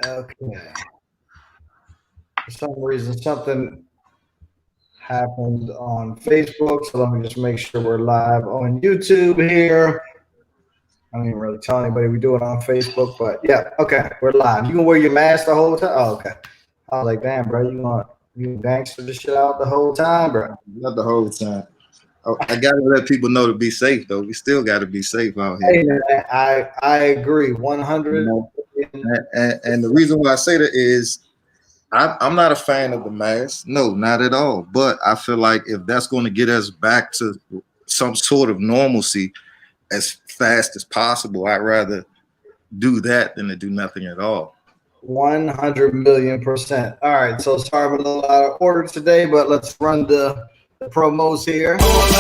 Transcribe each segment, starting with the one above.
Okay. For some reason, something happened on Facebook, so let me just make sure we're live on YouTube here. I don't even really tell anybody we do it on Facebook, but yeah, okay, we're live. You can wear your mask the whole time. Oh, okay. I was like, damn, bro, you gangster this shit out the whole time, bro. Not the whole time. I gotta let people know to be safe, though. We still got to be safe out here. Hey, man, I agree, 100. And the reason why I say that is I'm not a fan of the mask. No, not at all. But I feel like if that's going to get us back to some sort of normalcy as fast as possible, I'd rather do that than to do nothing at all. 100,000,000%. All right, so sorry I'm a little out of order today, but let's run the promos here. Girls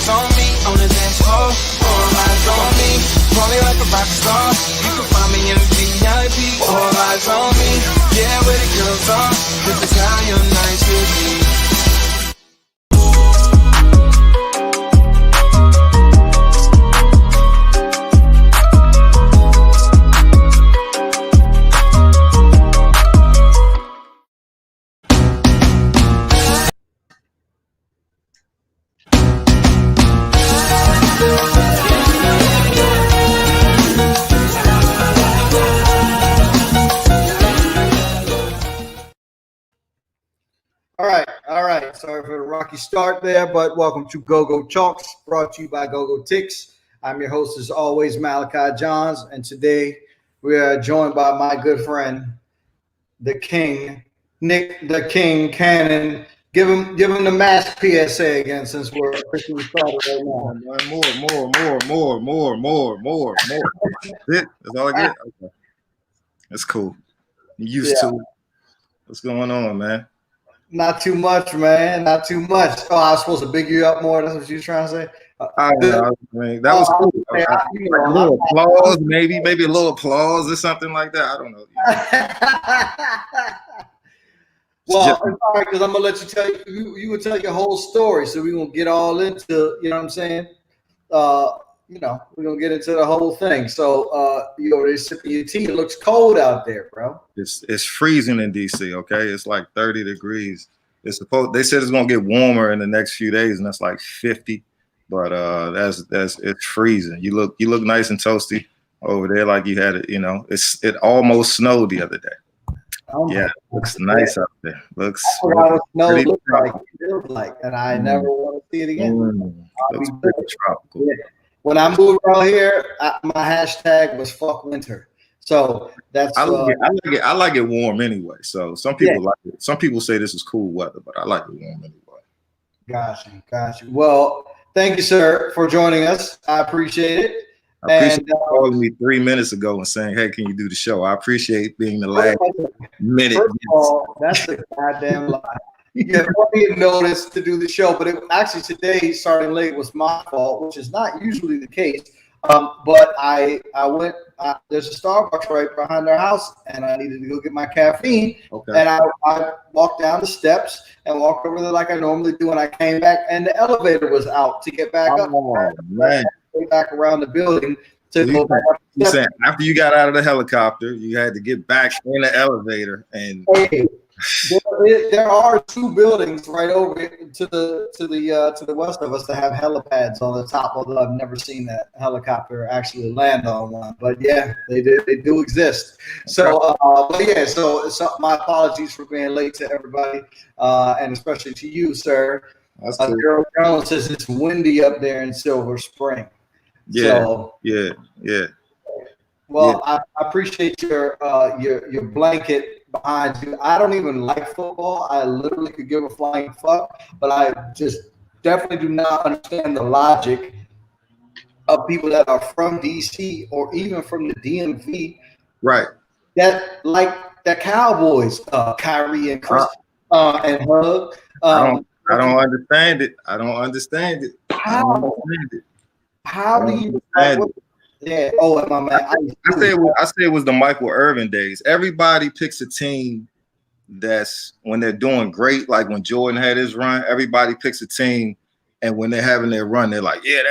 on me on the dance floor, all eyes on me, party like a rock star. You can find me in VIP, all eyes on me. Yeah, where the girls are, with the guy you're nice to me. All right. Sorry for the rocky start there, but welcome to Gogotalx, brought to you by Gogotalx. I'm your host, as always, Malachi Johns, and today we are joined by my good friend, the King, Nick, the King Kannon. Give him the mask PSA again, since we're officially started right now. More. That's all I get. Okay. That's cool. I'm used to it. What's going on, man? Not too much, man. Not too much. Oh, I was supposed to big you up more. That's what you were trying to say? That was cool. Like a little applause, maybe a little applause or something like that. I don't know. Well, it's all right, because I'm gonna let you tell you would tell your whole story, so we're gonna get all into, you know what I'm saying? We're gonna get into the whole thing. So you over there sipping your tea. It looks cold out there, bro. It's freezing in DC. Okay, it's like 30 degrees. They said it's gonna get warmer in the next few days, and that's like 50. But it's freezing. You look nice and toasty over there, like you had it. You know, it almost snowed the other day. Yeah, looks nice out there. Looks pretty like, and I never want to see it again. Looks pretty tropical. Yeah. When I moved around here, my hashtag was "fuck winter." So that's I like it warm anyway. So some people like it. Some people say this is cool weather, but I like it warm anyway. Gotcha. Well, thank you, sir, for joining us. I appreciate it. I appreciate you calling me 3 minutes ago and saying, "Hey, can you do the show?" I appreciate being the last minute. First of all, that's the goddamn lie. You have plenty of notice to do the show, but actually today starting late was my fault, which is not usually the case. But I went. There's a Starbucks right behind our house, and I needed to go get my caffeine. Okay. And I walked down the steps and walked over there like I normally do. And I came back, and the elevator was out to get back up. Man. Back around the building to go back. You saying after you got out of the helicopter, you had to get back in the elevator, and there are two buildings right over to the west of us that have helipads on the top. Although I've never seen that helicopter actually land on one, but yeah, they do exist. So, so my apologies for being late to everybody, and especially to you, sir. Girl Jones says it's windy up there in Silver Spring. Yeah. Well, I appreciate your blanket behind you. I don't even like football. I literally could give a flying fuck, but I just definitely do not understand the logic of people that are from DC or even from the DMV, right? That like the Cowboys, Kyrie and Chris and Hug. I don't understand it. How do you? Yeah. Oh, my man. I say it was the Michael Irvin days. Everybody picks a team that's when they're doing great. Like when Jordan had his run, everybody picks a team, and when they're having their run, they're like, "Yeah,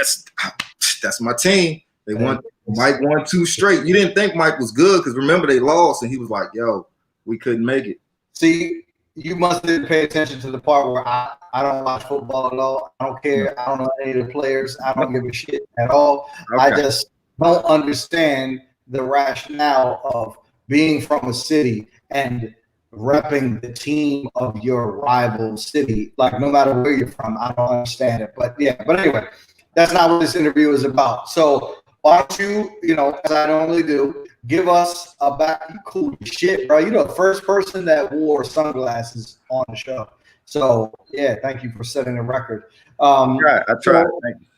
that's my team." They want Mike won 2 straight. You didn't think Mike was good because remember they lost, and he was like, "Yo, we couldn't make it." See, you must have paid attention to the part where I don't watch football at all. I don't care. I don't know any of the players. I don't give a shit at all. Okay. I just don't understand the rationale of being from a city and repping the team of your rival city. Like, no matter where you're from, I don't understand it. But yeah, but anyway, that's not what this interview is about. So why don't you, as I normally do, give us a back. You cool as shit, bro. You're the first person that wore sunglasses on the show. So yeah, thank you for setting the record. I tried. Thank you.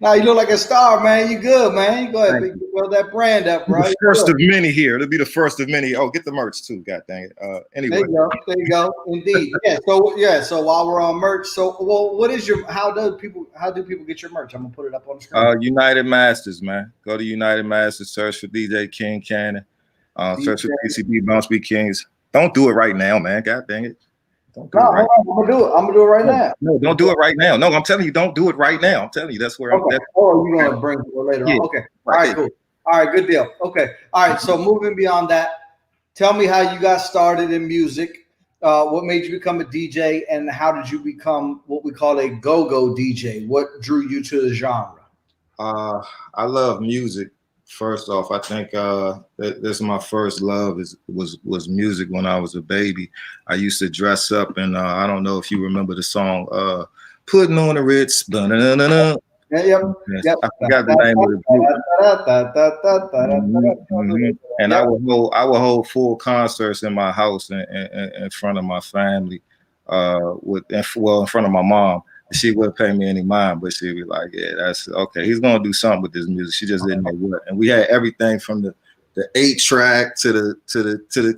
Now you look like a star, man. You good, man. You go ahead, build that brand up, bro. The first of many here. It'll be the first of many. Oh, get the merch too. God dang it. Anyway, there you go. Indeed. So while we're on merch, what is your? How do people get your merch? I'm gonna put it up on the screen. United Masters, man. Go to United Masters. Search for DJ King Kannon. Search for PCB Bounce Beat Kings. Don't do it right now, man. God dang it. Don't do it right now. I'm gonna do it right now. No, don't do it right now. No, I'm telling you, don't do it right now. I'm telling you, that's where okay. You're gonna bring it later on. Okay. All right, cool. All right, good deal. Okay. All right. So moving beyond that, tell me how you got started in music. What made you become a DJ, and how did you become what we call a go-go DJ? What drew you to the genre? I love music. First off, I think this is my first love was music when I was a baby. I used to dress up, and I don't know if you remember the song "Putting on the Ritz." Yep. I forgot the name of the group. And I would hold full concerts in my house in front of my family, in front of my mom. She wouldn't pay me any mind, but she'd be like, "Yeah, that's okay. He's gonna do something with this music." She just didn't know what. And we had everything from the 8-track to the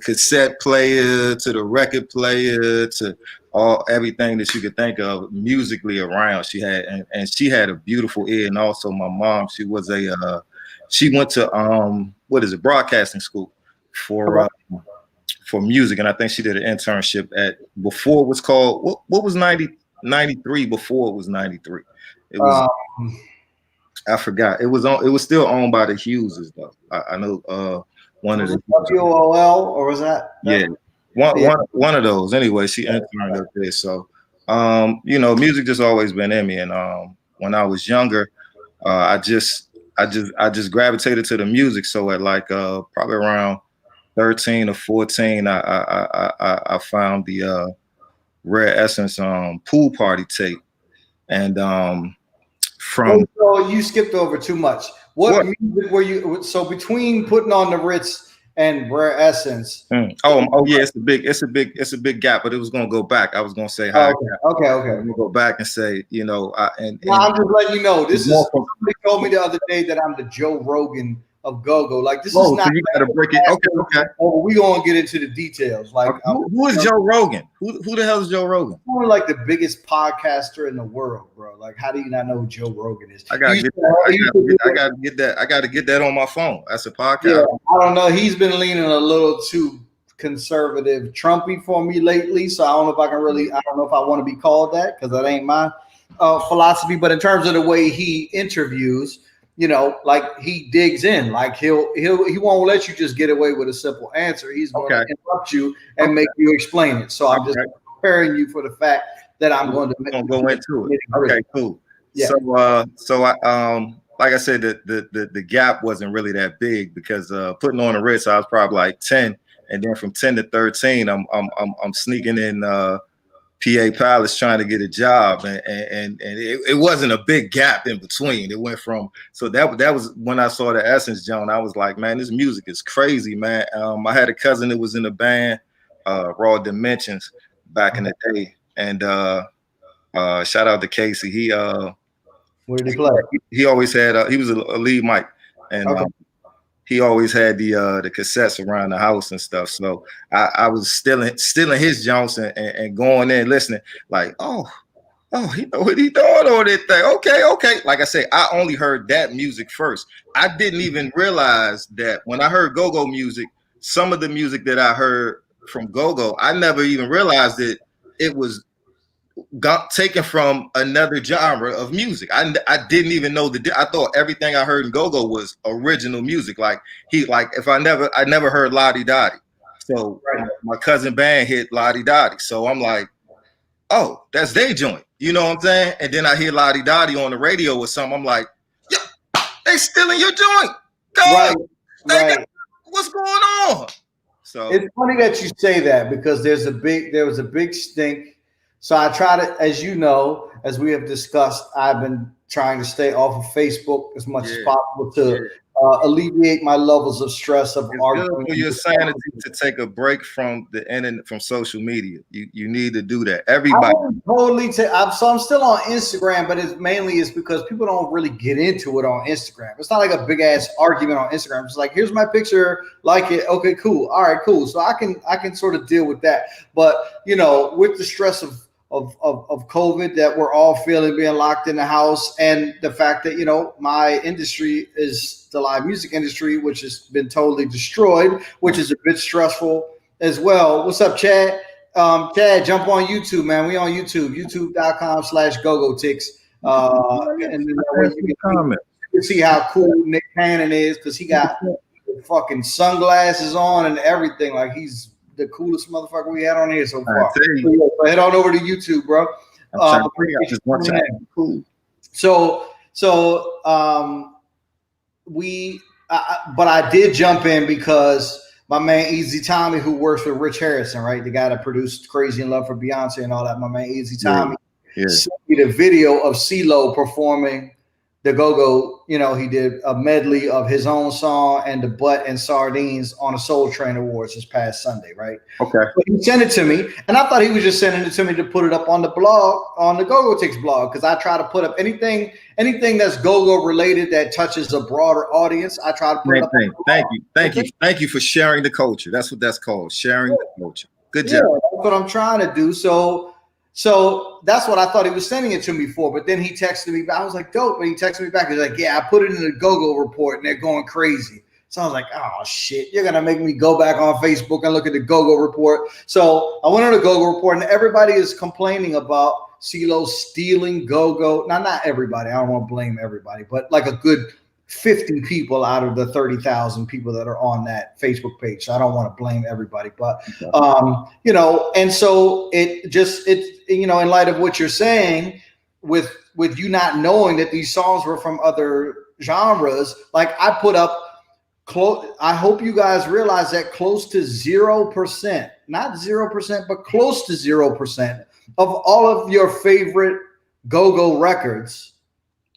cassette player to the record player to everything that you could think of musically around. She had and she had a beautiful ear. And also my mom, she was she went to broadcasting school for music, and I think she did an internship at before it was called what was 93 before it was 93. It was I forgot. It was still owned by the Hugheses though. I know one of the WOL, or was that? One of those. Anyway, she interned up there. So music just always been in me. And when I was younger, I just gravitated to the music. So at like probably around 13 or 14, I found the Rare Essence Pool Party tape, and so you skipped over too much. What music were you? So between Putting on the Ritz and Rare Essence. Oh yeah, it's a big gap, but it was gonna go back. I was gonna say how. Okay. I'm gonna go back and say I'm just letting you know. This is somebody told me the other day that I'm the Joe Rogan of go-go. Like this is not. So you gotta break it. Okay. Oh, we gonna get into the details. Like who is Joe Rogan? Who the hell is Joe Rogan? He's like the biggest podcaster in the world, bro. Like, how do you not know who Joe Rogan is? I gotta get that. I gotta get that on my phone. That's a podcast. Yeah, I don't know. He's been leaning a little too conservative, Trumpy for me lately. So I don't know if I want to be called that because that ain't my philosophy. But in terms of the way he interviews. Like he digs in, like he won't let you just get away with a simple answer. He's going to interrupt you and make you explain it. So I'm just preparing you for the fact that I'm going to go into it. Okay, cool. Yeah. So I like I said, the gap wasn't really that big because Putting on the Ritz, I was probably like 10, and then from 10 to 13, I'm sneaking in PA Palace trying to get a job, and it wasn't a big gap in between. It went from that was when I saw the Essence Joan. I was like, man, this music is crazy, man. I had a cousin that was in the band, Raw Dimensions, back in the day, and shout out to Casey. He where did he play? He always had he was a lead mic, and he always had the cassettes around the house and stuff. So I was stealing his Jones and going in listening, like, oh, he know what he doing on that thing. Okay. Like I said, I only heard that music first. I didn't even realize that when I heard go-go music, some of the music that I heard from go-go, I never even realized that it was got taken from another genre of music. I didn't even know I thought everything I heard in go-go was original music. Like if I never heard Lottie Dottie. So my cousin band hit Lottie Dottie. So I'm like, oh, that's their joint. You know what I'm saying? And then I hear Lottie Dottie on the radio or something. I'm like, yeah, they stealing your joint. God, right. What's going on? So it's funny that you say that because there was a big stink. So I try to, as you know, as we have discussed, I've been trying to stay off of Facebook as much as possible to alleviate my levels of stress of it's good for your sanity to take a break from the internet, from social media. You need to do that. Everybody. I'm still on Instagram, but it's because people don't really get into it on Instagram. It's not like a big ass argument on Instagram. It's like, here's my picture, like it, okay, cool, all right, cool. So I can sort of deal with that. But with the stress of COVID that we're all feeling, being locked in the house, and the fact that my industry is the live music industry, which has been totally destroyed, which is a bit stressful as well. What's up, Chad? Chad, jump on YouTube, man. We on YouTube, youtube.com/Gogotalx. And then you can see how cool Nick Kannon is, because he got fucking sunglasses on and everything. Like, he's the coolest motherfucker we had on here so far. So head on over to YouTube, bro. Cool. But I did jump in because my man Easy Tommy, who works with Rich Harrison, right, the guy that produced Crazy in Love for Beyonce and all that, my man Easy Tommy sent me the video of CeeLo performing the go-go. He did a medley of his own song and the Butt and Sardines on a Soul Train Awards this past Sunday, right? Okay. But he sent it to me, and I thought he was just sending it to me to put it up on the blog, on the Gogotalx blog, because I try to put up anything that's go-go related that touches a broader audience. I try to put it up. Thank you for sharing the culture. That's what that's called, sharing the culture. Good job. Yeah, that's what I'm trying to do. So that's what I thought he was sending it to me for. But then he texted me back. I was like, dope. And he texted me back. He's like, yeah, I put it in the go-go report and they're going crazy. So I was like, oh, shit. You're going to make me go back on Facebook and look at the go-go report. So I went on the go-go report, and everybody is complaining about CeeLo stealing go-go. Now, not everybody. I don't want to blame everybody, but like a good 50 people out of the 30,000 people that are on that Facebook page. So I don't want to blame everybody, but and so in light of what you're saying, with you not knowing that these songs were from other genres, like I put up I hope you guys realize that close to 0%, not 0%, but close to 0% of all of your favorite go-go records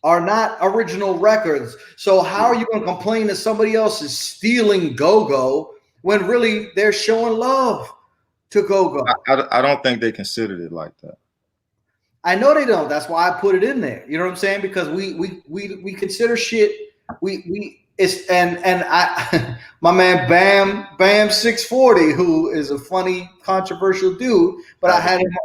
are not original records. So how are you going to complain that somebody else is stealing go-go when really they're showing love to go-go? I don't think they considered it like that. I know they don't. That's why I put it in there. You know what I'm saying? Because we consider shit. My man Bam 640, who is a funny, controversial dude, but I had him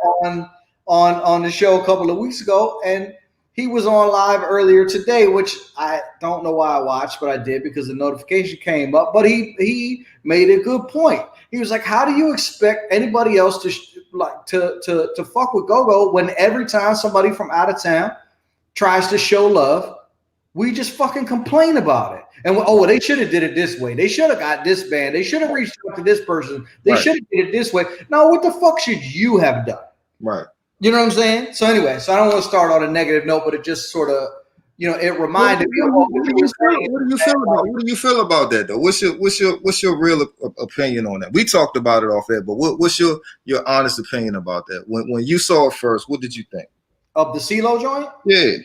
on the show a couple of weeks ago, and he was on live earlier today, which I don't know why I watched, but I did because the notification came up. But he made a good point. He was like, "How do you expect anybody else to fuck with go-go when every time somebody from out of town tries to show love, we just fucking complain about it? And they should have did it this way. They should have got this band. They should have reached out to this person. They should have did it this way. No, what the fuck should you have done?" Right. You know what I'm saying? So anyway, I don't want to start on a negative note, but it just sort of, it reminded me of what do you feel about that though? What's your real opinion on that? We talked about it off air, but what's your honest opinion about that? When you saw it first, what did you think of the CeeLo joint? Yeah,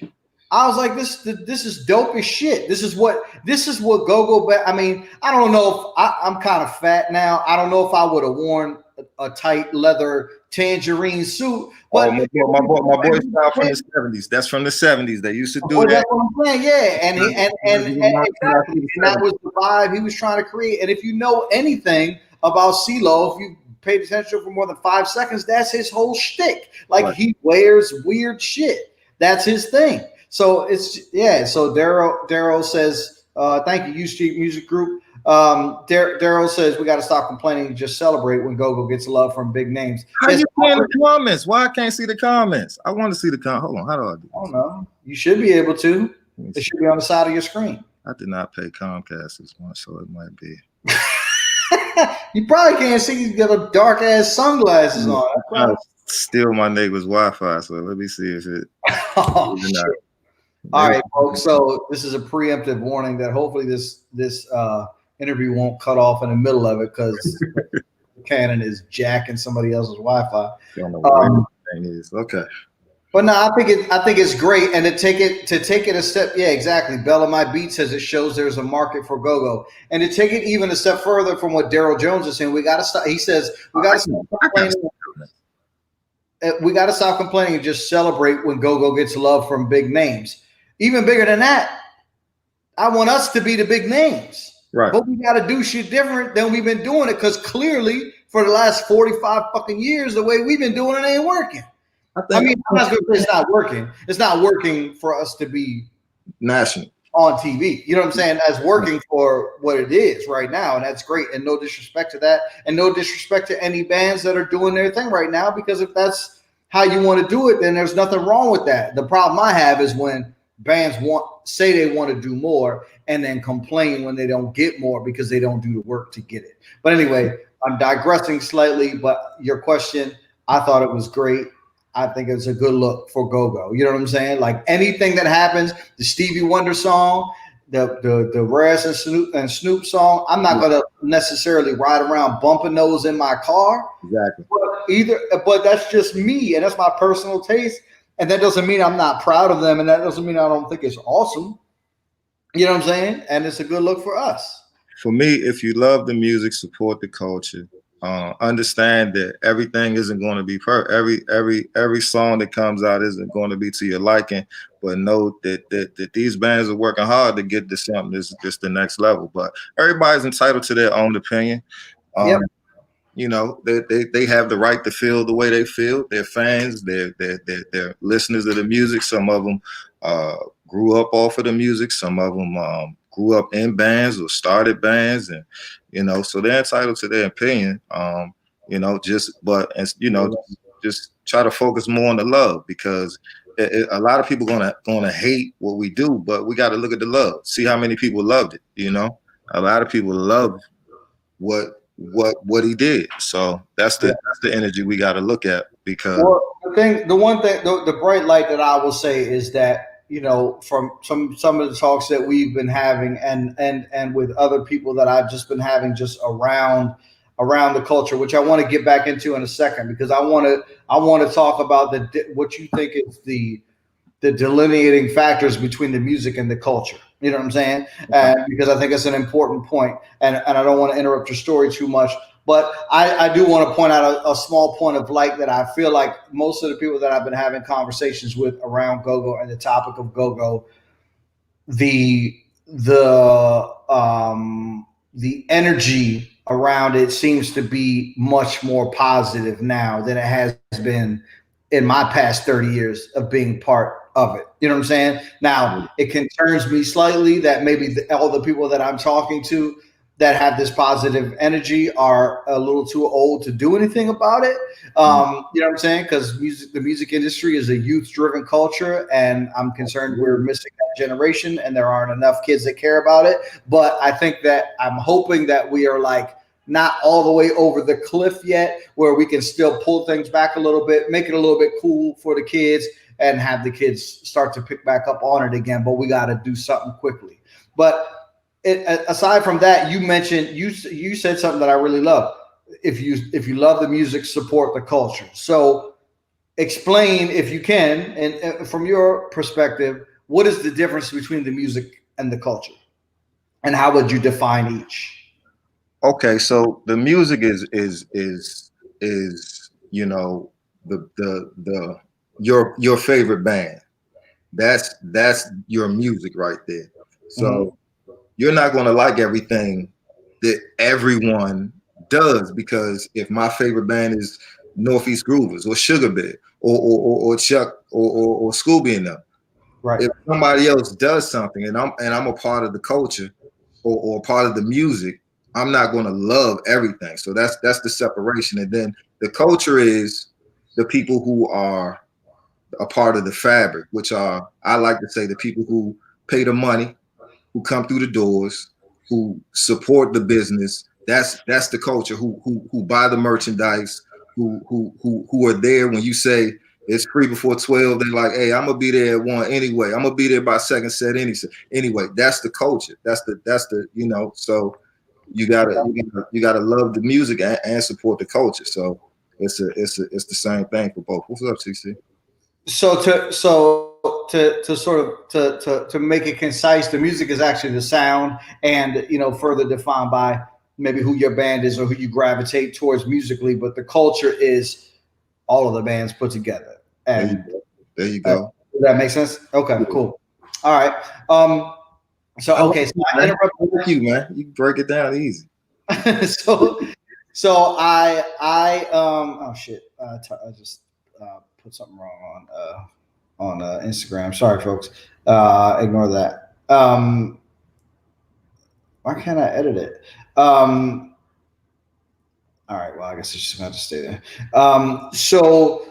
I was like, this is dope as shit. This is what go-go. I mean, I don't know if I'm kind of fat now. I don't know if I would have worn a tight leather tangerine suit. But my boy's style from the 70s. That's from the 70s. They used to do that. That's what I'm saying. Yeah, and that was the vibe he was trying to create. And if you know anything about CeeLo, if you paid attention for more than 5 seconds, that's his whole shtick. Like, he wears weird shit. That's his thing. So So Daryl says, thank you, U Street Music Group. Daryl says we got to stop complaining and just celebrate when Gogo gets love from big names. How you seeing the comments? Why I can't see the comments? I want to see the comments. Hold on. How do I do this? I don't know. You should be able to. It should be on the side of your screen. I did not pay Comcast this month, so it might be. You probably can't see. He's got a dark ass sunglasses on. I steal my neighbor's Wi-Fi, so let me see if it. Oh, all right, folks. So this is a preemptive warning that hopefully this interview won't cut off in the middle of it because Kannon is jacking somebody else's Wi-Fi. Don't know what thing is. Okay. But no, I think it's great, and to take it a step, yeah, exactly. Bella My Beat says it shows there's a market for go-go, and to take it even a step further from what Daryl Jones is saying, we got to stop. He says we got to stop complaining. We got to stop complaining and just celebrate when go-go gets love from big names. Even bigger than that, I want us to be the big names, right? But we got to do shit different than we've been doing it because clearly for the last 45 fucking years, the way we've been doing it ain't working. I mean, I'm not going to say it's not working. It's not working for us to be national on TV. You know what I'm saying? That's working for what it is right now, and that's great. And no disrespect to that, and no disrespect to any bands that are doing their thing right now. Because if that's how you want to do it, then there's nothing wrong with that. The problem I have is when bands say they want to do more and then complain when they don't get more because they don't do the work to get it. But anyway, I'm digressing slightly. But your question, I thought it was great. I think it's a good look for go-go. You know what I'm saying? Like anything that happens, the Stevie Wonder song, the Raz and Snoop song, I'm not going to necessarily ride around bumping those in my car. Exactly. But that's just me, and that's my personal taste. And that doesn't mean I'm not proud of them, and that doesn't mean I don't think it's awesome. You know what I'm saying? And it's a good look for us. For me, if you love the music, support the culture. Understand that everything isn't going to be perfect. Every song that comes out isn't going to be to your liking, but know that these bands are working hard to get to something that's just the next level. But everybody's entitled to their own opinion. Yep. You know, they have the right to feel the way they feel. They're fans. They're listeners of the music. Some of them grew up off of the music. Some of them grew up in bands or started bands, and you know, so they're entitled to their opinion. You know, just try to focus more on the love, because a lot of people gonna hate what we do, but we got to look at the love. See how many people loved it. You know, a lot of people love what he did. So that's the energy we got to look at, because the bright light that I will say is that, you know, from some of the talks that we've been having and with other people that I've just been having just around the culture, which I want to get back into in a second, because I want to talk about what you think is the delineating factors between the music and the culture. You know what I'm saying? Because I think it's an important point, and I don't want to interrupt your story too much, but I do want to point out a small point of light that I feel like most of the people that I've been having conversations with around go-go and the topic of go-go, the energy around it seems to be much more positive now than it has been in my past 30 years of being part of it. You know what I'm saying? Now, it concerns me slightly that maybe all the people that I'm talking to that have this positive energy are a little too old to do anything about it. You know what I'm saying? Because the music industry is a youth-driven culture, and I'm concerned we're missing that generation, and there aren't enough kids that care about it. But I think that I'm hoping that we are like not all the way over the cliff yet, where we can still pull things back a little bit, make it a little bit cool for the kids, and have the kids start to pick back up on it again. But we got to do something quickly. But aside from that, you mentioned, you said something that I really love. If you love the music, support the culture. So explain, if you can, and from your perspective, what is the difference between the music and the culture, and how would you define each? Okay, so the music is you know, your favorite band. That's your music right there. So you're not going to like everything that everyone does, because if my favorite band is Northeast Groovers or Sugar Bear or Chuck or Scooby and them, right? If somebody else does something and I'm a part of the culture, or part of the music, I'm not going to love everything. So that's the separation. And then the culture is the people who are a part of the fabric, which are, I like to say, the people who pay the money, who come through the doors, who support the business. That's the culture. Who buy the merchandise, who are there when you say it's free before 12. They're like, hey, I'm gonna be there at 1 anyway. I'm gonna be there by second set anyway. That's the culture. That's the So you gotta love the music and support the culture. So it's the same thing for both. What's up, TC? So to sort of to make it concise, the music is actually the sound, and further defined by maybe who your band is or who you gravitate towards musically, but the culture is all of the bands put together. And there you go. Does that make sense? Okay, cool. All right. So I interrupt you, man. You break it down easy. so I oh shit, I just put something wrong on Instagram. Sorry, folks. Ignore that. Why can't I edit it? All right. Well, I guess it's just going to stay there. So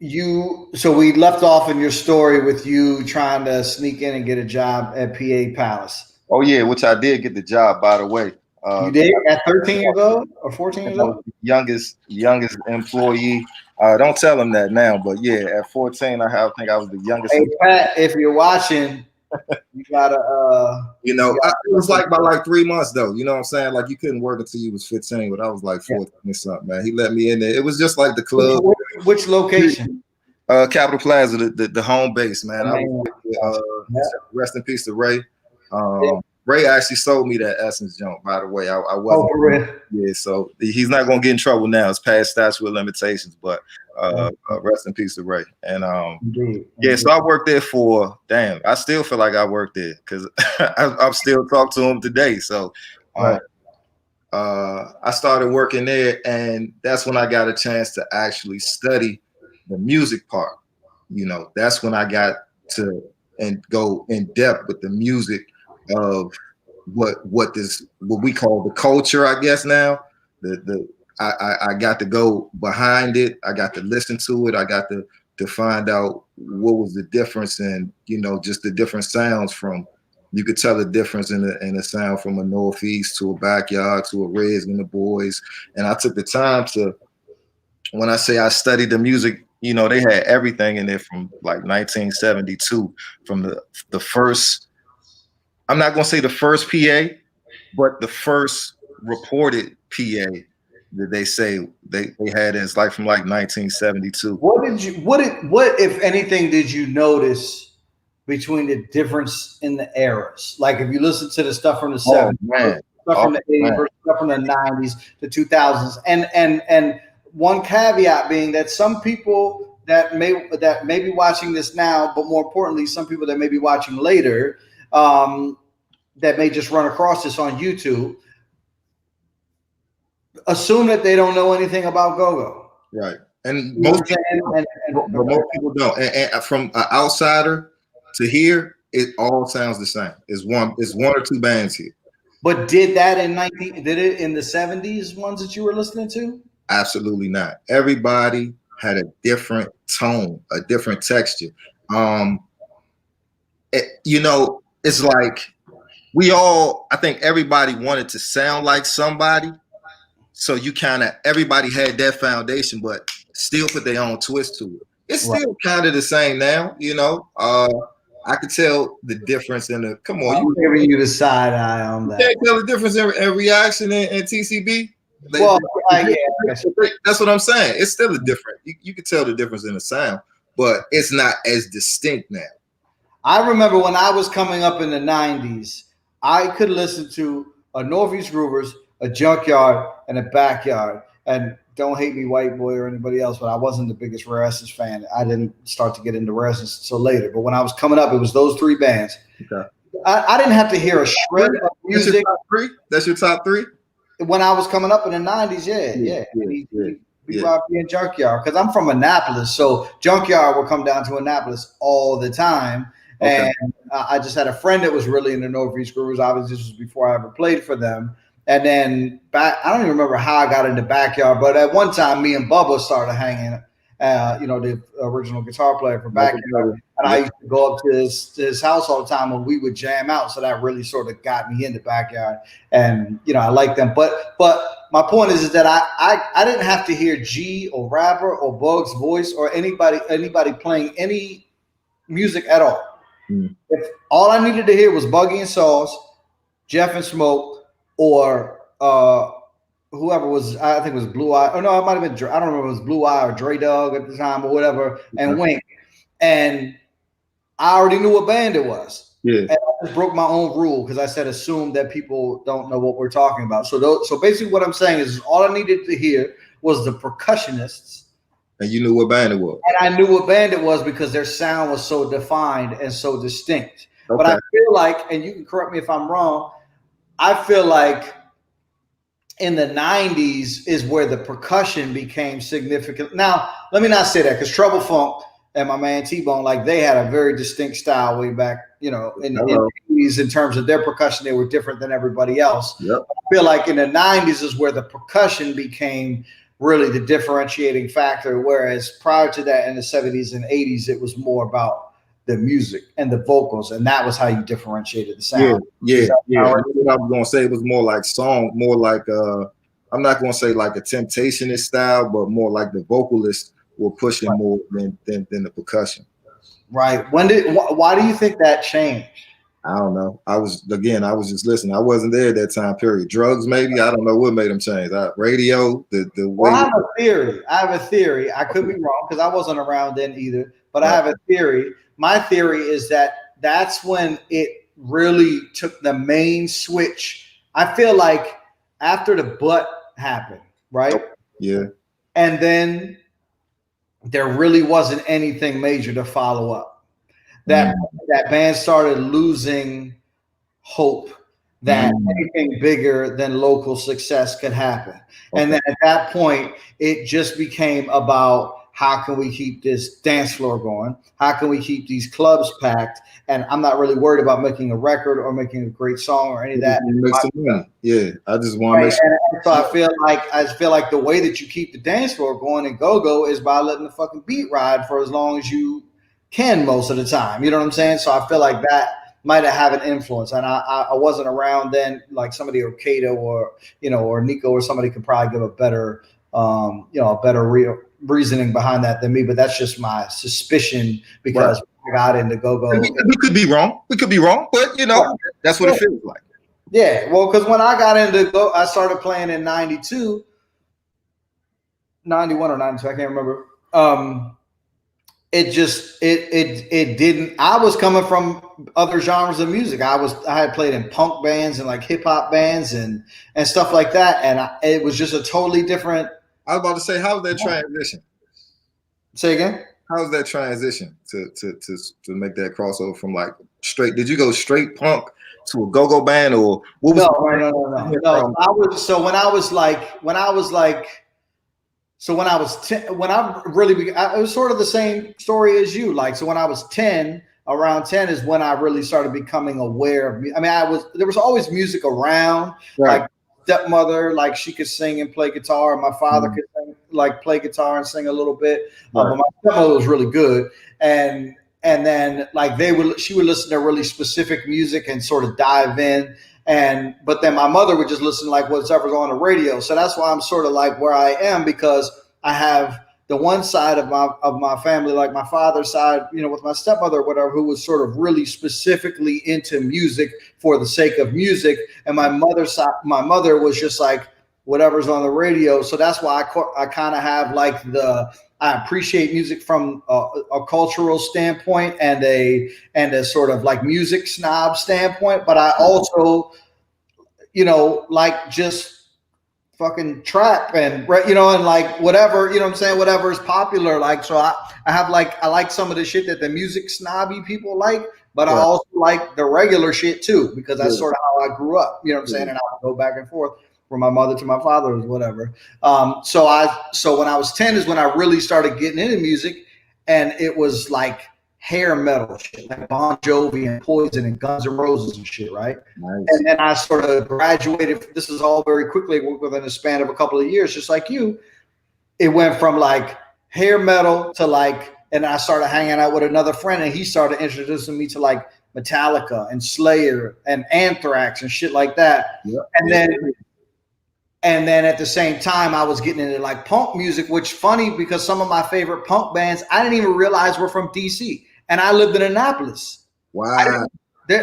we left off in your story with you trying to sneak in and get a job at PA Palace. Oh yeah, which I did get the job, by the way. You did at 13 years old or 14 years old? Youngest employee. Don't tell them that now, but yeah, at 14, I think I was the youngest. Hey Pat, if you're watching, you gotta. It was like by like 3 months though. You know what I'm saying? Like you couldn't work until you was 15, but I was like 14 or something. Man, he let me in there. It was just like the club. Which location? Capitol Plaza, the home base, man. Rest in peace to Ray. Ray actually sold me that Essence junk, by the way. I wasn't. Oh, really? Yeah, so he's not gonna get in trouble now. It's past statute of limitations, but rest in peace to Ray. And Indeed. So I worked there for I still feel like I worked there because I'm still talking to him today. So I started working there, and that's when I got a chance to actually study the music part. That's when I got to and go in depth with the music of what we call the culture, I guess now. I got to go behind it. I got to listen to it. I got to find out what was the difference in, just the different sounds from. You could tell the difference in the sound from a Northeast to a Backyard to a Reds and the Boys. And I took the time to, when I say I studied the music, they had everything in there from like 1972, from the first. I'm not going to say the first PA, but the first reported PA that they say they had is like from like 1972. What if anything did you notice between the difference in the eras? Like if you listen to the stuff from the 70s, stuff from the 80s, stuff from the 90s, the 2000s, and one caveat being that some people that may be watching this now, but more importantly, some people that may be watching later, that may just run across this on YouTube, assume that they don't know anything about go-go. Right. And most people don't. And from an outsider to here, it all sounds the same. It's one or two bands here. But did it in the 70s ones that you were listening to? Absolutely not. Everybody had a different tone, a different texture. It's like I think everybody wanted to sound like somebody. So everybody had that foundation, but still put their own twist to it. It's still kind of the same now, I could tell the difference in the, come on. I'm giving you the side eye on that. You can't tell the difference in Reaction and TCB? That's what I'm saying. It's still a different. You can tell the difference in the sound, but it's not as distinct now. I remember when I was coming up in the 90s, I could listen to a Northeast Groovers, a Junkyard, and a Backyard. And don't hate me, white boy, or anybody else, but I wasn't the biggest Rare Essence fan. I didn't start to get into Rare Essence until later. But when I was coming up, it was those three bands. Okay. I didn't have to hear a shred of music. That's your top three? When I was coming up in the 90s, yeah. BYB and Junkyard, because I'm from Annapolis, so Junkyard will come down to Annapolis all the time. Okay. And I just had a friend that was really into Northeast Grooves. Obviously, this was before I ever played for them. And then I don't even remember how I got into Backyard, but at one time, me and Bubba started hanging. The original guitar player for Backyard, and I used to go up to his house all the time, and we would jam out. So that really sort of got me into Backyard, and I like them. But my point is that I didn't have to hear G or Rapper or Bug's voice or anybody playing any music at all. If all I needed to hear was Buggy and Sauce, Jeff and Smoke, or whoever was, I think it was Blue Eye. Oh no, it might have been, I don't remember if it was Blue Eye or Dre Dog at the time or whatever, and Wink. And I already knew what band it was. Yeah. And I just broke my own rule because I said assume that people don't know what we're talking about. So basically what I'm saying is all I needed to hear was the percussionists. And you knew what band it was. And I knew what band it was because their sound was so defined and so distinct. Okay. But I feel like, and you can correct me if I'm wrong, I feel like in the 90s is where the percussion became significant. Now, let me not say that because Trouble Funk and my man T-Bone, like they had a very distinct style way back, in the 80s in terms of their percussion. They were different than everybody else. Yep. I feel like in the 90s is where the percussion became really the differentiating factor, whereas prior to that in the 70s and 80s, it was more about the music and the vocals, and that was how you differentiated the sound. Yeah. What I was gonna say, it was more like song, more like I'm not gonna say like a Temptationist style, but more like the vocalists were pushing more than the percussion. Right. Why do you think that changed? I don't know. I was just listening. I wasn't there at that time period. Drugs, maybe. I don't know what made them change. Radio, the way. Well, I have a theory. I could be wrong because I wasn't around then either. But I have a theory. My theory is that that's when it really took the main switch. I feel like after the Butt happened, right? Yeah. And then there really wasn't anything major to follow up. That band started losing hope that anything bigger than local success could happen. Okay. And then at that point, it just became about how can we keep this dance floor going? How can we keep these clubs packed? And I'm not really worried about making a record or making a great song or any of that. Yeah, I just want to make sure. So I feel like the way that you keep the dance floor going in go-go is by letting the fucking beat ride for as long as you can most of the time. You know what I'm saying? So I feel like that might have had an influence. And I wasn't around then, like somebody or Kato or Nico or somebody could probably give a better reasoning behind that than me. But that's just my suspicion because I got into go-go. We could be wrong. We could be wrong, but that's what it feels like. Yeah. Well, because when I got into I started playing in 92, 91 or 92, I can't remember. It didn't. I was coming from other genres of music. I had played in punk bands and like hip hop bands and stuff like that, and it was just a totally different. I was about to say, how was that transition? Say again. How was that transition to make that crossover from like straight? Did you go straight punk to a go-go band, or what was? No. When I was 10, it was sort of the same story as you. Like, so when I was 10, around 10 is when I really started becoming aware of. There was always music around. Right. Like stepmother, like she could sing and play guitar. My father could sing, like play guitar and sing a little bit. Right. But my stepmother was really good. And then like she would listen to really specific music and sort of dive in. But then my mother would just listen to like whatever's on the radio. So that's why I'm sort of like where I am, because I have the one side of my family, like my father's side, with my stepmother or whatever, who was sort of really specifically into music for the sake of music. And my mother's side, my mother was just like whatever's on the radio. So that's why I kind of have like I appreciate music from a cultural standpoint and a sort of like music snob standpoint, but I also, like just fucking trap and and like whatever, what I'm saying, whatever is popular. Like, so I like some of the shit that the music snobby people like, but I also like the regular shit too, because that's sort of how I grew up, what I'm saying, and I would go back and forth from my mother to my father or whatever. So when I was 10 is when I really started getting into music, and it was like hair metal shit, like Bon Jovi and Poison and Guns N' Roses and shit, right? Nice. And then I sort of graduated. This is all very quickly within the span of a couple of years, just like you. It went from like hair metal to like, and I started hanging out with another friend, and he started introducing me to like Metallica and Slayer and Anthrax and shit like that. Yep. And then at the same time, I was getting into like punk music, which funny because some of my favorite punk bands I didn't even realize were from DC, and I lived in Annapolis. Wow.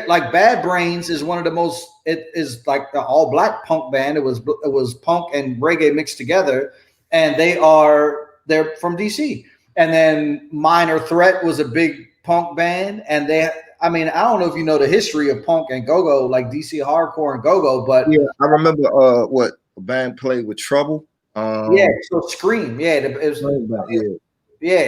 Like Bad Brains is one of the most. It is like the all black punk band. It was punk and reggae mixed together, and they're from DC. And then Minor Threat was a big punk band, and I don't know if you know the history of punk and go-go, like DC hardcore and go-go, but yeah, I remember what a band played with Trouble. So Scream,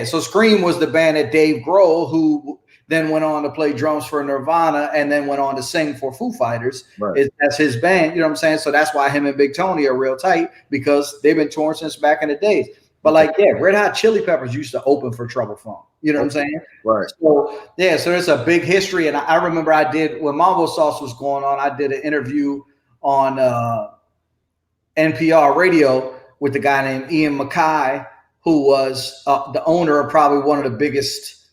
so Scream was the band that Dave Grohl, who then went on to play drums for Nirvana and then went on to sing for Foo Fighters. Right. That's his band, you know what I'm saying? So that's why him and Big Tony are real tight, because they've been touring since back in the days. But like, Red Hot Chili Peppers used to open for Trouble Funk. You know what I'm saying? Right. So there's a big history. And I remember I did, when Mambo Sauce was going on, I did an interview on NPR radio with a guy named Ian Mackay, who was the owner of probably one of the biggest,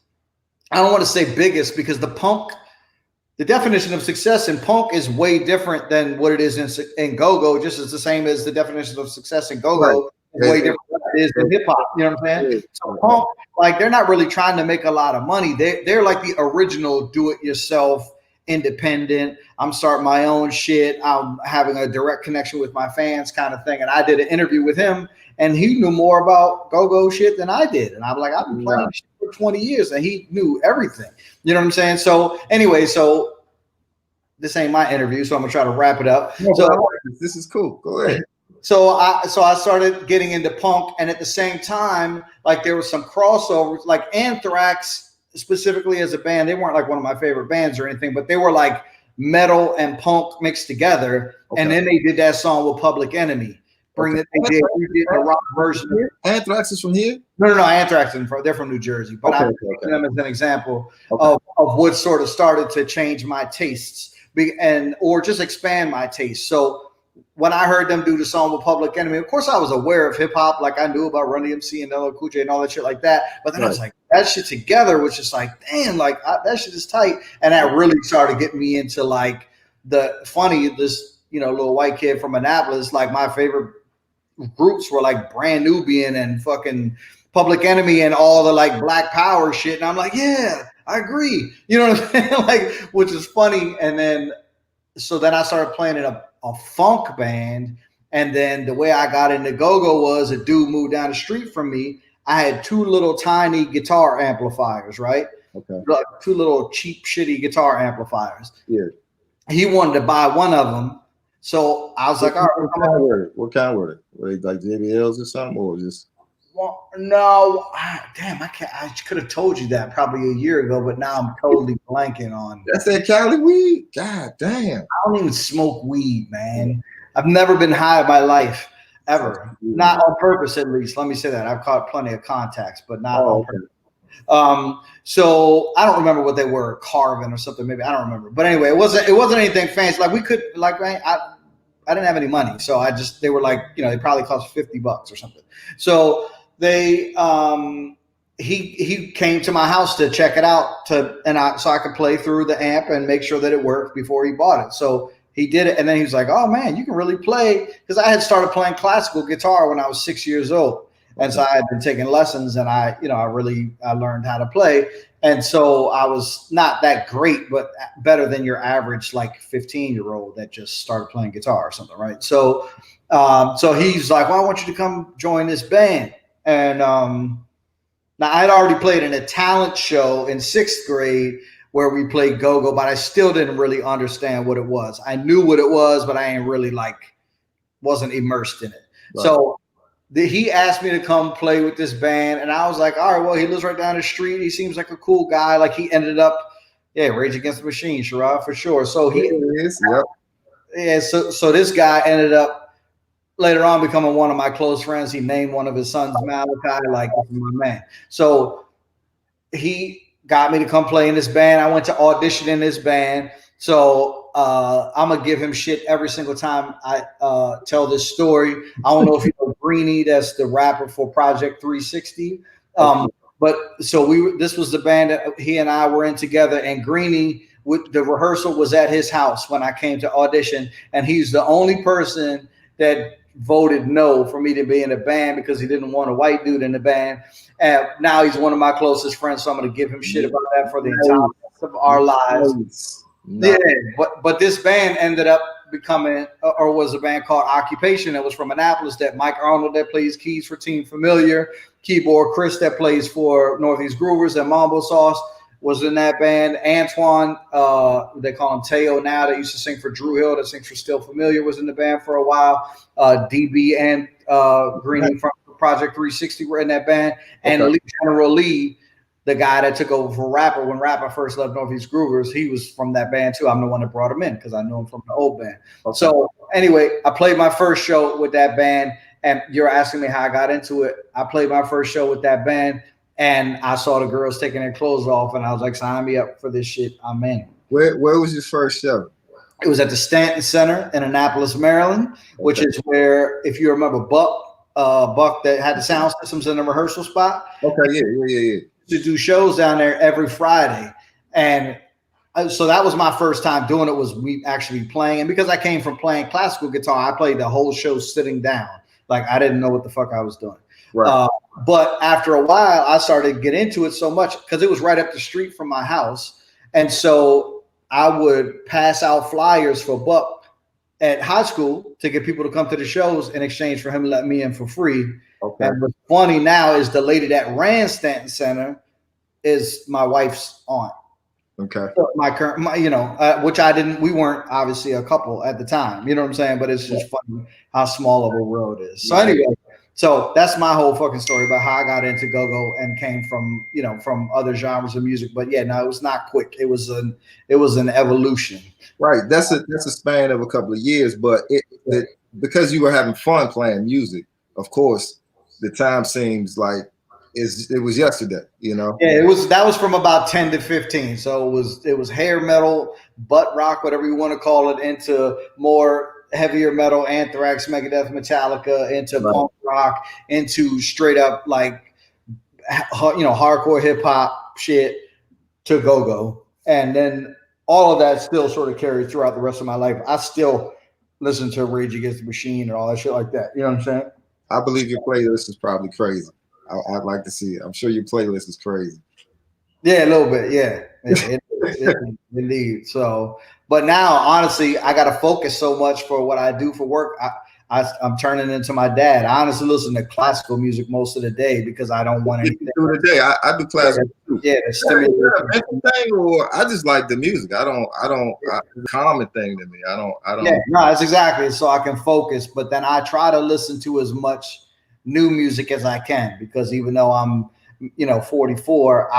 I don't want to say biggest, because the definition of success in punk is way different than what it is in go-go, just as the same as the definition of success in go-go. Right. Way different than it is in hip hop, you know what I'm saying? So punk, like, they're not really trying to make a lot of money. They're like the original do-it-yourself, independent. I'm starting my own shit. I'm having a direct connection with my fans, kind of thing. And I did an interview with him, and he knew more about go-go shit than I did. And I'm like, I've been playing shit for 20 years, and he knew everything. You know what I'm saying? So anyway, this ain't my interview, so I'm gonna try to wrap it up. No, this is cool. Go ahead. So I started getting into punk, and at the same time, like, there was some crossovers, like Anthrax specifically as a band. They weren't like one of my favorite bands or anything, but they were like metal and punk mixed together. Okay. And then they did that song with Public Enemy. We did the rock version. Anthrax is from here? No. Anthrax they're from New Jersey, but I'm using them as an example of what sort of started to change my tastes or just expand my taste. So when I heard them do the song with Public Enemy, of course I was aware of hip hop, like I knew about Run DMC and LL Cool J and all that shit like that. But then I was like, that shit together was just like, damn, like that shit is tight. And that really started getting me into like this little white kid from Annapolis. Like, my favorite groups were like Brand Nubian and fucking Public Enemy and all the like Black Power shit. And I'm like, yeah, I agree. You know what I'm saying? Like, which is funny. And then I started playing in a funk band, and then the way I got into go-go was a dude moved down the street from me. I had two little tiny guitar amplifiers, right? Okay. Like two little cheap, shitty guitar amplifiers. Yeah. He wanted to buy one of them, so I was like, all right. What kind were they? Were they like JBLs or something, or just? Well, no. Damn, I could have told you that probably a year ago, but now I'm totally blanking on. That's that Cali weed? God damn. I don't even smoke weed, man. I've never been high in my life, ever. Not on purpose, at least. Let me say that. I've caught plenty of contacts, but not on purpose. So I don't remember what they were, Carvin or something. Maybe I don't remember. But anyway, it wasn't anything fancy. Like, we could, like, I didn't have any money, so they were like, they probably cost $50 or something. So he came to my house to check it out so I could play through the amp and make sure that it worked before he bought it. So he did it, and then he was like, "Oh man, you can really play," because I had started playing classical guitar when I was 6 years old, and so I had been taking lessons, and I learned how to play, and so I was not that great, but better than your average like 15-year-old that just started playing guitar or something, right? So he's like, "Well, I want you to come join this band." And now I had already played in a talent show in 6th grade where we played go-go, but I still didn't really understand what it was. I knew what it was, but I ain't really wasn't immersed in it. Right. So he asked me to come play with this band, and I was like, all right, well, he lives right down the street. He seems like a cool guy. Like, he ended up, Rage Against the Machine, Sherrod, for sure. So he is, yep. Yeah, so this guy ended up later on becoming one of my close friends. He named one of his sons Malachi, like, this is my man. So got me to come play in this band. I went to audition in this band. So I'm gonna give him shit every single time I tell this story. I don't know if you know Greenie, that's the rapper for Project 360. But so this was the band that he and I were in together, and Greenie, with the rehearsal was at his house when I came to audition, and he's the only person that voted no for me to be in a band because he didn't want a white dude in the band. And now he's one of my closest friends, so I'm going to give him shit about that for the entire rest of our lives. Yeah, but this band ended up becoming, or was a band called Occupation. It was from Annapolis. That Mike Arnold that plays keys for Team Familiar, keyboard Chris that plays for Northeast Groovers and Mambo Sauce was in that band. Antoine, they call him Teo now, that used to sing for Drew Hill, that sings for Still Familiar, was in the band for a while. DB and Greenie from Project 360 were in that band. And General Lee, the guy that took over for Rapper when Rapper first left Northeast Groovers, he was from that band too. I'm the one that brought him in because I knew him from the old band. So anyway, I played my first show with that band, and you're asking me how I got into it. I played my first show with that band, and I saw the girls taking their clothes off, and I was like, sign me up for this shit. I'm in. Where was your first show? It was at the Stanton Center in Annapolis, Maryland, which is where, if you remember Buck that had the sound systems in the rehearsal spot. Okay, yeah. To do shows down there every Friday. And so that was my first time doing it, was me actually playing. And because I came from playing classical guitar, I played the whole show sitting down. Like I didn't know what the fuck I was doing. Right. But after a while, I started to get into it so much because it was right up the street from my house. And so I would pass out flyers for Buck at high school to get people to come to the shows in exchange for him letting me in for free. Okay. And what's funny now is the lady that ran Stanton Center is my wife's aunt. Okay. So which I didn't. We weren't obviously a couple at the time. You know what I'm saying? But it's just funny how small of a world is. So anyway, so that's my whole fucking story about how I got into go-go and came from other genres of music. But yeah, no, it was not quick. It was an evolution. Right. That's a span of a couple of years, but because you were having fun playing music, of course, the time seems like it was yesterday, you know? Yeah, that was from about 10 to 15. So it was hair metal, butt rock, whatever you want to call it, into more heavier metal, Anthrax, Megadeth, Metallica, into punk rock, into straight up like hardcore hip hop shit to go-go. And then all of that still sort of carried throughout the rest of my life. I still listen to Rage Against the Machine and all that shit like that. You know what I'm saying? I believe your playlist is probably crazy. I'd like to see it. I'm sure your playlist is crazy. Yeah, a little bit. Yeah, indeed. So, but now, honestly, I got to focus so much for what I do for work. I'm turning into my dad. I honestly listen to classical music most of the day because I don't want anything. Through the day, I do classical too. Yeah, or I just like the music. I don't common thing to me. I don't. Yeah, no, that's exactly. So I can focus, but then I try to listen to as much new music as I can, because even though I'm 44,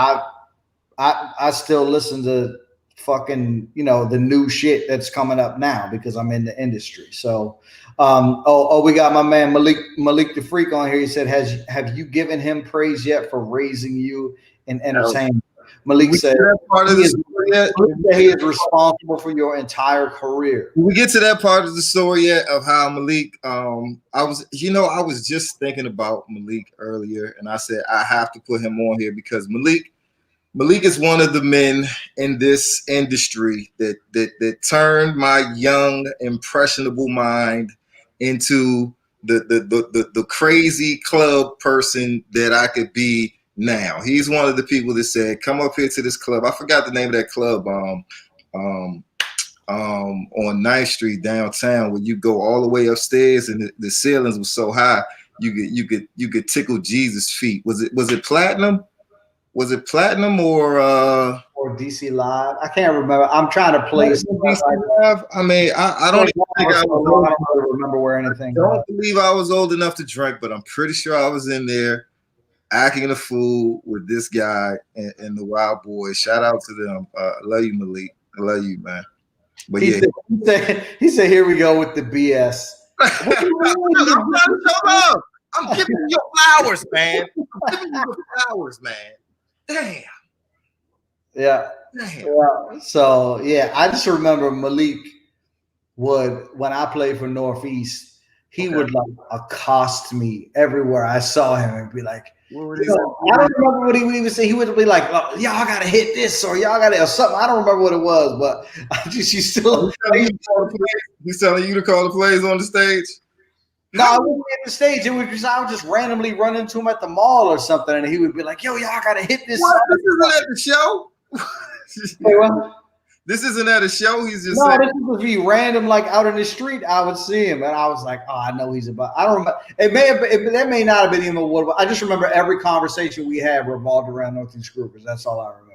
I still listen to fucking the new shit that's coming up now because I'm in the industry. So we got my man Malik the Freak on here. He said, have you given him praise yet for raising you in entertainment? Malik said he is responsible for your entire career. Did we get to that part of the story yet of how Malik I was just thinking about Malik earlier, and I said I have to put him on here because Malik is one of the men in this industry that turned my young, impressionable mind into the crazy club person that I could be now. He's one of the people that said, come up here to this club. I forgot the name of that club on 9th Street downtown, where you go all the way upstairs and the ceilings were so high you could tickle Jesus' feet. Was it Platinum? Was it Platinum or DC Live? I can't remember. I'm trying to place DC Live. I mean, I don't even think I don't remember where anything. I don't believe I was old enough to drink, but I'm pretty sure I was in there acting a fool with this guy and the Wild Boys. Shout out to them. I love you, Malik. I love you, man. But he said, here we go with the BS. I'm giving you your flowers, man. I'm giving you your flowers, man. Damn. Yeah. Yeah. So yeah, I just remember Malik would, when I played for Northeast, he would like accost me everywhere I saw him and be like, I don't remember what he would even say. He would be like, oh, y'all gotta hit this or y'all gotta or something. I don't remember what it was, but I just used to look. He's telling you to call the plays on the stage. No, I wouldn't be at the stage. It was just I would just randomly run into him at the mall or something, and he would be like, "Yo, y'all gotta hit this." What? This isn't at the show. Hey, what? This isn't at a show. He's just saying. This would be random, like out in the street. I would see him, and I was like, "Oh, I know he's about." I don't remember. It may have been, that may not have been even what. I just remember every conversation we had revolved around Northeast Groupers. That's all I remember.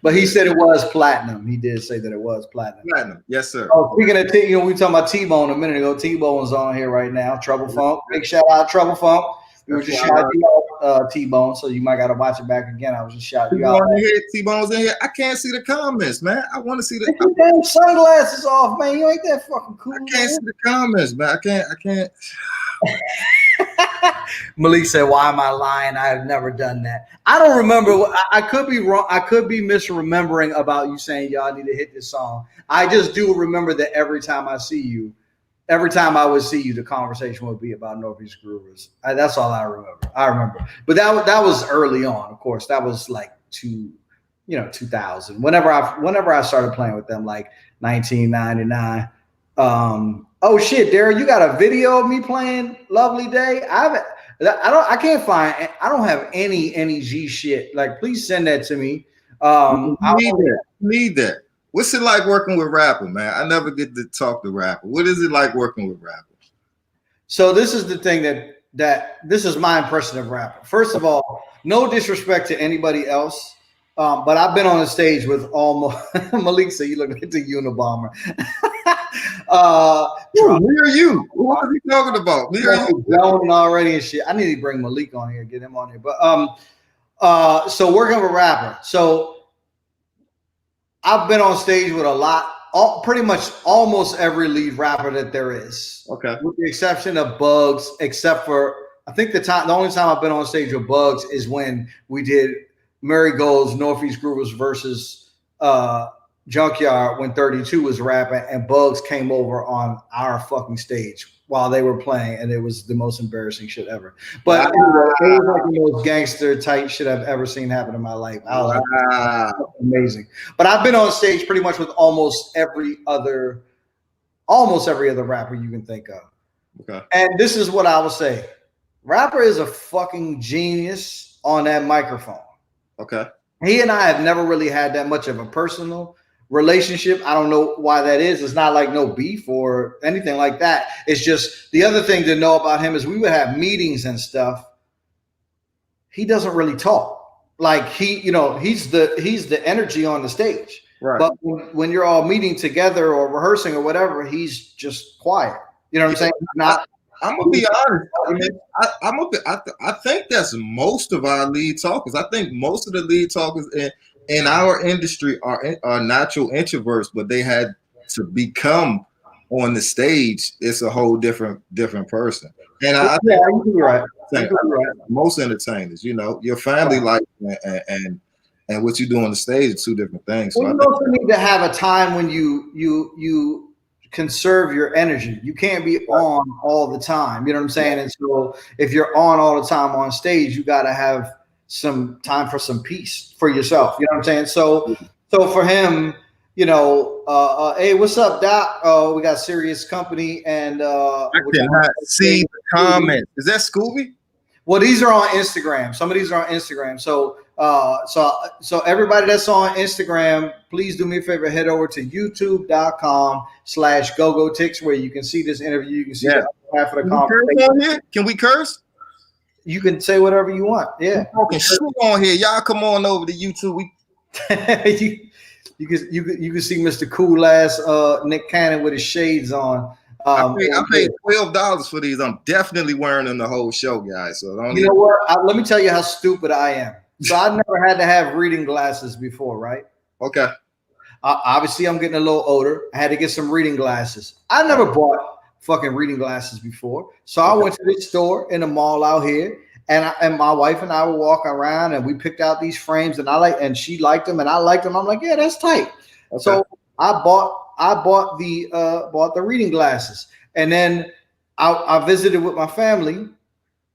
But he said it was platinum. He did say that it was platinum. Platinum, yes, sir. Oh, speaking of we were talking about T-Bone a minute ago. T-Bone's on here right now. Trouble Funk. Big shout out Trouble Funk. We were just shouting you out, T-Bone, so you might got to watch it back again. I was just shouting you out. T-Bone's in here. I can't see the comments, man. I want to see the. Take your damn sunglasses off, man. You ain't that fucking cool. I can't see the comments, man. I can't. Malik said, "Why am I lying? I have never done that." I don't remember. I could be wrong. I could be misremembering about you saying y'all need to hit this song. I just do remember that every time I see you, every time I would see you, the conversation would be about Northeast Groovers. That's all I remember. But that was early on. Of course, that was like 2000. Whenever I started playing with them, like 1999. Oh shit, Darren, you got a video of me playing Lovely Day? I can't find. I don't have any G shit. Like, please send that to me. Need that. What's it like working with rapper, man? I never get to talk to rapper. What is it like working with rappers? So this is the thing that this is my impression of rapper. First of all, no disrespect to anybody else. But I've been on the stage with almost Malik said you look like the Unabomber. Me or you? What are you talking about? Me or you? Zoning already and shit. I need to bring Malik on here, get him on here. But so working with rapper. So I've been on stage with pretty much almost every lead rapper that there is. Okay. With the exception of Bugs, except for I think the only time I've been on stage with Bugs is when we did Marigold's Northeast Groovers versus Junkyard when 32 was rapping and Bugs came over on our fucking stage while they were playing, and it was the most embarrassing shit ever. But it was like the most gangster type shit I've ever seen happen in my life. I was like, amazing. But I've been on stage pretty much with almost every other rapper you can think of. Okay. And this is what I will say. Rapper is a fucking genius on that microphone. Okay. He and I have never really had that much of a personal relationship. I don't know why that is. It's not like no beef or anything like that. It's just the other thing to know about him is we would have meetings and stuff. He doesn't really talk. Like he's the energy on the stage. Right. But when you're all meeting together or rehearsing or whatever, he's just quiet. You know what I'm saying? I'm gonna be honest. I think that's most of our lead talkers. I think most of the lead talkers in our industry are natural introverts, but they had to become on the stage. It's a whole different person. And I think you're right. Most entertainers, your family life and what you do on the stage are two different things. So you also need to have a time when you conserve your energy. You can't be on all the time. You know what I'm saying? And so if you're on all the time on stage, you got to have some time for some peace for yourself. You know what I'm saying? So for him, hey, what's up, Doc? We got Serious Company and I cannot see the comments. Is that Scooby? Well, these are on Instagram. Some of these are on Instagram. So everybody that's on Instagram, please do me a favor, head over to youtube.com/Gogotalx where you can see this interview. You can see half of the conversation. Can we curse? You can say whatever you want. Yeah. Okay, shit on here. Y'all come on over to YouTube. You can see Mr. Cool ass Nick Kannon with his shades on. I paid $12 for these. I'm definitely wearing them the whole show, guys. So you know what? Let me tell you how stupid I am. So I never had to have reading glasses before, right? Okay. Obviously, I'm getting a little older. I had to get some reading glasses. I never bought fucking reading glasses before. So I went to this store in the mall out here, and my wife and I were walking around, and we picked out these frames, and she liked them, and I liked them. I'm like, yeah, that's tight. Okay. So I bought the reading glasses, and then I visited with my family,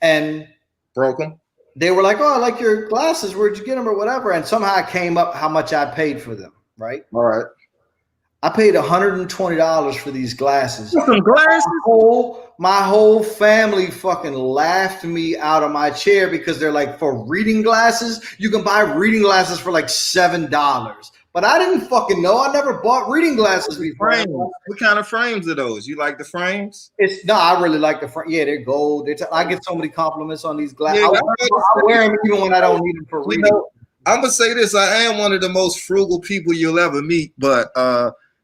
and broke them. They were like, "Oh, I like your glasses. Where'd you get them, or whatever?" And somehow it came up how much I paid for them. Right. All right. I paid $120 for these glasses. Some glasses? My whole family fucking laughed me out of my chair because they're like, for reading glasses, you can buy reading glasses for like $7. But I didn't fucking know. I never bought reading glasses before. What kind of frames are those? You like the frames? I really like the frame. Yeah, they're gold. I get so many compliments on these glasses. Yeah, I wear them even when I don't need them for reading. I'm gonna say this: I am one of the most frugal people you'll ever meet, but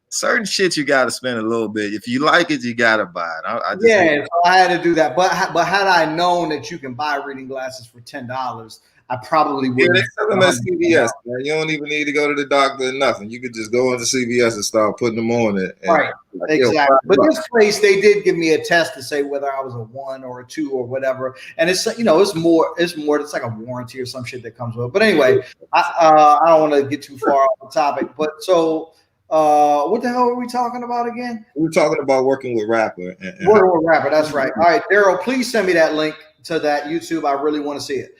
certain shit you got to spend a little bit. If you like it, you got to buy it. So I had to do that. But had I known that you can buy reading glasses for $10, I probably would. Yeah, they sell them at CVS, man. You don't even need to go to the doctor or nothing. You could just go into CVS and start putting them on it. Right, exactly. But this place, they did give me a test to say whether I was a 1 or a 2 or whatever. And it's it's more. It's like a warranty or some shit that comes with it. But anyway, I don't want to get too far off the topic. But so. What the hell are we talking about again? We're talking about working with Rapper. Working with Rapper, that's right. All right, Daryl, please send me that link to that YouTube. I really want to see it.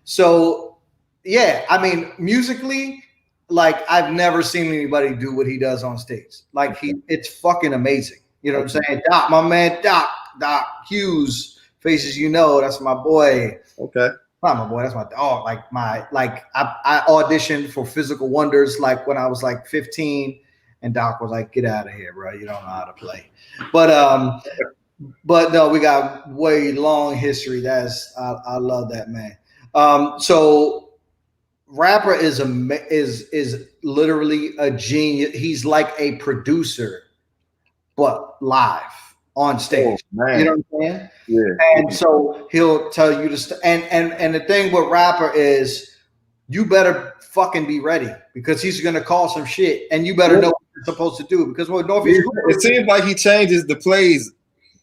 So yeah, I mean, musically, like I've never seen anybody do what he does on stage. Like it's fucking amazing. You know what I'm saying? Doc, my man, Doc Hughes, Faces You Know, that's my boy. Okay. Not my boy, that's my dog. I auditioned for Physical Wonders like when I was like 15, and Doc was like, "Get out of here, bro. You don't know how to play." But no, we got way long history. I love that man. So Rapper is literally a genius. He's like a producer, but live on stage. Oh, you know what I'm saying? Yeah. And so he'll tell you to and the thing with Rapper is you better fucking be ready because he's gonna call some shit and you better know what you're supposed to do because it seems like he changes the plays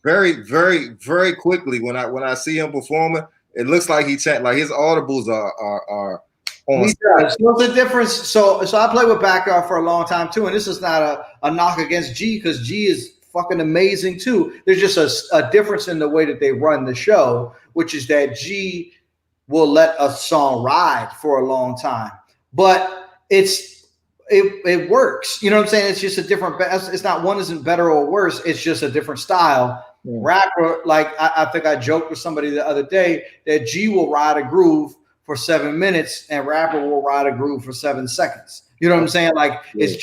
very, very, very quickly when I see him performing. It looks like he changed, like his audibles are on. He does. So it's a difference. So I played with Backyard for a long time too, and this is not a knock against G because G is fucking amazing too. There's just a difference in the way that they run the show, which is that G will let a song ride for a long time, but it works. You know what I'm saying? It's just a different. It's not one isn't better or worse. It's just a different style. Yeah. Rapper, like I think I joked with somebody the other day that G will ride a groove for 7 minutes and Rapper will ride a groove for 7 seconds. You know what I'm saying? Like it's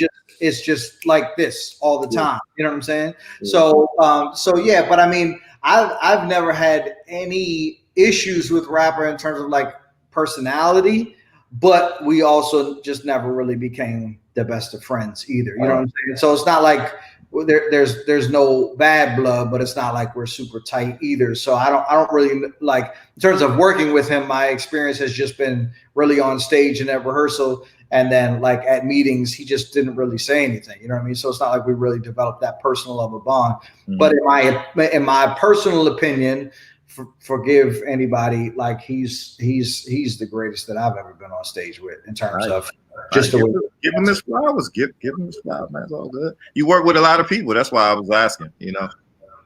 just like this all the time. You know what I'm saying? Yeah. So yeah, but I mean, I've never had any issues with Rapper in terms of like personality, but we also just never really became the best of friends either. You know what I'm saying? So it's not like there's no bad blood, but it's not like we're super tight either. So I don't really like in terms of working with him. My experience has just been really on stage and at rehearsal. And then like at meetings, he just didn't really say anything. You know what I mean? So it's not like we really developed that personal of a bond. Mm-hmm. But in my personal opinion, forgive anybody, like he's the greatest that I've ever been on stage with in terms of just the way. Give him his flowers. Give him his flowers, man. It's all good. You work with a lot of people. That's why I was asking, you know.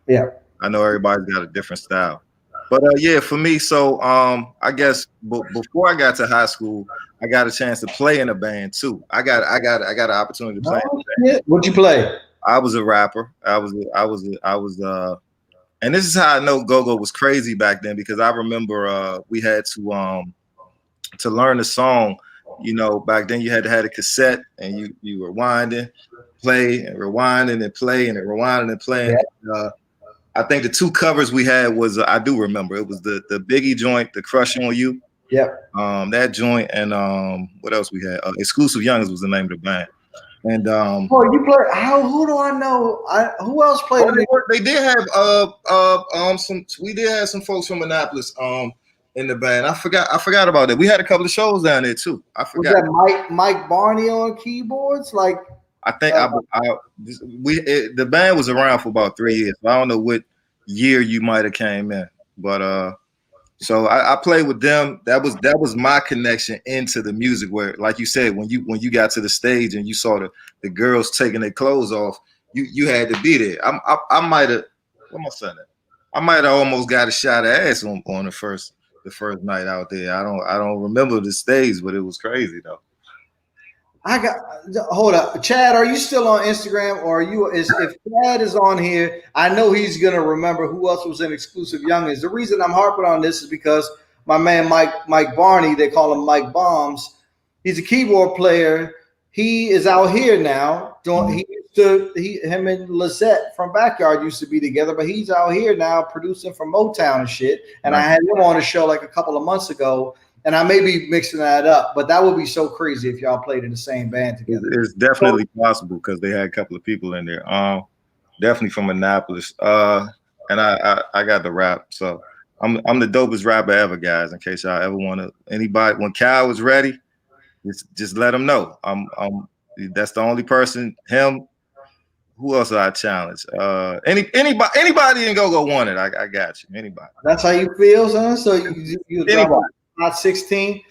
Yeah. I know everybody's got a different style. But yeah, for me, so I guess before I got to high school, I got a chance to play in a band too. I got an opportunity to play. What'd you play? I was a rapper. I was and this is how I know go-go was crazy back then because I remember we had to learn the song. You know, back then you had to have a cassette and you were winding, play and rewinding and play and rewinding and playing. Yeah. I think the 2 covers we had was I do remember it was the Biggie joint, the Crush on You. Yep. That joint and what else we had? Exclusive Youngers was the name of the band. And you play? Who do I know? Who else played? They did have we did have some folks from Annapolis in the band. I forgot about that. We had a couple of shows down there too. I forgot. Was that Mike Barney on keyboards? Like I think the band was around for about 3 years. So I don't know what year you might have came in, but So I played with them. That was my connection into the music. Where, like you said, when you got to the stage and you saw the girls taking their clothes off, you had to be there. I might have, what am I saying? I might have almost got a shot at ass on the first night out there. I don't remember the stage, but it was crazy though. Hold up, Chad. Are you still on Instagram, or if Chad is on here? I know he's gonna remember who else was in Exclusive Youngins. The reason I'm harping on this is because my man Mike Barney, they call him Mike Bombs. He's a keyboard player. He is out here now. Him and Lizette from Backyard used to be together, but he's out here now producing for Motown and shit. And I had him on a show like a couple of months ago. And I may be mixing that up, but that would be so crazy if y'all played in the same band together. It's definitely possible because they had a couple of people in there. Definitely from Annapolis. And I got the rap. So I'm the dopest rapper ever, guys. In case y'all ever want to, anybody, when Cal is ready, just let him know. That's the only person. Him. Who else I challenge? Anybody in Go want it. I got you. Anybody. That's how you feel, son. So you not 16.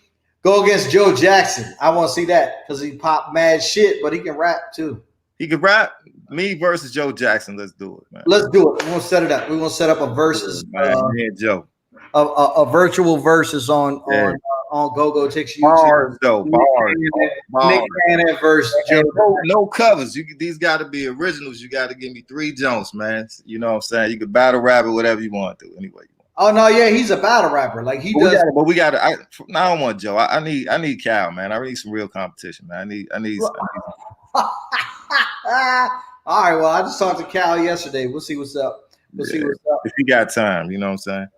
Go against Joe Jackson. I want to see that because he popped mad shit, but he can rap too. He can rap. Me versus Joe Jackson. Let's do it, man. Let's do it. We're gonna set it up. We're gonna set up a versus. Joe. A virtual versus on Gogotalx YouTube. Bars though. Bars. Nick Kannon versus Joe. No covers. These got to be originals. You got to give me 3 Jones, man. You know what I'm saying? You could battle rap it, whatever you want to do. Anyway. Oh no, yeah, he's a battle rapper. Like he does. But we got to. I don't want Joe. I need Cal, man. I need some real competition, man. I need. All right. Well, I just talked to Cal yesterday. We'll see what's up. See what's up. If you got time, you know what I'm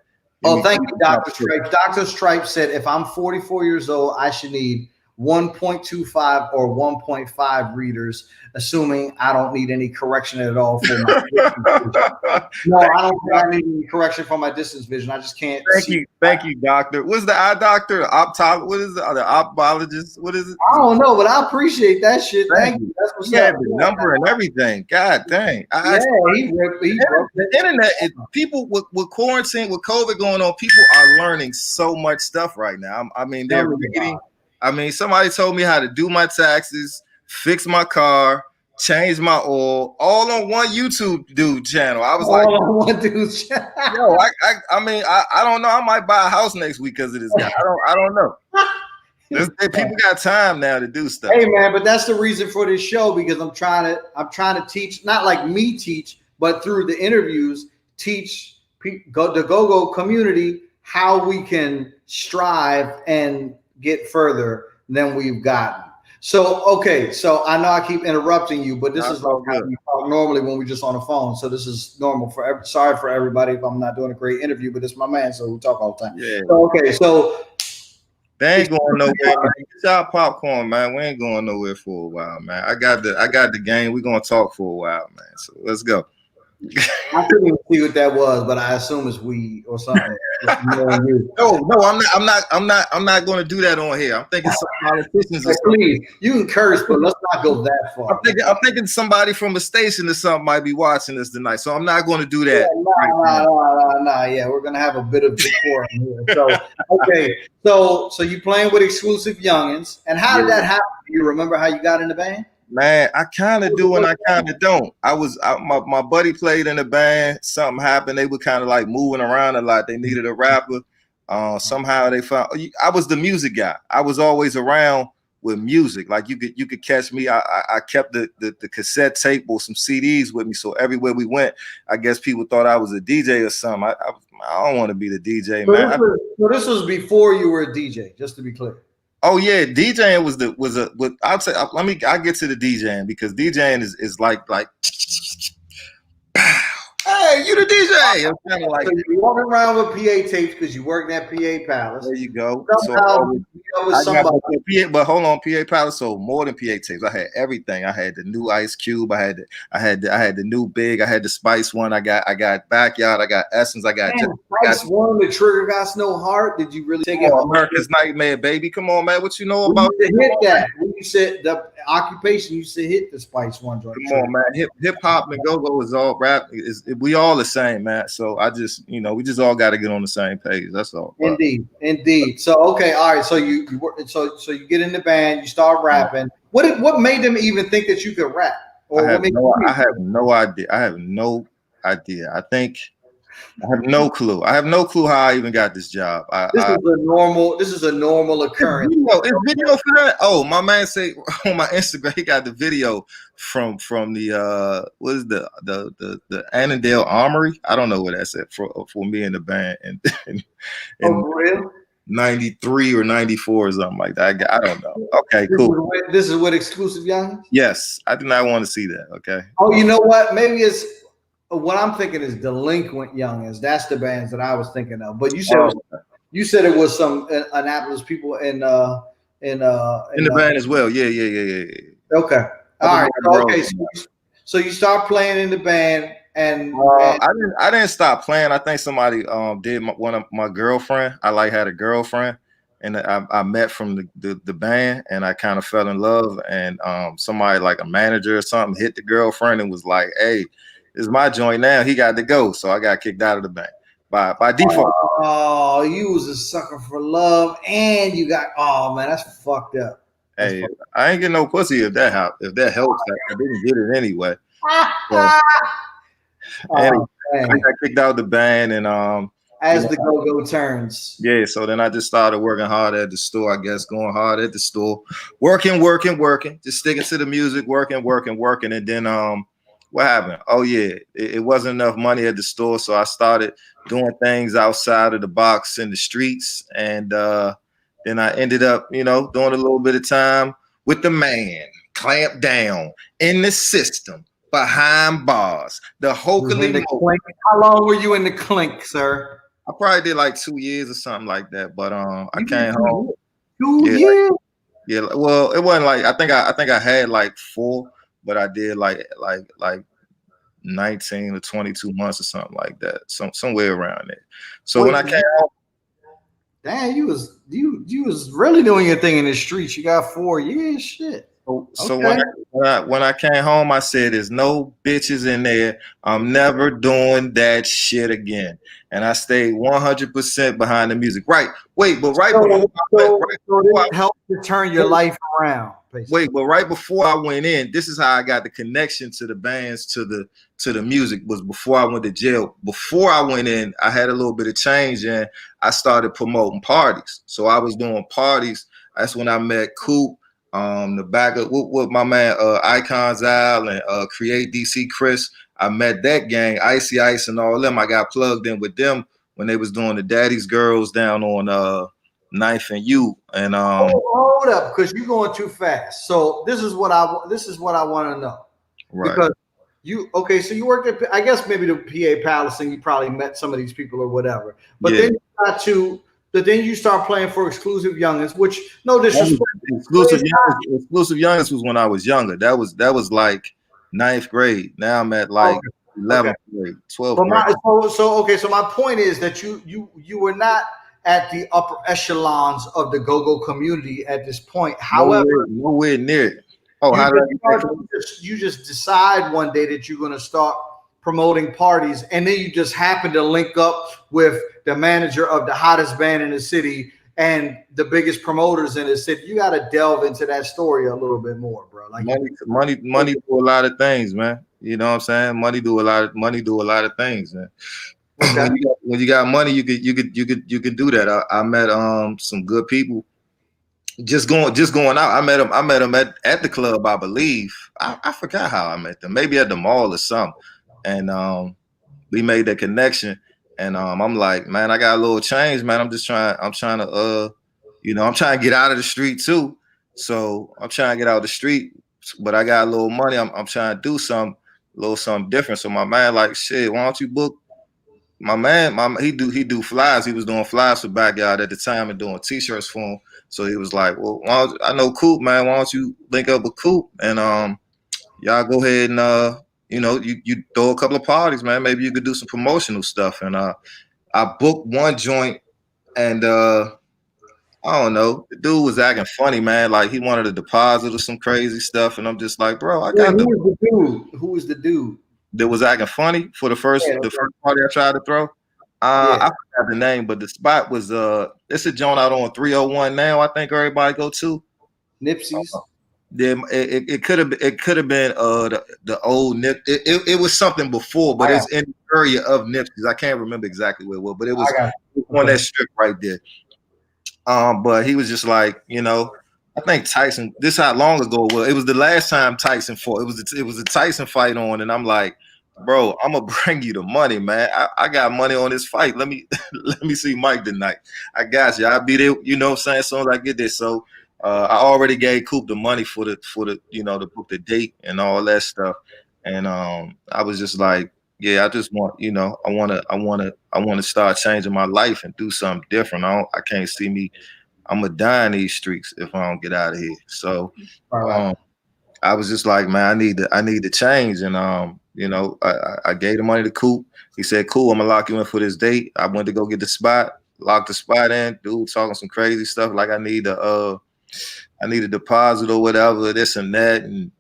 saying. Thank you, Dr. Stripe. Dr. Stripe said if I'm 44 years old, I should need 1.25 or 1.5 readers, assuming I don't need any correction at all for my No, I don't think I need any correction for my distance vision. I just can't. Thank you, doctor. What's the eye doctor? What is it? The ophthalmologist? What is it? I don't know, but I appreciate that shit. Thank you. That's what's up. The number and everything. God dang. The internet. People with quarantine, with COVID going on, people are learning so much stuff right now. I mean, they're reading. I mean, somebody told me how to do my taxes, fix my car, change my oil, all on one YouTube dude channel. I was all on one dude's channel. Yo, I don't know. I might buy a house next week because of this guy. I don't know. People got time now to do stuff. Hey man, but that's the reason for this show because I'm trying to teach, not like me teach, but through the interviews, teach the go-go community how we can strive and get further than we've gotten. So, okay. So I know I keep interrupting you, but this is like how we talk normally when we're just on the phone. So this is normal sorry for everybody if I'm not doing a great interview, but it's my man. So we talk all the time. Yeah. So, okay. So they ain't going nowhere. Get y'all popcorn, man. We ain't going nowhere for a while, man. I got the game. We're going to talk for a while, man. So let's go. I couldn't even see what that was, but I assume it's weed or something. No, I'm not going to do that on here. I'm thinking some politicians. Please, you can curse, but let's not go that far. I'm thinking somebody from a station or something might be watching this tonight, so I'm not going to do that. Nah. Yeah, we're gonna have a bit of decorum here. So, okay, so you playing with Exclusive Youngins, and how did that happen? Do you remember how you got in the band? Man, I kind of do and I kind of don't. My buddy played in the band. Something happened. They were kind of like moving around a lot. They needed a rapper. Somehow they found. I was the music guy. I was always around with music. Like you could catch me. I kept the cassette tape or some CDs with me. So everywhere we went, I guess people thought I was a DJ or something. I don't want to be the DJ, man. So this was before you were a DJ, just to be clear. Oh yeah, DJing I'll get to the DJing because DJing is like hey, you the DJ. I'm kind of like so you're walking around with PA tapes because you work at PA Palace. There you go. PA, but hold on, PA Palace sold more than PA tapes. I had everything. I had the new Ice Cube. I had the new Big. I had the Spice one. I got Backyard. I got Essence. I got Spice one. The Trigger Got No Heart. Did you really take it? America's Nightmare, baby. Come on, man. What you know about hit that? When you said occupation, you should hit the Spice One joint. Come on, man. Hip hop and go is all rap. We all the same, man. So I just, we just all got to get on the same page. That's all. Indeed. So okay, all right. So you you get in the band, you start rapping. What made them even think that you could rap? Or I have no idea. I have no idea. I think I have no clue. I have no clue how I even got this job. This is a normal occurrence. It's video for that. Oh, my man say on my Instagram he got the video from the what is the Annandale Armory? I don't know what that's at for me in the band and real? 93 or 94 or something like that. I don't know. Okay, cool. This is what Exclusive Young? Yes, I do not want to see that. Okay. Oh, you know what? Maybe it's what I'm thinking is Delinquent Youngins. That's the bands that I was thinking of. But you said it was some Annapolis people in the band as well. Yeah. Okay. All right. Okay. So you start playing in the band, and I didn't stop playing. I think somebody did one of my girlfriend. I had a girlfriend, and I met from the band, and I kind of fell in love. And somebody like a manager or something hit the girlfriend and was like, "Hey, it's my joint now. He got to go." So I got kicked out of the band by default. Oh, you was a sucker for love, and you got man, that's fucked up. Hey, I ain't getting no pussy if that helps. I didn't get it anyway. Anyway, I got kicked out of the band, and as the go-go turns. Yeah, so then I just started working hard at the store. I guess going hard at the store, working, just sticking to the music, working, and then what happened? Oh yeah, it wasn't enough money at the store, so I started doing things outside of the box in the streets, and then I ended up, doing a little bit of time with the man, clamped down in the system, behind bars, the Hokley. How long were you in the clink, sir? I probably did like 2 years or something like that, but I came home. 2 years? Yeah, well, it wasn't like I think I had like 4, but I did like 19 or 22 months or something like that, somewhere around there. So when I came home. Damn, you was really doing your thing in the streets. You got 4 years, shit. So when I came home, I said, "There's no bitches in there. I'm never doing that shit again." And I stayed 100% behind the music. Right. Wait, but it helped to turn your life around. Basically. Wait, but right before I went in, this is how I got the connection to the bands, to the music, was before I went to jail. Before I went in, I had a little bit of change, and I started promoting parties. So I was doing parties. That's when I met Coop, the back of with my man Icons Al and Create DC Chris. I met that gang, Icy Ice and all them. I got plugged in with them when they was doing the Daddy's Girls down on 9th and U. And hold up, because you're going too fast. So this is what I want to know. Right. Because so you worked at, I guess maybe the PA Palace, and you probably met some of these people or whatever. But then you got to, then you start playing for Exclusive Youngins, which no disrespect. Exclusive Youngins was when I was younger. That was like 9th grade. Now I'm at like 11th grade, 12th grade. So my point is that you were not at the upper echelons of the go-go community at this point. However, nowhere near it. Oh, you just decide one day that you're going to start promoting parties, and then you just happen to link up with the manager of the hottest band in the city and the biggest promoters in the city. You got to delve into that story a little bit more, bro. Like money do a lot of things, man. You know what I'm saying? Money do a lot of things, man. Okay. When you got money, you could do that. I met some good people. Just going out. I met them at the club, I believe. I forgot how I met them. Maybe at the mall or something. And we made that connection. And I'm like, man, I got a little change, man. I'm trying to I'm trying to get out of the street too. So I'm trying to get out of the street, but I got a little money. I'm trying to do something different. So my man like, shit, why don't you book? My man, he do flyers. He was doing flyers for Backyard at the time and doing t-shirts for him. So he was like, well, I know Coop, man. Why don't you link up with Coop and y'all go ahead and you throw a couple of parties, man. Maybe you could do some promotional stuff. And I booked one joint, and I I don't know. The dude was acting funny, man. Like he wanted a deposit or some crazy stuff, and I'm just like, bro, I Wait, got who the. was the dude? Who was the dude? That was acting funny for Yeah, the first party I tried to throw. yeah. I forgot the name, but the spot was it's a joint out on 301 now. I think everybody go to. Nipsey's. Then it could have been the old Nip. It was something before, but I it's got, in the area of Nipsey's. I can't remember exactly where it was, but it I was got. on that Okay. strip right there. But he was just like, I think Tyson. This how long ago it was. It was the last time Tyson fought. It was a Tyson fight on, and I'm like, bro, I'm gonna bring you the money, man. I got money on this fight. Let me let me see Mike tonight. I got you. I'll be there. You know what I'm saying? As soon as I get there. So I already gave Coop the money for the to book the date and all that stuff. And I was just like, yeah, I just want, I want to start changing my life and do something different. I can't see me. I'm gonna die in these streets if I don't get out of here. So All right. um, I was just like, man, I need to change. And I gave the money to Coop. He said, cool, I'm gonna lock you in for this date. I went to go get the spot, locked the spot in. Dude talking some crazy stuff like I need a deposit or whatever, this and that, and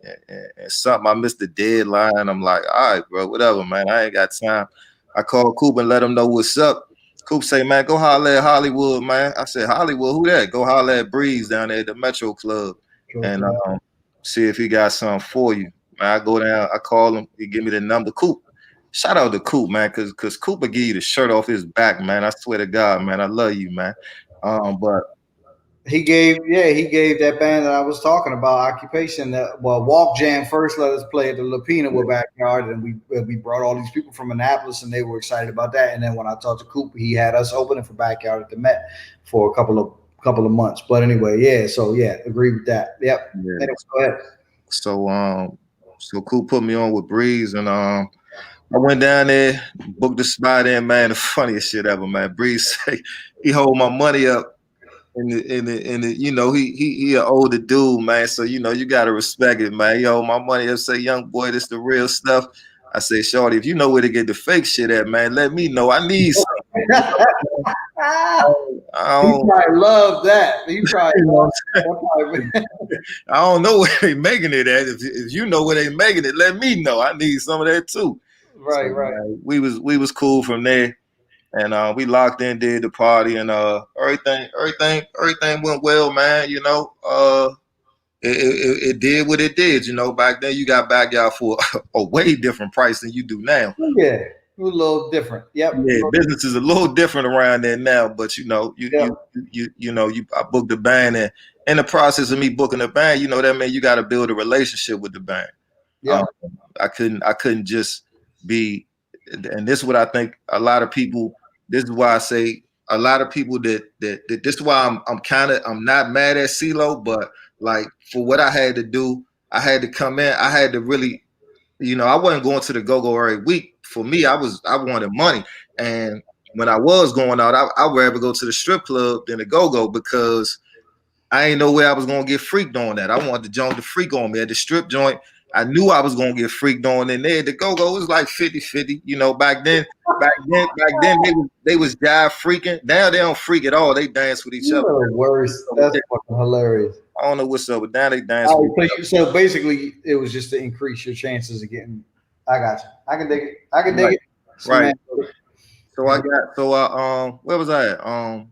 something. I missed the deadline. I'm like, all right, bro, whatever, man. I ain't got time. I called Coop and let him know what's up. Coop say, man, go holler at Hollywood, man. I said, Hollywood, who that? Go holler at Breeze down there at the Metro Club and see if he got something for you. Man, I go down, I call him, he give me the number. Coop. Shout out to Coop, man, because Coop will give you the shirt off his back, man. I swear to God, man. I love you, man. But He gave that band that I was talking about occupation. Walk Jam first let us play at the Lapina with Backyard, and we brought all these people from Annapolis, and they were excited about that. And then when I talked to Coop, he had us opening for Backyard at the Met for a couple of months. But anyway, yeah. So yeah, agree with that. Yep. yeah. Anyway, go ahead. So Coop put me on with Breeze, and I went down there, booked the spot in, man. The funniest shit ever, man. Breeze say he hold my money up. He an older dude, man. So you gotta respect it, man. Yo, my money up, say, young boy, this the real stuff. I say, shorty, if you know where to get the fake shit at, man, let me know. I need something. He probably loved that. He probably loved that. I don't know where they making it at. If you know where they making it, let me know. I need some of that too. Right, so, right. We was cool from there. And we locked in, did the party, and everything went well, man. It did what it did. Back then you got backyard for a way different price than you do now. Yeah, it was a little different. Yep. Yeah, business is a little different around there now. But I booked the band, and in the process of me booking the band, that means you got to build a relationship with the band. Yeah. I couldn't just be, and this is what I think a lot of people. This is why I say a lot of people that this is why I'm not mad at CeeLo, but like for what I had to do, I had to come in. I had to really, I wasn't going to the go-go every week. For me, I wanted money, and when I was going out, I would rather go to the strip club than the go-go because I ain't know where I was gonna get freaked on that. I wanted the joint to freak on me at the strip joint. I knew I was gonna get freaked on in there. The go-go was like 50-50. Back then they was jive freaking. Now they don't freak at all. They dance with each other. Worse. That's fucking hilarious. I don't know what's up, but now they dance. So basically, it was just to increase your chances of getting. I got you. I can dig it. Right. Where was I at?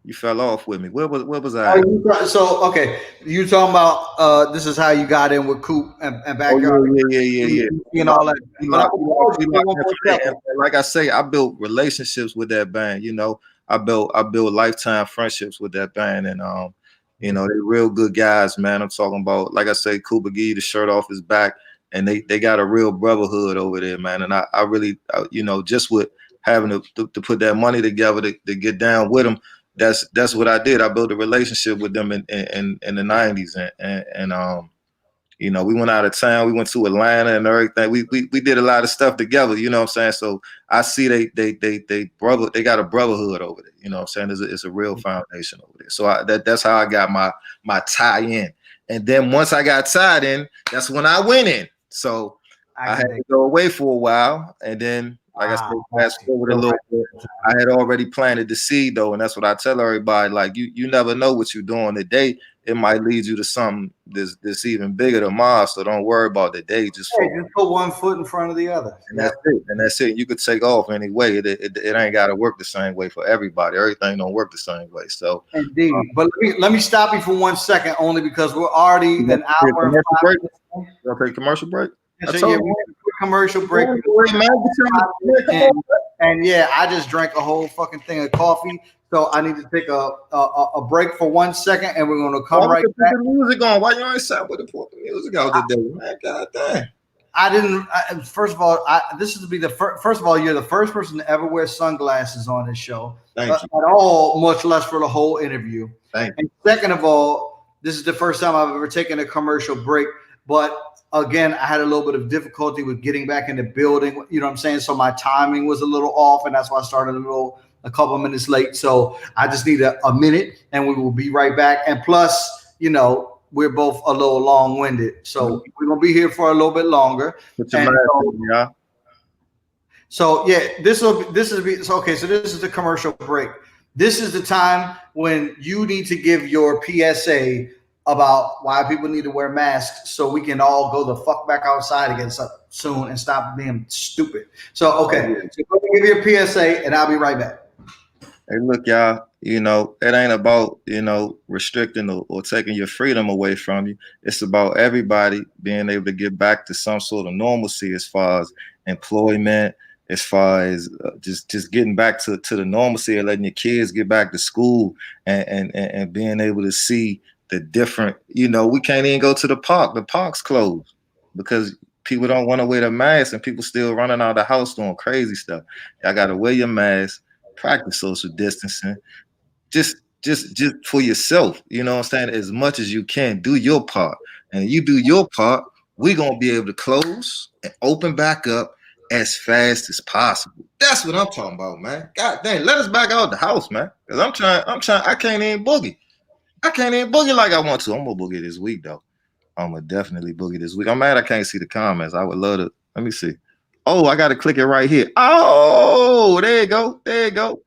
You fell off with me. Where was I? So okay, you talking about this is how you got in with Coop and Backyard? Yeah. And all that. Like I say, I built relationships with that band. I built lifetime friendships with that band, and they're real good guys, man. I'm talking about, like I say, Coop will give you the shirt off his back, and they got a real brotherhood over there, man. And I really, just with having to put that money together to get down with them. That's what I did. I built a relationship with them in the 90s, and we went out of town. We went to Atlanta and everything. We did a lot of stuff together. You know what I'm saying? So I see they got a brotherhood over there. You know what I'm saying? It's a real foundation over there. So that's how I got my tie in. And then once I got tied in, that's when I went in. So I had to go away for a while, and then Like I said, fast forward a little bit. I had already planted the seed though, and that's what I tell everybody. Like you never know what you're doing today. It might lead you to something that's even bigger tomorrow. So don't worry about the day. Just put one foot in front of the other. And that's it. And that's it. You could take off any way. It ain't got to work the same way for everybody. Everything don't work the same way. So indeed. But let me stop you for 1 second, only because we're already an hour and 5 minutes. I'll take a commercial break. So yeah, commercial break. And yeah, I just drank a whole fucking thing of coffee. So I need to take a break for 1 second, and we're gonna come right back. The music on. Why you ain't sat with the music out today, man? God damn. I didn't. First of all, this is to be the first of all, you're the first person to ever wear sunglasses on this show at all, much less for the whole interview. Thank you. And second of all, this is the first time I've ever taken a commercial break. But again, I had a little bit of difficulty with getting back in the building. You know what I'm saying? So my timing was a little off, and that's why I started a couple of minutes late. So I just need a minute, and we will be right back. And plus, you know, we're both a little long-winded, so we're gonna be here for a little bit longer. So yeah, this is okay. So this is the commercial break. This is the time when you need to give your PSA about why people need to wear masks, so we can all go the fuck back outside again soon and stop being stupid. So okay, so go give your PSA, and I'll be right back. Hey, look, y'all, you know, it ain't about, you know, restricting or taking your freedom away from you. It's about everybody being able to get back to some sort of normalcy as far as employment, as far as just getting back to the normalcy and letting your kids get back to school and being able to see the different, you know, we can't even go to the park. The park's closed because people don't want to wear the mask and people still running out of the house doing crazy stuff. Y'all got to wear your mask. Practice social distancing, just for yourself. You know what I'm saying? As much as you can, do your part. And you do your part, we're gonna be able to close and open back up as fast as possible. That's what I'm talking about, man. God dang, let us back out the house, man. Cause I'm trying. I can't even boogie. I can't even boogie like I want to. I'm gonna boogie this week though. I'm gonna definitely boogie this week. I'm mad I can't see the comments. I would love to. Let me see. Oh, I got to click it right here. Oh, there you go. There you go.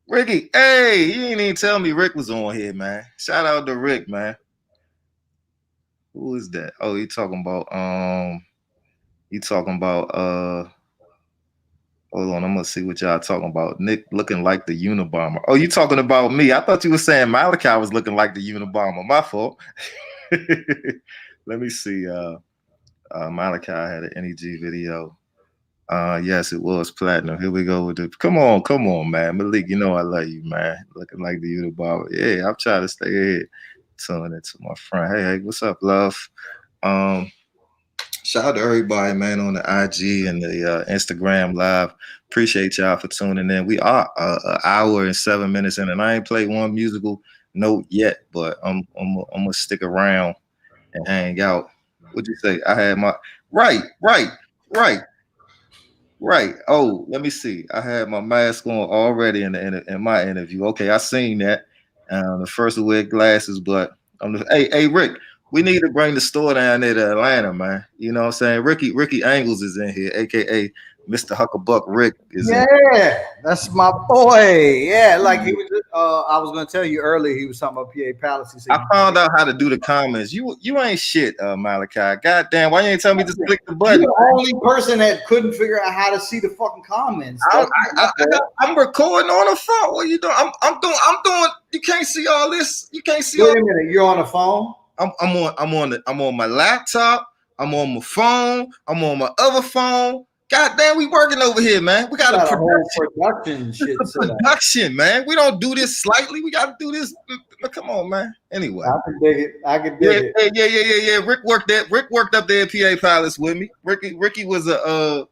Ricky, hey, you didn't even tell me Rick was on here, man. Shout out to Rick, man. Who is that? Oh, you talking about, hold on, I'm going to see what y'all talking about. Nick looking like the Unabomber. Oh, you talking about me. I thought you were saying Malachi was looking like the Unabomber. My fault. Let me see. Malachi had an NEG video. Yes, it was platinum. Here we go with the come on, man. Malik, you know I love you, man. Looking like the Unabomber. Yeah, I'm trying to stay ahead. Tuning into my friend. Hey, what's up, love? Shout out to everybody, man, on the IG and the Instagram live. Appreciate y'all for tuning in. We are an hour and 7 minutes in, and I ain't played one musical note yet, but I'm gonna stick around and hang out. What'd you say? I had my right. Oh, let me see. I had my mask on already in my interview. Okay, I seen that. The first to wear glasses, but hey, Rick, we need to bring the store down there to Atlanta, man. You know what I'm saying? Ricky Angles is in here, aka Mr. Hucklebuck Rick is in here. Yeah, that's my boy. Yeah, like he was. I was gonna tell you earlier. He was talking about PA Palace. He said, I found out how to do the comments. You ain't shit, Malachi. God damn, why you ain't tell me just click the button? You're the only person that couldn't figure out how to see the fucking comments. I'm recording on the phone. What are you doing? I'm doing. You can't see all this. You can't see. Wait a minute. You're on the phone. I'm on my laptop. I'm on my phone. I'm on my other phone. God damn, we working over here, man. We got a production shit. Production, man. We don't do this slightly. We got to do this. Come on, man. Anyway, I can dig it. Yeah. Rick worked up there at PA Palace with me. Ricky was a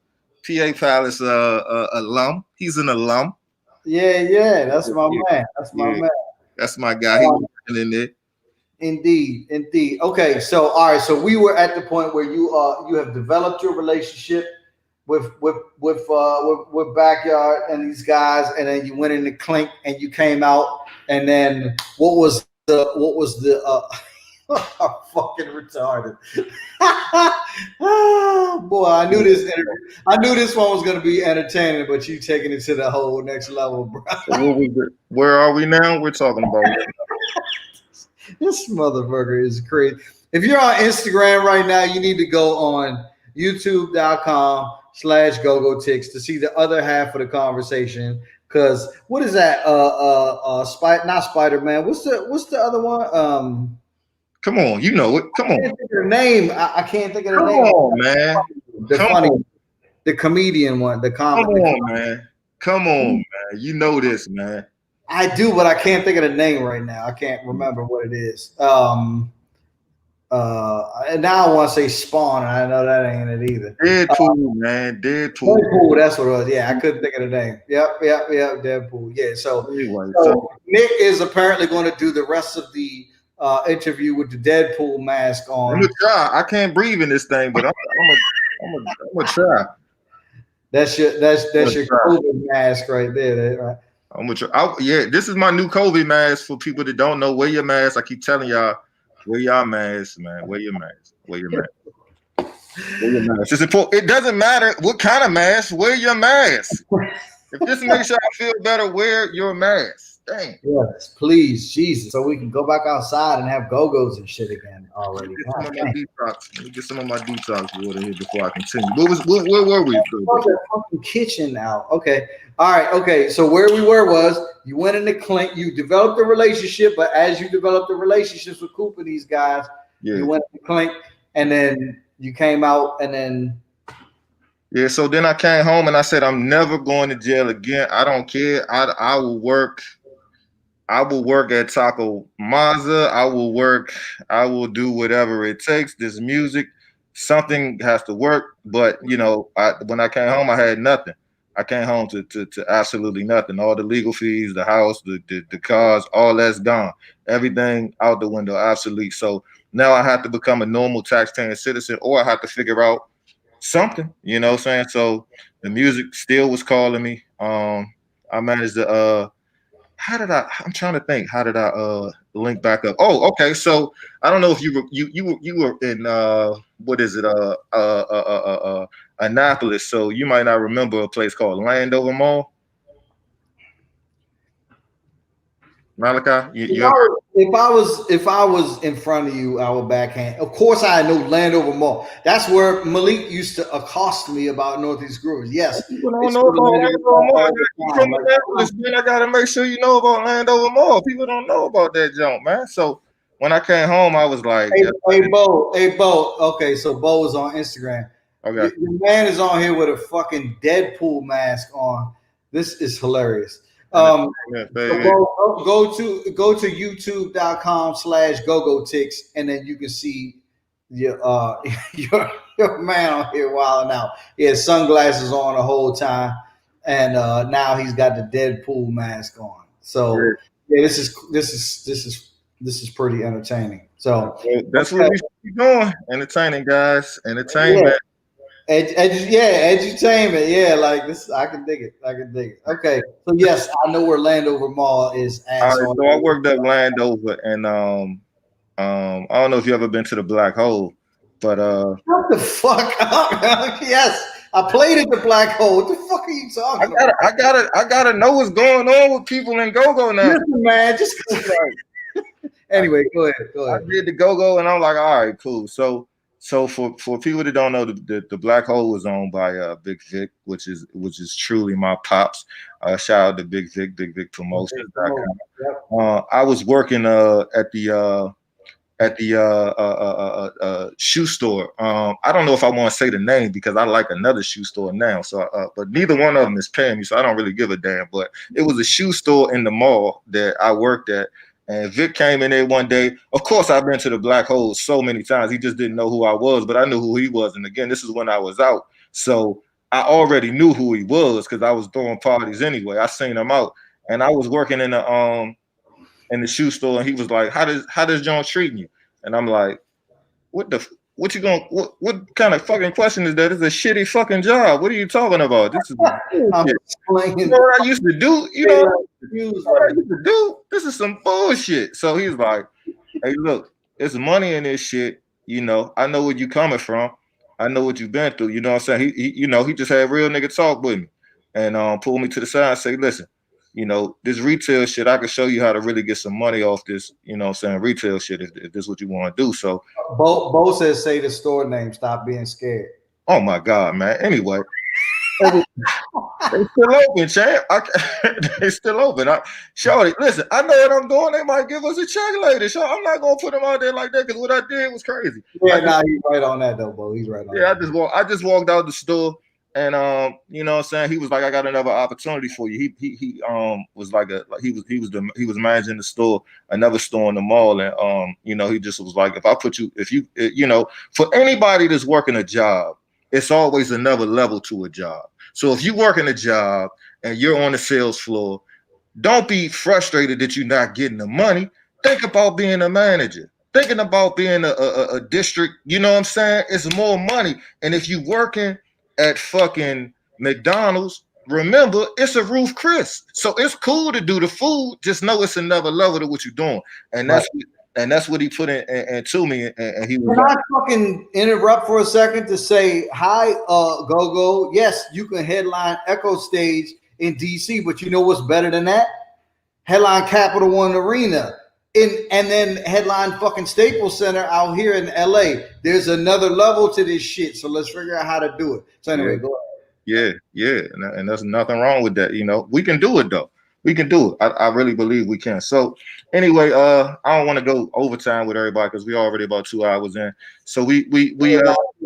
PA Palace alum. He's an alum. Yeah. That's my man. That's my guy. He was in there. Indeed. Okay, so all right. So we were at the point where you have developed your relationship with Backyard and these guys, and then you went into Clink and you came out, and then what was the fucking retarded. Oh, boy, I knew this. I knew this one was gonna be entertaining, but you taking it to the whole next level, bro. Where are we now? We're talking about. This motherfucker is crazy. If you're on Instagram right now, you need to go on youtube.com/Gogotalx to see the other half of the conversation. Cause what is that? Not Spider-Man. What's the other one? Come on, you know it. Come on. I can't think of the name. I can't think of the Come name. on, man. The Come funny, on. the comedian one. The Come comedy. on, man. Come on, man. You know this, man. I do, but I can't think of the name right now. I can't remember what it is. And now I want to say Spawn, and I know that ain't it either. Deadpool, man. Deadpool. Deadpool, that's what it was. Yeah, I couldn't think of the name. Yep. Deadpool. Yeah. So, Anyway, so Nick is apparently going to do the rest of the interview with the Deadpool mask on. I'm gonna try. I can't breathe in this thing, but I'm gonna try. That's your COVID mask right there. Right? I'm gonna try. Yeah, this is my new COVID mask for people that don't know. Wear your mask. I keep telling y'all, wear your mask, man. Wear your mask. Wear your mask. Wear your mask. It's important. It doesn't matter what kind of mask. Wear your mask. If this makes y'all feel better, wear your mask. Dang. Yes, please, Jesus, so we can go back outside and have go-go's and shit again already. Let me get some of my detox water here before I continue. Where were we? The fucking kitchen out. Okay. All right. Okay. So where we were was you went into Clint, you developed a relationship, but as you developed the relationships with Coop and these guys, you went to Clint, and then you came out, and then. Yeah, so then I came home and I said, I'm never going to jail again. I don't care. I will work. I will work at Taco Mazda. I will do whatever it takes. This music, something has to work. But when I came home, I had nothing. I came home to absolutely nothing. All the legal fees, the house, the cars, all that's gone. Everything out the window, absolutely. So now I have to become a normal tax-paying citizen, or I have to figure out something. You know what I'm saying? So the music still was calling me. I managed to I'm trying to think. How did I link back up? Oh, okay. So I don't know if you were in what is it? Annapolis. So you might not remember a place called Landover Mall. Malachi, if I was in front of you, I would backhand. Of course, I know Landover Mall. That's where Malik used to accost me about Northeast Growers. Yes, people don't know about Landover Mall. From Annapolis, man, I gotta make sure you know about Landover Mall. People don't know about that junk, man. So when I came home, I was like, "Hey, Bo. Okay, so Bo is on Instagram. Okay, the man is on here with a fucking Deadpool mask on. This is hilarious." So go to youtube.com/Gogotalx, and then you can see your man on here wilding out. He had sunglasses on the whole time, and now he's got the Deadpool mask on. So yeah, this is pretty entertaining. So that's what we should be doing. Entertaining, guys. Entertainment. Yeah. Edutainment. Yeah, like this, I can dig it. Okay, so yes, I know where Landover Mall is. All right, so I worked at Landover, and I don't know if you ever been to the Black Hole, but what the fuck up? Yes, I played at the Black Hole. What the fuck are you talking about? I gotta know what's going on with people in Go-Go now. Listen, man, just anyway, go ahead. I did the Go-Go, and I'm like, all right, cool. So for people that don't know, the Black Hole was owned by Big Vic, which is truly my pops. Shout out to Big Vic Promotions.com. I was working at the shoe store. I don't know if I want to say the name because I like another shoe store now. So, but neither one of them is paying me, so I don't really give a damn. But it was a shoe store in the mall that I worked at. And Vic came in there one day. Of course, I've been to the Black Hole so many times. He just didn't know who I was, but I knew who he was. And again, this is when I was out. So I already knew who he was because I was throwing parties anyway. I seen him out. And I was working in the shoe store, and he was like, how does John treating you? And I'm like, what kind of fucking question is that? It's a shitty fucking job. What are you talking about? This is you know what I used to do? You know what I used to do? This is some bullshit. So he's like, hey, look, it's money in this shit. You know, I know where you coming from. I know what you've been through. You know what I'm saying? He just had real nigga talk with me and pulled me to the side and say, listen, you know, this retail shit, I can show you how to really get some money off this, you know what I'm saying, retail shit if this is what you want to do. So, Bo says, say the store name. Stop being scared. oh my God, man. Anyway, they still open, champ. They still open. Shorty, listen, I know what I'm doing. They might give us a check later. So I'm not gonna put them out there like that because what I did was crazy. Yeah, nah, he's right on that though, Bo. He's right on Yeah, that. I just walked out the store and you know what I'm saying, he was like, I got another opportunity for you. He was like he was managing the store, another store in the mall, and you know, he just was like, if you you know, for anybody that's working a job, it's always another level to a job. So if you working a job and you're on the sales floor, don't be frustrated that you're not getting the money. Think about being a manager. Thinking about being a district, you know what I'm saying? It's more money. And if you working at fucking McDonald's, remember it's a Roof Chris. So it's cool to do the food. Just know it's another level to what you're doing. And that's what he put in to me. And he was Can like, I fucking interrupt for a second to say hi, Go? Yes, you can headline Echo Stage in DC, but you know what's better than that? Headline Capital One Arena. And then headline fucking Staples Center out here in LA. There's another level to this shit. So let's figure out how to do it. So anyway, go ahead. yeah, and there's nothing wrong with that. You know, we can do it though. We can do it. I really believe we can. So anyway, I don't want to go overtime with everybody because we already about 2 hours in. So we 2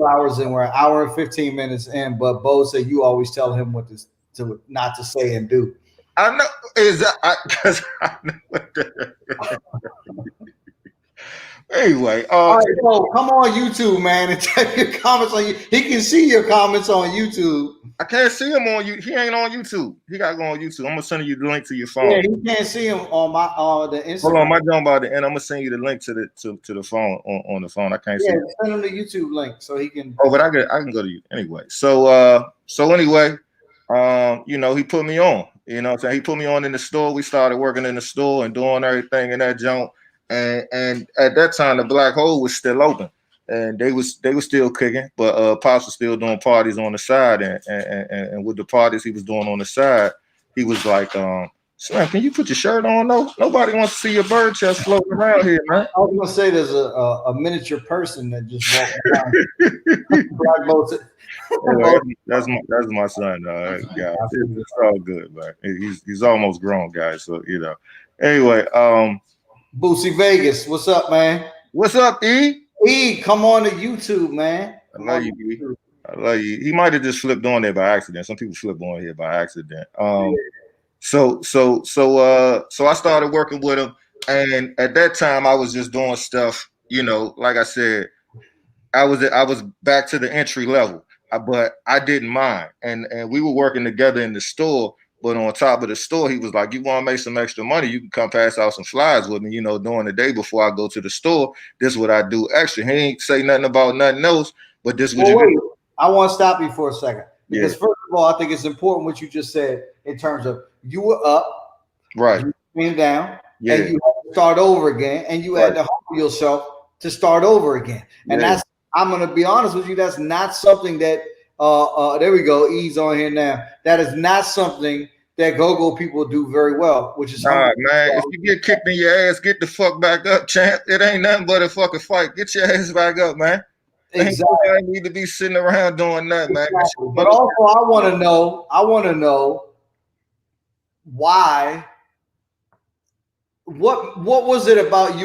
hours in. We're an hour and 15 minutes in. But Bo said you always tell him what to not to say and do. I know is that because I know what the, anyway. All right, Bo, come on YouTube, man, and type your comments on you. He can see your comments on YouTube. I can't see him on you. He ain't on YouTube. He got to go on YouTube. I'm gonna send you the link to your phone. Yeah, he can't see him on my the Instagram. Hold on, my jump by the end. I'm gonna send you the link to the phone on the phone. I can't see. Yeah, send him the YouTube link so he can. Oh, but I can go to you anyway. So anyway, you know, he put me on. You know what I'm saying? He put me on in the store. We started working in the store and doing everything in that junk. And at that time the Black Hole was still open. And they was still kicking, but Pops was still doing parties on the side, and with the parties he was doing on the side, he was like, Slim, can you put your shirt on? No, nobody wants to see your bird chest floating around here, man. I was gonna say there's a miniature person that just walked around. That's my son, guys. It's all good, man. He's almost grown, guys. So you know. Anyway, Boosie Vegas, what's up, man? What's up, E? E, come on to YouTube, man. I love you, E. I love you. He might have just flipped on there by accident. Some people flip on here by accident. So I started working with him, and at that time I was just doing stuff, you know, like I said, I was back to the entry level, but I didn't mind, and we were working together in the store. But on top of the store, he was like, you want to make some extra money, you can come pass out some flyers with me, you know, during the day before I go to the store. This is what I do extra. He ain't say nothing about nothing else, but this was I want to stop you for a second. Because first of all, I think it's important what you just said in terms of you were up, right, you came down, and you had to start over again, and you had to humble yourself to start over again. And that's, I'm going to be honest with you, that's not something that there we go. E's on here now. That is not something that go-go people do very well, which is man. If you get kicked in your ass, get the fuck back up, champ. It ain't nothing but a fucking fight. Get your ass back up, man. Exactly. I need to be sitting around doing that, man. Exactly. But also, I want to know why. What was it about what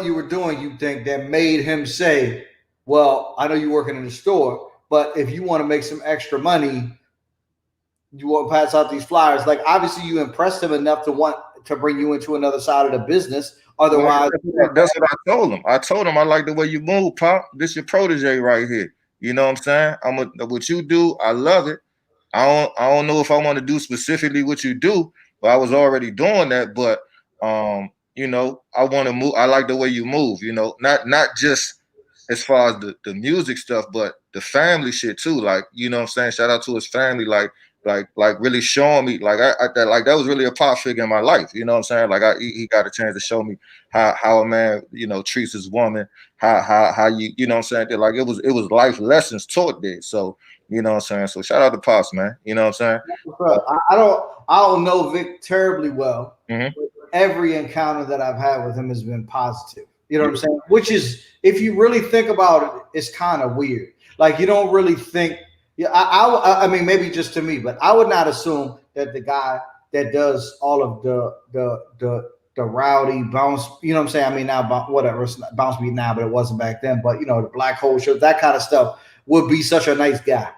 you were doing, you think, that made him say, well, I know you're working in the store, but if you want to make some extra money, you want to pass out these flyers. Like, obviously you impressed him enough to want to bring you into another side of the business. Otherwise, that's what I told him. I told him, I like the way you move, Pop. This your protege right here. You know what I'm saying? What you do, I love it. I don't know if I want to do specifically what you do, but I was already doing that. But you know, I want to move. I like the way you move, you know, not just as far as the music stuff, but the family shit too. Like, you know what I'm saying? Shout out to his family. Like, like really showing me like that was really a pop figure in my life. You know what I'm saying? Like he got a chance to show me how a man, you know, treats his woman, how you know what I'm saying? Like it was life lessons taught there. So you know what I'm saying? So shout out to Pops, man. You know what I'm saying? I don't know Vic terribly well. Mhm. Every encounter that I've had with him has been positive. You know what I'm saying? Which is, if you really think about it, it's kind of weird. Like you don't really think. Yeah, I mean, maybe just to me, but I would not assume that the guy that does all of the rowdy bounce, you know what I'm saying? I mean, now whatever, it's not bounce beat now, but it wasn't back then. But you know, the black hole show, that kind of stuff would be such a nice guy.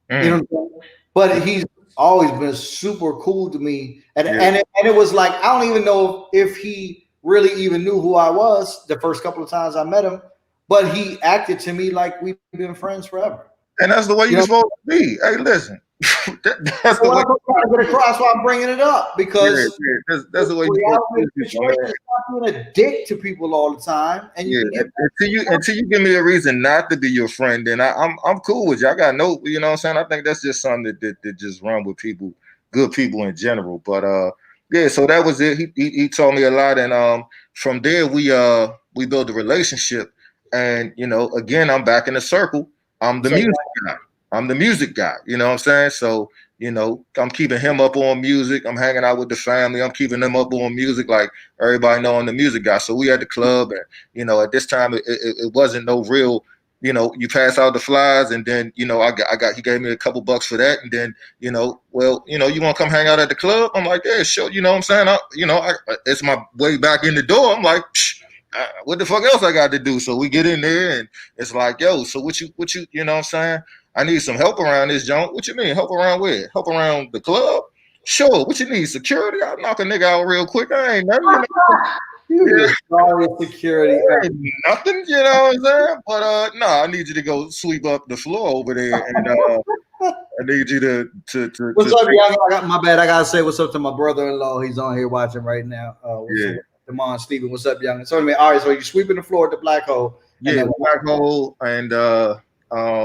You know Mm. what I'm saying? But he's always been super cool to me. And Yeah. and it was like I don't even know if he really even knew who I was the first couple of times I met him, but he acted to me like we've been friends forever. And that's the way You you're know, supposed to be. Hey, listen, that's the well, way. I'm trying to get across why I'm bringing it up Yeah, because that's the way you're supposed reality to of be, the people, man. situation is not being a dick to people all the time, and you Yeah, can get until you give me a reason not to be your friend, then I'm cool with you. I got no, you know what I'm saying? I think that's just something that just run with people, good people in general. But yeah, so that was it. He told me a lot, and from there we built a relationship, and you know, again, I'm back in the circle. I'm the so music guy. I'm the music guy. You know what I'm saying? So you know, I'm keeping him up on music. I'm hanging out with the family. I'm keeping them up on music, like everybody know I'm the music guy. So we at the club and you know, at this time, it wasn't no real, you know, you pass out the flies and then, you know, he gave me a couple bucks for that. And then, you know, well, you know, you want to come hang out at the club? I'm like, yeah, sure. You know what I'm saying? It's my way back in the door. I'm like, what the fuck else I got to do? So we get in there and it's like, yo, so you know what I'm saying? I need some help around this joint. What you mean? Help around where? Help around the club? Sure. What you need? Security? I'll knock a nigga out real quick. I ain't nothing. You know? you the sorry security. Ain't nothing, you know what I'm saying? But no, I need you to go sweep up the floor over there, and I need you What's to up, y'all? My bad. I gotta say what's up to my brother-in-law. He's on here watching right now. What's yeah, up, Demond Steven? What's up, young? So anyway, all right. So you're sweeping the floor at the black hole, and yeah, then black hole, and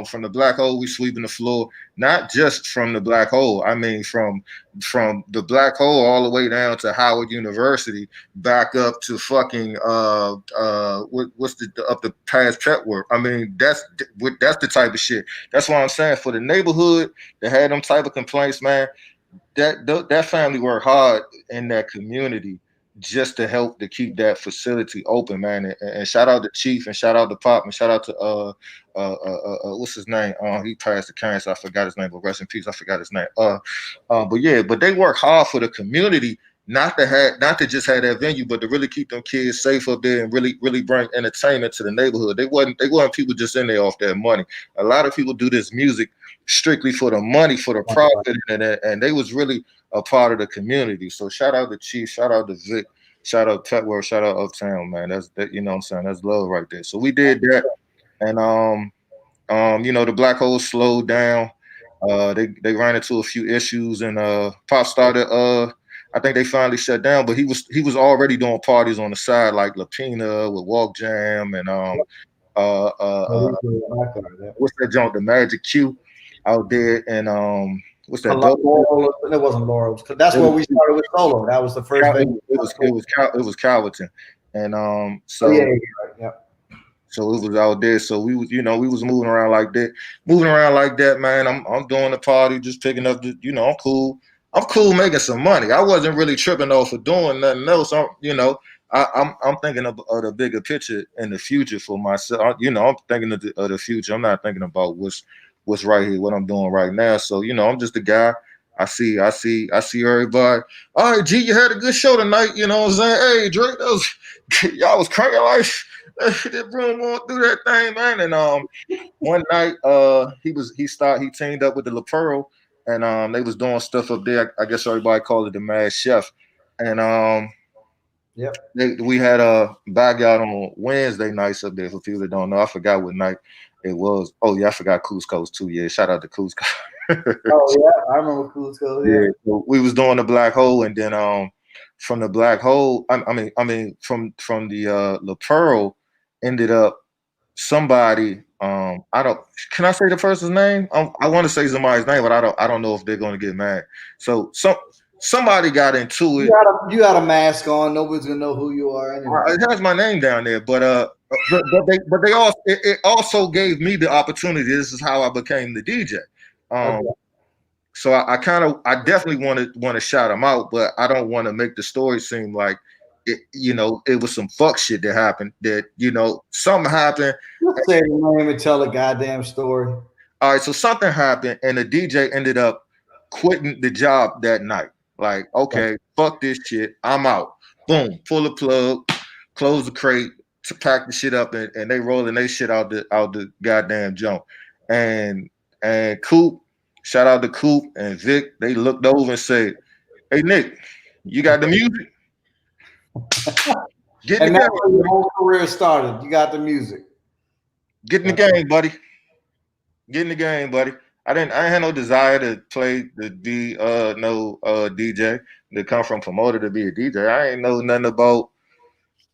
from the black hole we sweeping the floor. Not just from the black hole. I mean from the black hole all the way down to Howard University, back up to fucking what's the up the past Petworth. I mean that's the type of shit. That's why I'm saying for the neighborhood that had them type of complaints, man. That family worked hard in that community just to help to keep that facility open, man. And shout out to Chief and shout out to Pop and shout out to what's his name? He passed the cancer. I forgot his name, but rest in peace. I forgot his name. But yeah, but they work hard for the community, not to just have that venue, but to really keep them kids safe up there and really bring entertainment to the neighborhood. They wasn't people just in there off their money. A lot of people do this music strictly for the money, for the profit, and they was really a part of the community. So shout out to Chief, shout out to Vic, shout out Petworth, shout out Uptown, man. That's that, you know what I'm saying? That's love right there. So we did that. And you know, the black hole slowed down. They ran into a few issues and Pop started I think they finally shut down, but he was already doing parties on the side like Lapina with Walk Jam and uh, uh, uh, what's that joint? The Magic Q out there, and what's that? Laurel, it wasn't Laurel. That's where we started with solo. That was the first venue. It was Calverton, and Oh yeah, yeah. so it was out there. So we was, you know, we was moving around like that, man. I'm doing the party, just picking up the, you know, I'm cool making some money. I wasn't really tripping off for doing nothing else. I'm thinking of the bigger picture in the future for myself. You know, I'm thinking of the future. I'm not thinking about what's right here, what I'm doing right now. So, you know, I'm just a guy. I see everybody. All right, G, you had a good show tonight. You know what I'm saying? Hey, Drake, y'all was cranking like that room going through that thing, man. And one night, he teamed up with the La Pearl, and they was doing stuff up there. I guess everybody called it the Mad Chef, and yep. we had a backyard on Wednesday nights up there. For people that don't know, I forgot what night it was. Oh yeah, I forgot Cusco's too. Yeah, shout out to Cusco. Oh yeah, I remember Cusco. Yeah. So we was doing the black hole, and then from the black hole, I mean from the La Pearl ended up somebody, I don't, can I say the person's name? I want to say somebody's name, but I don't know if they're going to get mad. So somebody got into it. You got a mask on. Nobody's gonna know who you are anyway. It has my name down there, but they also it also gave me the opportunity. This is how I became the DJ. Okay. So I definitely want to shout him out, but I don't want to make the story seem like it. It was some fuck shit that happened. That something happened. Just say the name and tell a goddamn story. All right, so something happened, and the DJ ended up quitting the job that night. Like, okay, fuck this shit, I'm out. Boom, pull the plug, close the crate, to pack the shit up, and they rolling they shit out the goddamn jump. And Coop, shout out to Coop and Vic, they looked over and said, "Hey Nick, you got the music? Get in And the that's game, where your whole career started. You got the music. get in the game, buddy. Get in the game, buddy." I ain't had no desire to play to be no DJ, to come from promoter to be a DJ. I ain't know nothing about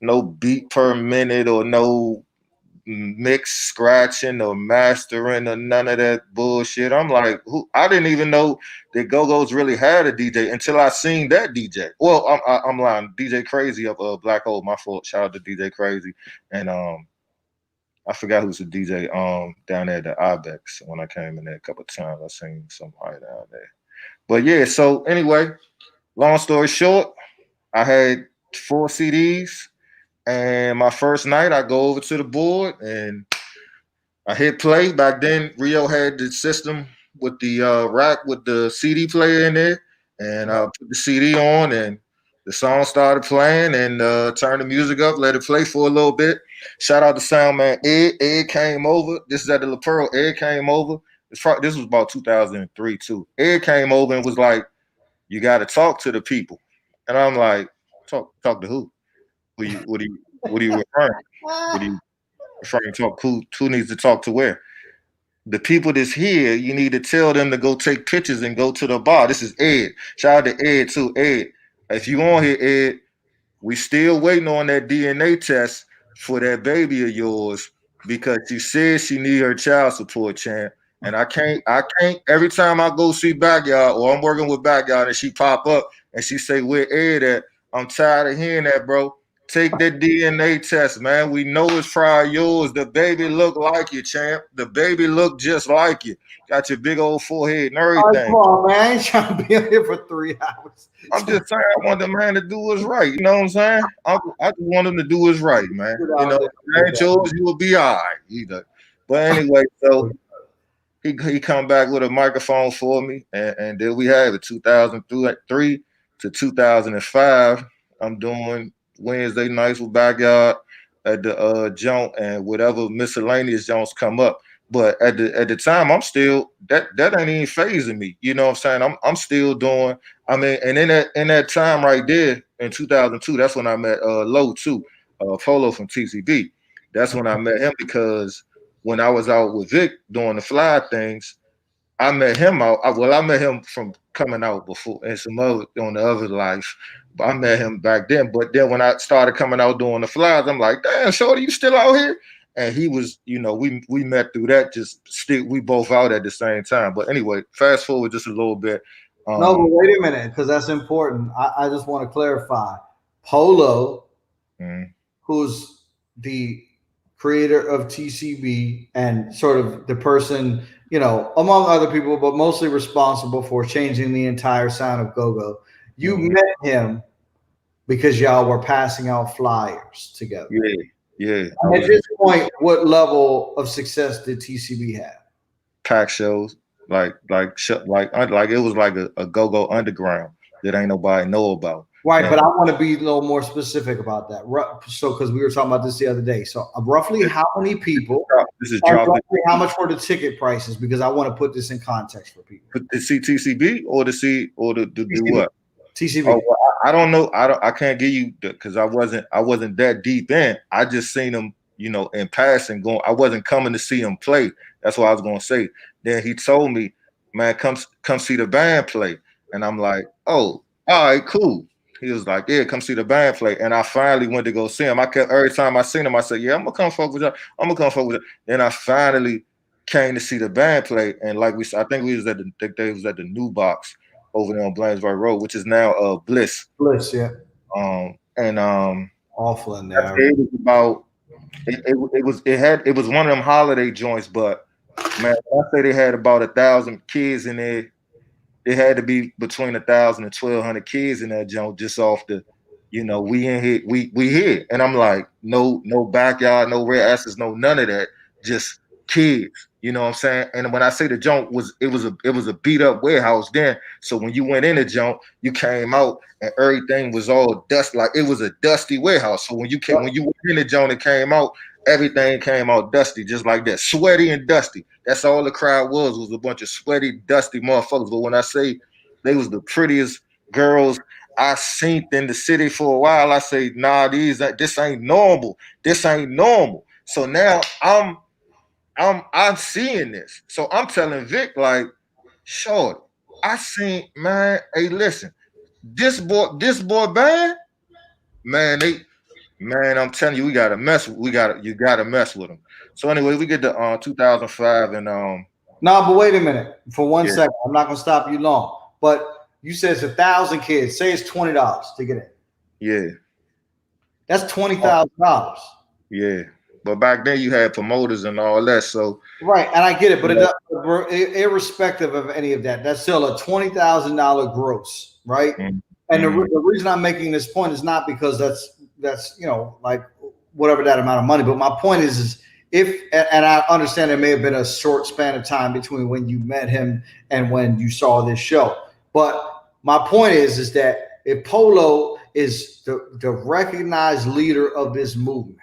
no beat per minute or no mix scratching or mastering or none of that bullshit. I'm like, I didn't even know that Go-Go's really had a DJ until I seen that DJ. Well, I'm lying. DJ Crazy of Black Hole. My fault. Shout out to DJ Crazy. And I forgot who's the DJ down there at the Ibex. When I came in there a couple of times, I seen somebody down there. But yeah, so anyway, long story short, I had 4 CDs, and my first night I go over to the board and I hit play. Back then, Rio had the system with the rack with the CD player in there, and I put the CD on, and the song started playing, and turned the music up, let it play for a little bit. Shout out to sound man Ed. Ed came over. This is at the La Pearl. Ed came over. This was about 2003 too. Ed came over and was like, "You got to talk to the people," and I'm like, "Talk to who? What are you referring? What are you referring to? Who needs to talk to where?" The people that's here, you need to tell them to go take pictures and go to the bar. This is Ed. Shout out to Ed too. Ed, if you on here, Ed, we still waiting on that DNA test for that baby of yours because she said she need her child support, champ. And I can't. Every time I go see Backyard or I'm working with Backyard and she pop up and she say where Ed at, I'm tired of hearing that, bro. Take that DNA test, man. We know it's probably yours. The baby look like you, champ. The baby look just like you. Got your big old forehead and everything. Come on, man. I ain't trying to be here for 3 hours. I'm just saying, I want the man to do what's right. You know what I'm saying? I just want him to do what's right, man. You know, if it ain't yours, you will be all right. Either. But anyway, so he come back with a microphone for me, and then we have it 2003 to 2005. I'm doing Wednesday nights with Backyard at the junk and whatever miscellaneous junks come up. But at the time, I'm still that ain't even phasing me. You know what I'm saying? I'm still doing. I mean, and in that time right there in 2002, that's when I met Low too, Polo from TCB. That's when I met him because when I was out with Vic doing the fly things, I met him out. I met him from coming out before and some other on the other life. But I met him back then. But then when I started coming out doing the flies, I'm like, damn, Shorty, you still out here? And he was, we met through that. Just still, we both out at the same time. But anyway, fast forward just a little bit. No, but wait a minute, because that's important. I just want to clarify. Polo, who's the creator of TCB and sort of the person, among other people, but mostly responsible for changing the entire sound of Go-Go. You met him because y'all were passing out flyers together. Yeah. And at this point, what level of success did TCB have? Pack shows, like it was like a Go-Go underground that ain't nobody know about. Right, but I want to be a little more specific about that. So, because we were talking about this the other day. So, roughly how many people? This is dropping. How much were the ticket prices? Because I want to put this in context for people. To see TCB or to see or to do what? TCB. Oh, well, I don't know. I can't give you because I wasn't that deep in. I just seen him, in passing. Going, I wasn't coming to see him play. That's what I was gonna say. Then he told me, "Man, come see the band play," and I'm like, "Oh, all right, cool." He was like, yeah, come see the band play. And I finally went to go see him. I kept every time I seen him, I said, yeah, I'm gonna come fuck with you. I'm gonna come fuck with you. Then I finally came to see the band play. And like we said, I think they was at the New Box over there on Blandesburg Road, which is now Bliss. Bliss, yeah. And Awful in there. it was about it was one of them holiday joints, but man, I say they had about 1,000 kids in there. It had to be between 1,000 and 1,200 kids in that joint just off the, we in here, we here. And I'm like, no backyard, no red asses, no none of that. Just kids. You know what I'm saying? And when I say the joint it was a beat up warehouse then. So when you went in the joint, you came out and everything was all dust, like it was a dusty warehouse. So when you went in the joint and came out, everything came out dusty, just like that, sweaty and dusty. That's all the crowd was a bunch of sweaty, dusty motherfuckers. But when I say they was the prettiest girls I seen in the city for a while, I say, nah, this ain't normal. This ain't normal. So now I'm seeing this. So I'm telling Vic, like, short, I seen, man, hey, listen, this boy band, man, I'm telling you, you gotta mess with them. So anyway, we get to 2005 and No, but wait a minute. For one second, I'm not gonna stop you long. But you said it's 1,000 kids. Say it's $20 to get in. Yeah. That's $20,000. Yeah. But back then you had promoters and all that. So right, and I get it, but irrespective of any of that, that's still a $20,000 gross, right? Mm-hmm. And the reason I'm making this point is not because that's like whatever that amount of money, but my point is if, and I understand there may have been a short span of time between when you met him and when you saw this show, but my point is that if Polo is the recognized leader of this movement,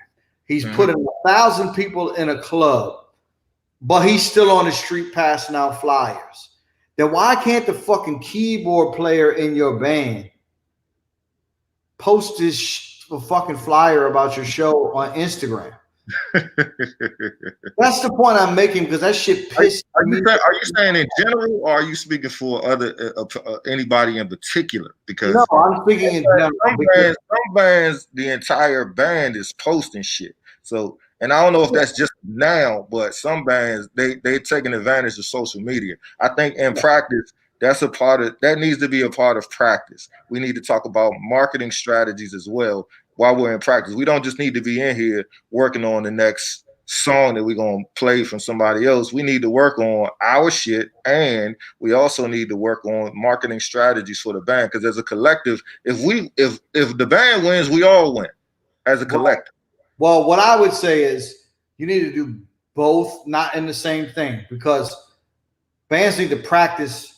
he's putting 1,000 people in a club, but he's still on the street passing out flyers. Then why can't the fucking keyboard player in your band post this fucking flyer about your show on Instagram? That's the point I'm making, because that shit pissed me. Are you saying in general, or are you speaking for other anybody in particular? Because no, I'm speaking in general. Some bands, the entire band is posting shit. So, and I don't know if that's just now, but some bands they taking advantage of social media. I think in practice, that needs to be a part of practice. We need to talk about marketing strategies as well while we're in practice. We don't just need to be in here working on the next song that we're going to play from somebody else. We need to work on our shit, and we also need to work on marketing strategies for the band, because as a collective, if the band wins, we all win as a collective. Well, what I would say is you need to do both, not in the same thing, because bands need to practice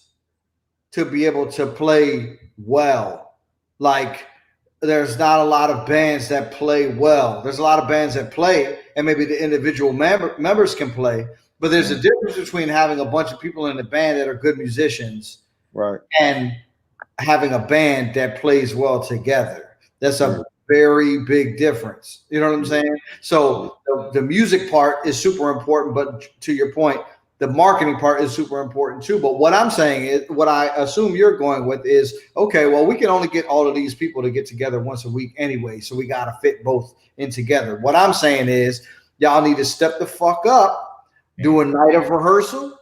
to be able to play well. Like, there's not a lot of bands that play well. There's a lot of bands that play, and maybe the individual members can play, but there's a difference between having a bunch of people in the band that are good musicians, right, and having a band that plays well together. That's a very big difference. You know what I'm saying? So the music part is super important, but to your point, the marketing part is super important too. But what I'm saying is, what I assume you're going with is, okay, well, we can only get all of these people to get together once a week anyway, so we got to fit both in together. What I'm saying is, y'all need to step the fuck up, do a night of rehearsal,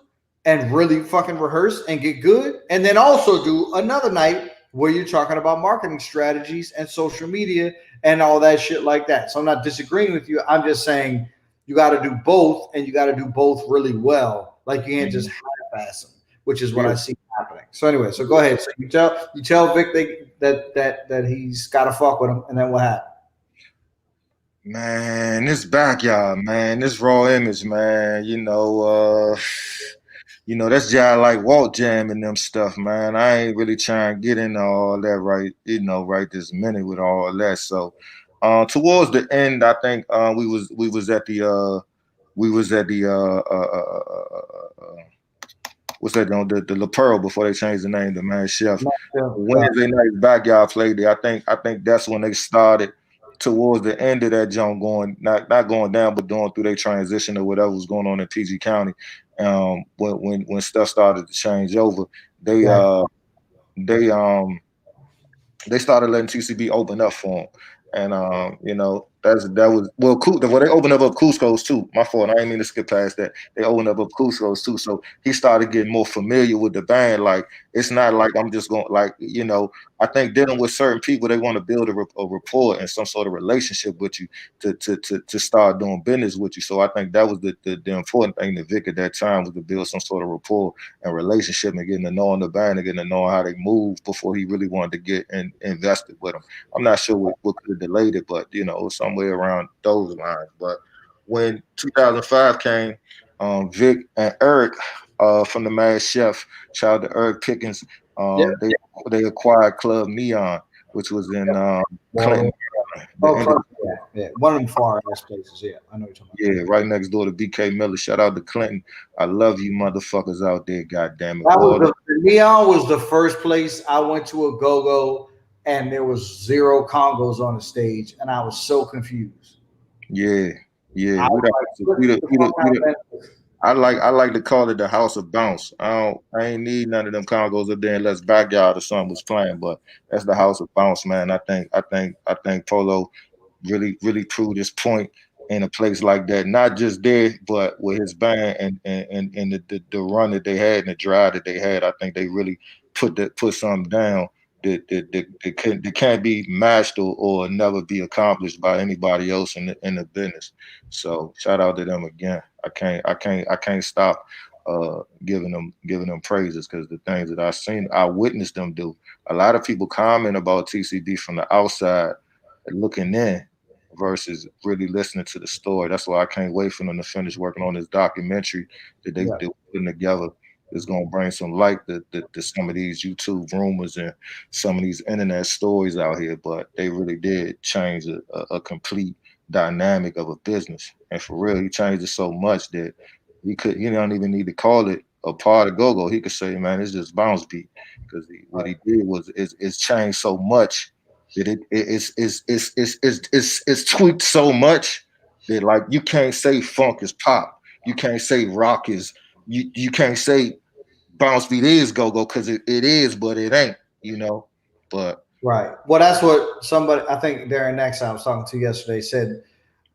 and really fucking rehearse and get good, and then also do another night where you're talking about marketing strategies and social media and all that shit like that. So I'm not disagreeing with you. I'm just saying you got to do both, and you got to do both really well. Like, you can't just half-ass them, which is what I see happening. So anyway, so go ahead. So you tell Vic that he's got to fuck with him, and then what happened? Man, this backyard, man, this raw image, man. That's just like Walt Jam and them stuff, man. I ain't really trying to get into all that right this minute with all that. So towards the end, I think we was at the what's that on the La Pearl before they changed the name to Man Chef. Wednesday night backyard played there. I think that's when they started towards the end of that jump, going not going down, but going through their transition or whatever was going on in PG County. When stuff started to change over, they they started letting TCB open up for him. And that was well cool. Well, they opened up Cusco's too. My fault. I didn't mean to skip past that. They opened up Cusco's too. So he started getting more familiar with the band. Like it's not like I'm just going I think dealing with certain people, they want to build a rapport and some sort of relationship with you to start doing business with you. So I think that was the important thing to Vic at that time, was to build some sort of rapport and relationship and getting to know the band and getting to know how they move before he really wanted to get invested with them. I'm not sure what could have delayed it, but somewhere around those lines. But when 2005 came, Vic and Eric from the Mad Chef, shout out to Eric Pickens, Yeah. they acquired Club Neon, which was in Clinton, Oh, yeah. One of them far ass places. Yeah, I know what you're talking yeah, right next door to BK Miller. Shout out to Clinton. I love you motherfuckers out there. God damn it, about. boy. The Neon was the first place I went to a go-go, and there was zero Congos on the stage, and I was so confused. Yeah, yeah. I was like, what the fuck happened? I like to call it the house of bounce. I ain't need none of them Congos up there unless Backyard or something was playing, but that's the house of bounce, man. I think Polo really proved his point in a place like that. Not just there, but with his band and the run that they had and the drive that they had. I think they really put something down that can't be matched or never be accomplished by anybody else in the business. So shout out to them again. I can't stop giving them praises, because the things that I witnessed them do. A lot of people comment about TCB from the outside looking in versus really listening to the story. That's why I can't wait for them to finish working on this documentary that they're putting together. It's gonna bring some light to some of these YouTube rumors and some of these internet stories out here. But they really did change a complete dynamic of a business. And for real, he changed it so much that he don't even need to call it a part of go-go. He could say, man, it's just bounce beat. Because what he did was is changed so much that it's tweaked so much that, like, you can't say funk is pop. You can't say rock is you can't say bounce beat is go-go, because it is, but it ain't. But Right. Well, that's what somebody, I think Darren Next I was talking to yesterday, said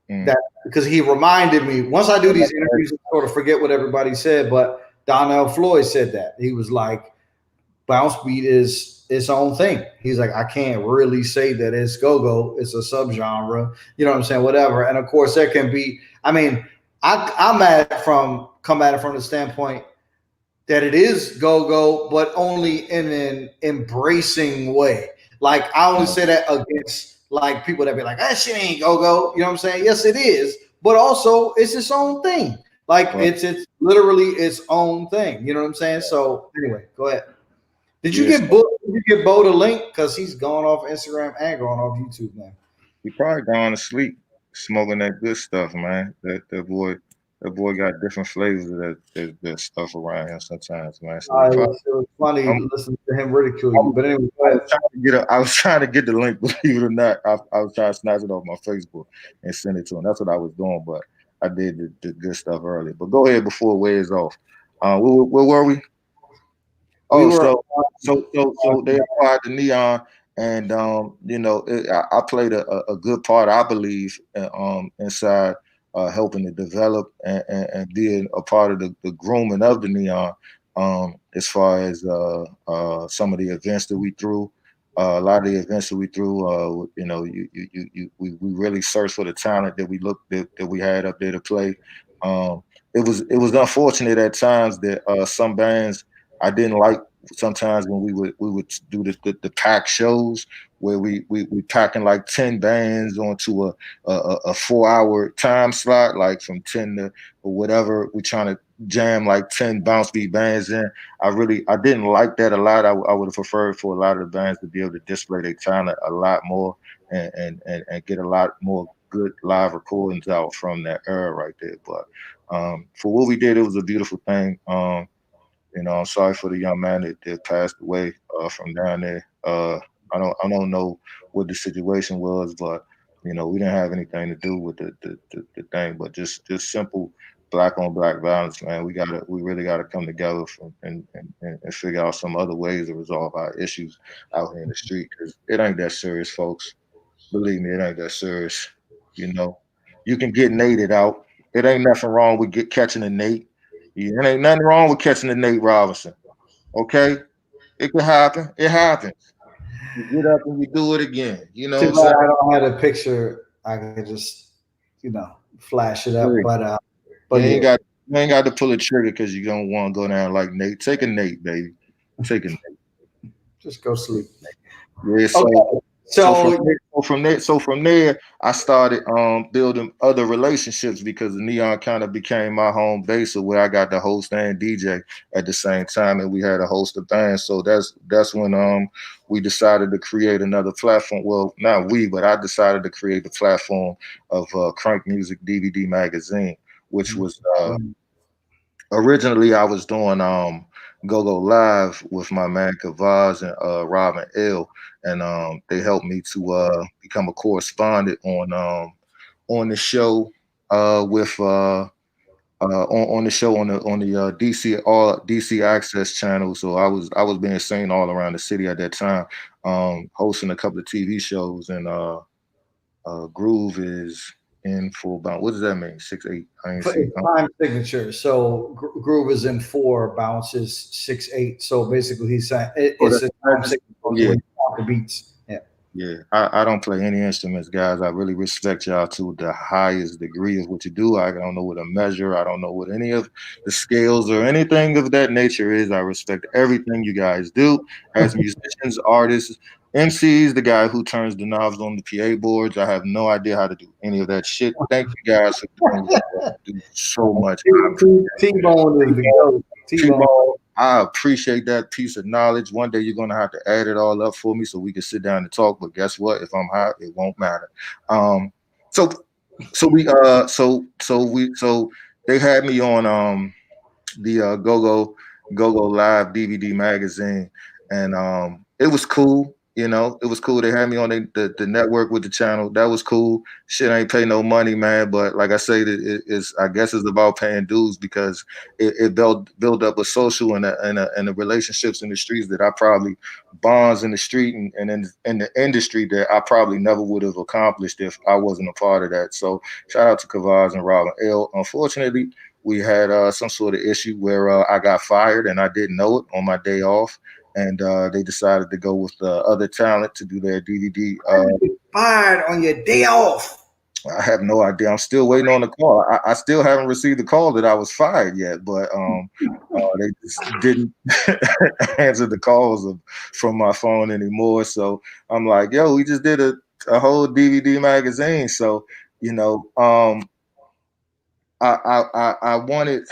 that, because he reminded me, once I do these interviews, I sort of forget what everybody said, but Donnell Floyd said that. He was like, bounce beat is its own thing. He's like, I can't really say that it's go-go. It's a subgenre. You know what I'm saying? Whatever. And of course, there can be, I mean, come at it from the standpoint that it is go-go, but only in an embracing way. Like, I only say that against like people that be like, that shit ain't go-go. You know what I'm saying? Yes, it is, but also it's its own thing. Like, it's literally its own thing. You know what I'm saying? So anyway, go ahead. Did you get Bo? Did you get Bo the link? Because he's gone off Instagram and going off YouTube now. he probably gone to sleep smoking that good stuff, man. That boy got different flavors of that stuff around him sometimes, man. So It was funny listening to him ridicule you. But anyway, I was trying to get the link, believe it or not. I was trying to snatch it off my Facebook and send it to him. That's what I was doing, but I did the good stuff earlier. But go ahead before it wears off. Where were we? Oh, so they acquired the Neon, and I played a good part, I believe, inside helping to develop and being a part of the grooming of the Neon, as far as some of the events that we threw. A lot of the events that we threw, we really searched for the talent that that we had up there to play. It was unfortunate at times that some bands I didn't like. Sometimes when we would do the pack shows where we packing like 10 bands onto a 4 hour time slot, like from 10 to or whatever. We trying to jam like 10 bounce beat bands in. I didn't like that a lot. I would have preferred for a lot of the bands to be able to display their talent a lot more and get a lot more good live recordings out from that era right there. But for what we did, it was a beautiful thing. I'm sorry for the young man that passed away from down there. I don't know what the situation was, but we didn't have anything to do with the thing, but just simple black on black violence, man. We really gotta come together and figure out some other ways to resolve our issues out here in the street because it ain't that serious, folks. Believe me, it ain't that serious. You know, you can get Nated out. It ain't nothing wrong with catching a Nate. Yeah, it ain't nothing wrong with catching a Nate Robinson. Okay, it can happen. It happens. You get up and you do it again. You know what Too I'm saying? bad I don't have a picture. I could just, flash it up. Hey, But you yeah, ain't got you ain't got to pull a trigger because you don't want to go down like Nate. Take a Nate, baby. Take a Nate. just go sleep. Yeah, Okay, so from so there, from there, I started building other relationships because Neon kind of became my home base of where I got to host and DJ at the same time, and we had a host of bands. So that's when we decided to create another platform. Well, not we, but I decided to create the platform of Crank Music DVD Magazine, which was originally I was doing Go Live with my man Kavaz and Robin L, and they helped me to become a correspondent on the show with on the show on the DC Access channel. So I was being seen all around the city at that time, hosting a couple of TV shows, and Groove is in full bound. What does that mean? 6'8". I ain't see. it's time signature. So Groove is in 4, bounces 6'8". So basically, he's saying Oh, it's a time signature yeah. when you count the beats. Yeah. Yeah, I don't play any instruments, guys. I really respect y'all to the highest degree of what you do. I don't know what a measure. I don't know what any of the scales or anything of that nature is. I respect everything you guys do as musicians, artists, MCs, the guy who turns the knobs on the PA boards. I have no idea how to do any of that shit. Thank you guys for doing what you guys do so much. T-Bone is the goat. T-Bone. T-Bone, I appreciate that piece of knowledge. One day you're gonna have to add it all up for me so we can sit down and talk. But guess what? If I'm high, it won't matter. Um, so so they had me on the Go Live DVD magazine, and it was cool. You know, it was cool. They had me on the network with the channel. That was cool. Shit ain't pay no money, man. But like I say, it's I guess it's about paying dues because it built up a social and a relationships in the streets that I probably bonds in the street and in the industry that I probably never would have accomplished if I wasn't a part of that. So shout out to Kavaz and Robin L. Unfortunately, we had some sort of issue where I got fired and I didn't know it on my day off, and they decided to go with other talent to do their DVD. Fired on your day off. I have no idea. I'm still waiting on the call. I still haven't received the call that I was fired yet, but they just didn't answer the calls from my phone anymore. So I'm like, yo, we just did a whole DVD magazine. So, you know, I wanted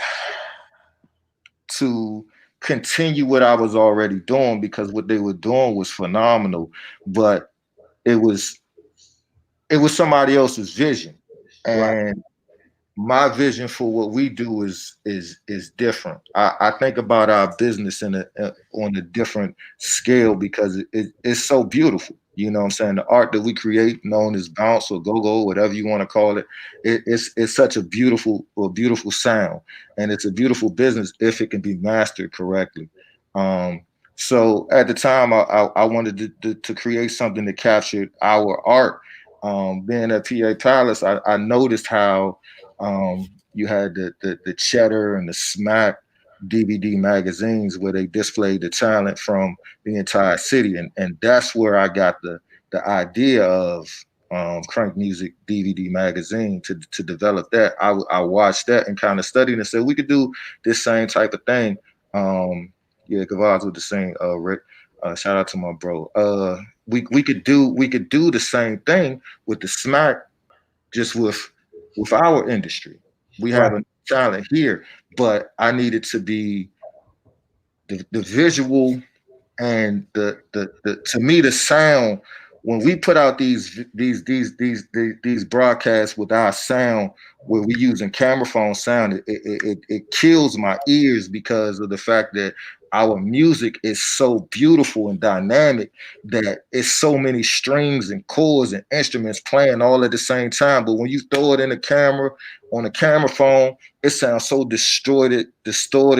to continue what I was already doing because what they were doing was phenomenal, but it was somebody else's vision, Right. and my vision for what we do is different. I think about our business on a different scale because it's so beautiful. You know what I'm saying? The art that we create, known as bounce or go-go, whatever you want to call it, it's such a beautiful sound. And it's a beautiful business if it can be mastered correctly. Um, so at the time I wanted to create something that captured our art. Being at PA Palace, I noticed how you had the Cheddar and the Smack DVD magazines where they displayed the talent from the entire city, and that's where I got the idea of Crank Music DVD magazine to develop that. I watched that and kind of studied and said we could do this same type of thing. Yeah, Gavaz with the same Rick. Shout out to my bro. We could do the same thing with the Smack, just with our industry. We have Right. a talent here, but I needed to be the visual and the to me the sound when we put out these broadcasts with our sound where we using camera phone sound, it kills my ears because of the fact that our music is so beautiful and dynamic that it's so many strings and chords and instruments playing all at the same time. But when you throw it in the camera on a camera phone, it sounds so distorted,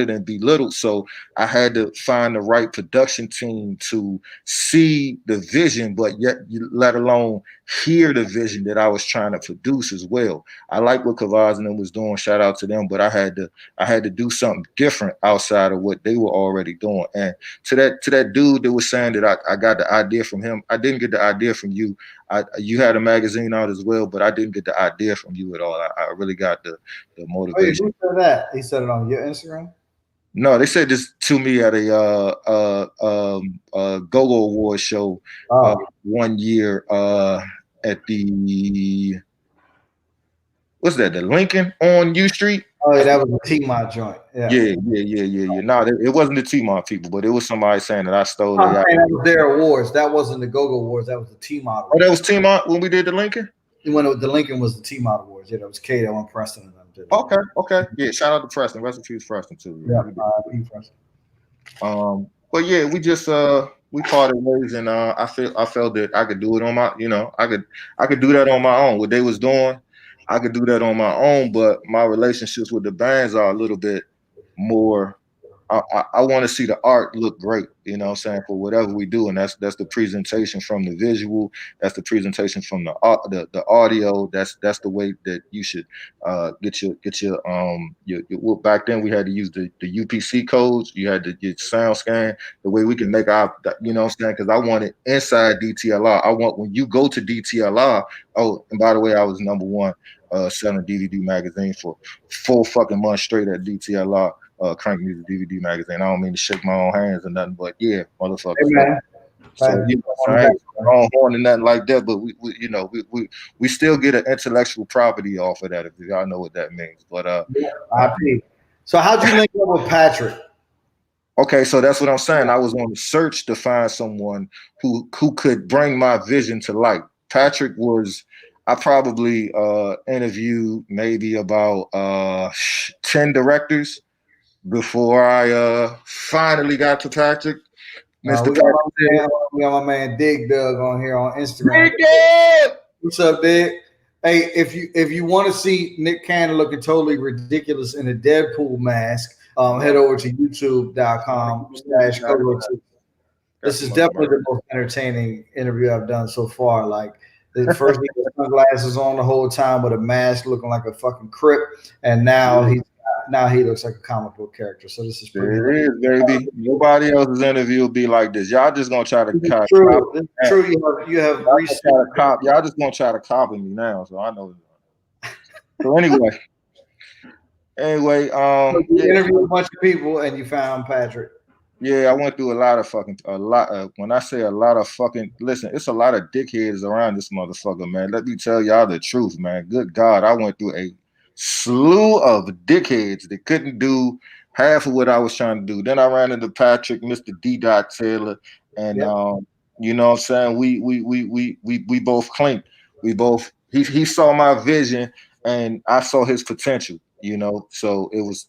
and belittled. So I had to find the right production team to see the vision, but yet let alone hear the vision that I was trying to produce as well. I like what Kavaz and them was doing. Shout out to them, but I had to do something different outside of what they were already doing. And to that dude that was saying that I got the idea from him, I didn't get the idea from you. You had a magazine out as well, but I didn't get the idea from you at all. I really got the motivation. Who said that? He said it on your Instagram? No, they said this to me at a Go-Go Award show one year at the what's that? The Lincoln on U Street. Oh, yeah, that was the T-Mod joint. Yeah. No, it wasn't the T-Mod people, but it was somebody saying that I stole it. That was their awards. That wasn't the Go-Go Awards. That was the T-Mod Awards. Oh, that was T-Mod when we did the Lincoln? When the Lincoln was the T-Mod Awards. Yeah, that was K that won Preston and them did it. Okay. Yeah, shout out to Preston. Rest in peace, Preston too. Yeah, Preston. But yeah, we just we parted ways, and I felt that I could do it on my, I could do that on my own. What they was doing, I could do that on my own, but my relationships with the bands are a little bit more. I want to see the art look great, you know what I'm saying, for whatever we do. And that's the presentation from the visual. That's the presentation from the audio. That's the way that you should get your well, back then we had to use the UPC codes. You had to get sound scan, the way we can make our, you know what I'm saying, because I want it inside DTLR. I want when you go to DTLR, oh, and by the way, I was #1 selling DVD magazine for 4 fucking months straight at DTLR. Crank Music DVD magazine. I don't mean to shake my own hands or nothing, but yeah, motherfucker. Hey, so I ain't on horn and nothing like that, but we still get an intellectual property off of that, if y'all know what that means. But IP. So how'd you link up with Patrick? Okay, so that's what I'm saying. I was on the search to find someone who could bring my vision to light. Patrick was. I probably interviewed maybe about 10 directors before I finally got to Patrick. Mr. We got my man Dig Dug on here on Instagram. Dig! What's up, Dig? Hey, if you want to see Nick Cannon looking totally ridiculous in a Deadpool mask, head over to youtube.com/Gogotalx. This is definitely the most entertaining interview I've done so far. Like the first he had sunglasses on the whole time with a mask looking like a fucking Crip, and now he looks like a comic book character. So this is pretty. It is, baby. Nobody else's interview will be like this. Y'all just gonna try to copy. True. You have y'all just gonna try to copy me now. So I know. So anyway, you interviewed a bunch of people and you found Patrick. Yeah, I went through a lot. When I say a lot of fucking, listen, it's a lot of dickheads around this motherfucker, man. Let me tell y'all the truth, man. Good God, I went through a slew of dickheads that couldn't do half of what I was trying to do. Then I ran into Patrick, Mr. D. Taylor, and you know what I'm saying? We both clinked. He saw my vision and I saw his potential, you know. So it was,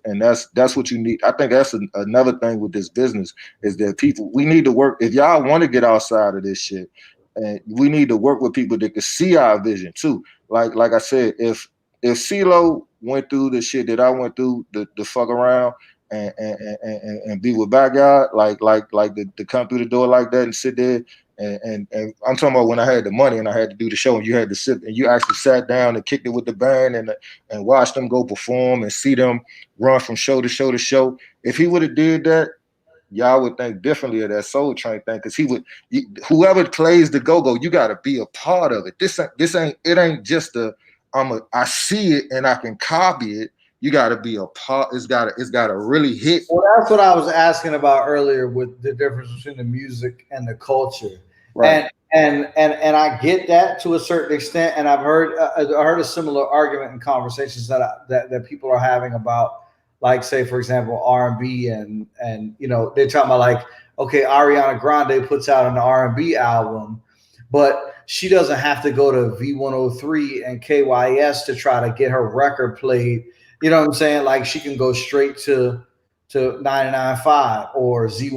and that's what you need. I think that's another thing with this business is that we need to work. If y'all want to get outside of this shit, and we need to work with people that can see our vision too. Like I said, if CeeLo went through the shit that I went through, the fuck around and be with bad guy, like to come through the door like that and sit there and I'm talking about when I had the money and I had to do the show and you had to sit and you actually sat down and kicked it with the band and watched them go perform and see them run from show to show to show. If he would have did that, y'all would think differently of that Soul Train thing, because whoever plays the go-go, you got to be a part of it. It ain't just I see it and I can copy it. You got to be a part. It's got to really hit. Well, that's what I was asking about earlier with the difference between the music and the culture. Right. And I get that to a certain extent. And I've heard a similar argument in conversations that people are having about, like, say, for example, R&B and you know, they're talking about like, okay, Ariana Grande puts out an R&B album, but she doesn't have to go to V103 and KYS to try to get her record played. You know what I'm saying? Like she can go straight to to 99.5 or Z100,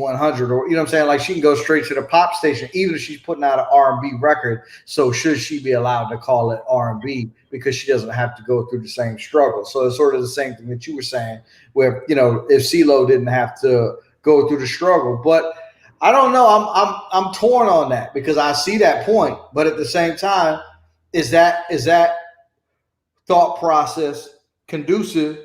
or you know what I'm saying? Like she can go straight to the pop station, even if she's putting out an R&B record. So should she be allowed to call it R&B because she doesn't have to go through the same struggle? So it's sort of the same thing that you were saying, where if CeeLo didn't have to go through the struggle, but I don't know. I'm torn on that because I see that point, but at the same time, is that thought process conducive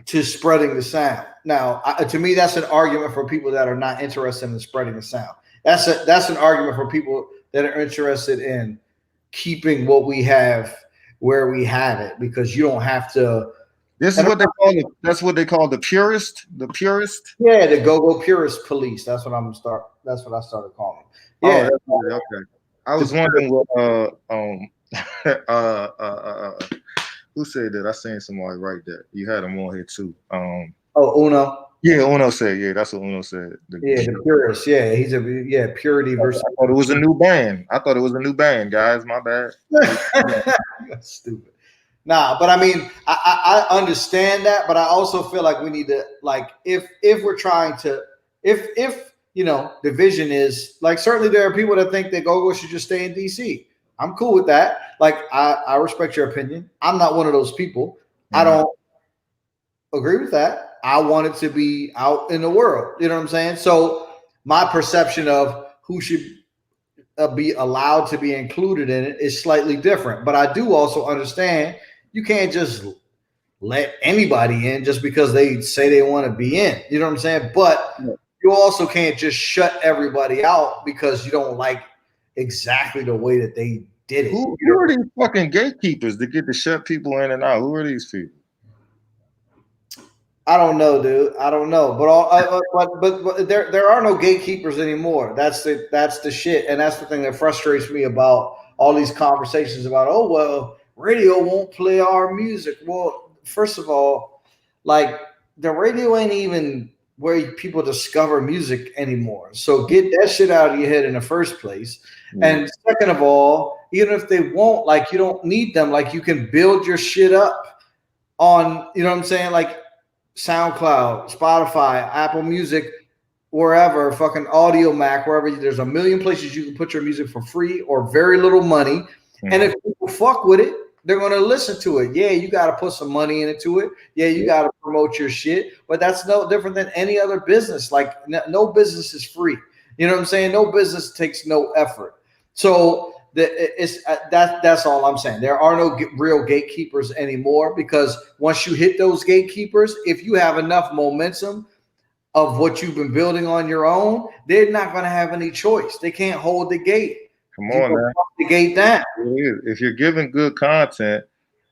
to spreading the sound? Now, to me, that's an argument for people that are not interested in spreading the sound. That's an argument for people that are interested in keeping what we have where we have it, because you don't have to. This is what they call it. That's what they call the purist. The purist. Yeah, the go-go purist police. That's what That's what I started calling. Yeah. Oh, okay. I was wondering what who said that? I seen somebody write that. You had them on here too. Uno. Yeah, Uno said. Yeah, that's what Uno said. The purist. Yeah, he's purity versus. I thought it was a new band. Guys. My bad. That's stupid. Nah, but I mean, I understand that, but I also feel like we need to, like, if we're trying to, if the vision is like, certainly there are people that think that Gogo should just stay in DC. I'm cool with that. Like, I respect your opinion. I'm not one of those people. Mm-hmm. I don't agree with that. I want it to be out in the world. You know what I'm saying? So my perception of who should be allowed to be included in it is slightly different. But I do also understand you can't just let anybody in just because they say they want to be in. You know what I'm saying? But you also can't just shut everybody out because you don't like exactly the way that they did it. Who are these fucking gatekeepers that get to shut people in and out? Who are these people? I don't know, dude. I don't know, but there are no gatekeepers anymore. That's the shit, and that's the thing that frustrates me about all these conversations about, oh well, radio won't play our music. Well, first of all, like, the radio ain't even where people discover music anymore. So get that shit out of your head in the first place. And second of all, even if they won't, like, you don't need them. Like, you can build your shit up on, you know what I'm saying? Like SoundCloud, Spotify, Apple Music, wherever, fucking Audio Mac, wherever. There's a million places you can put your music for free or very little money. And if people fuck with it, they're going to listen to it. Yeah, you got to put some money into it. Yeah, you got to promote your shit. But that's no different than any other business. Like, no business is free. You know what I'm saying? No business takes no effort. So that's all I'm saying. There are no real gatekeepers anymore, because once you hit those gatekeepers, if you have enough momentum of what you've been building on your own, they're not going to have any choice. They can't hold the gate. Come on, man. The gate down. If you're giving good content,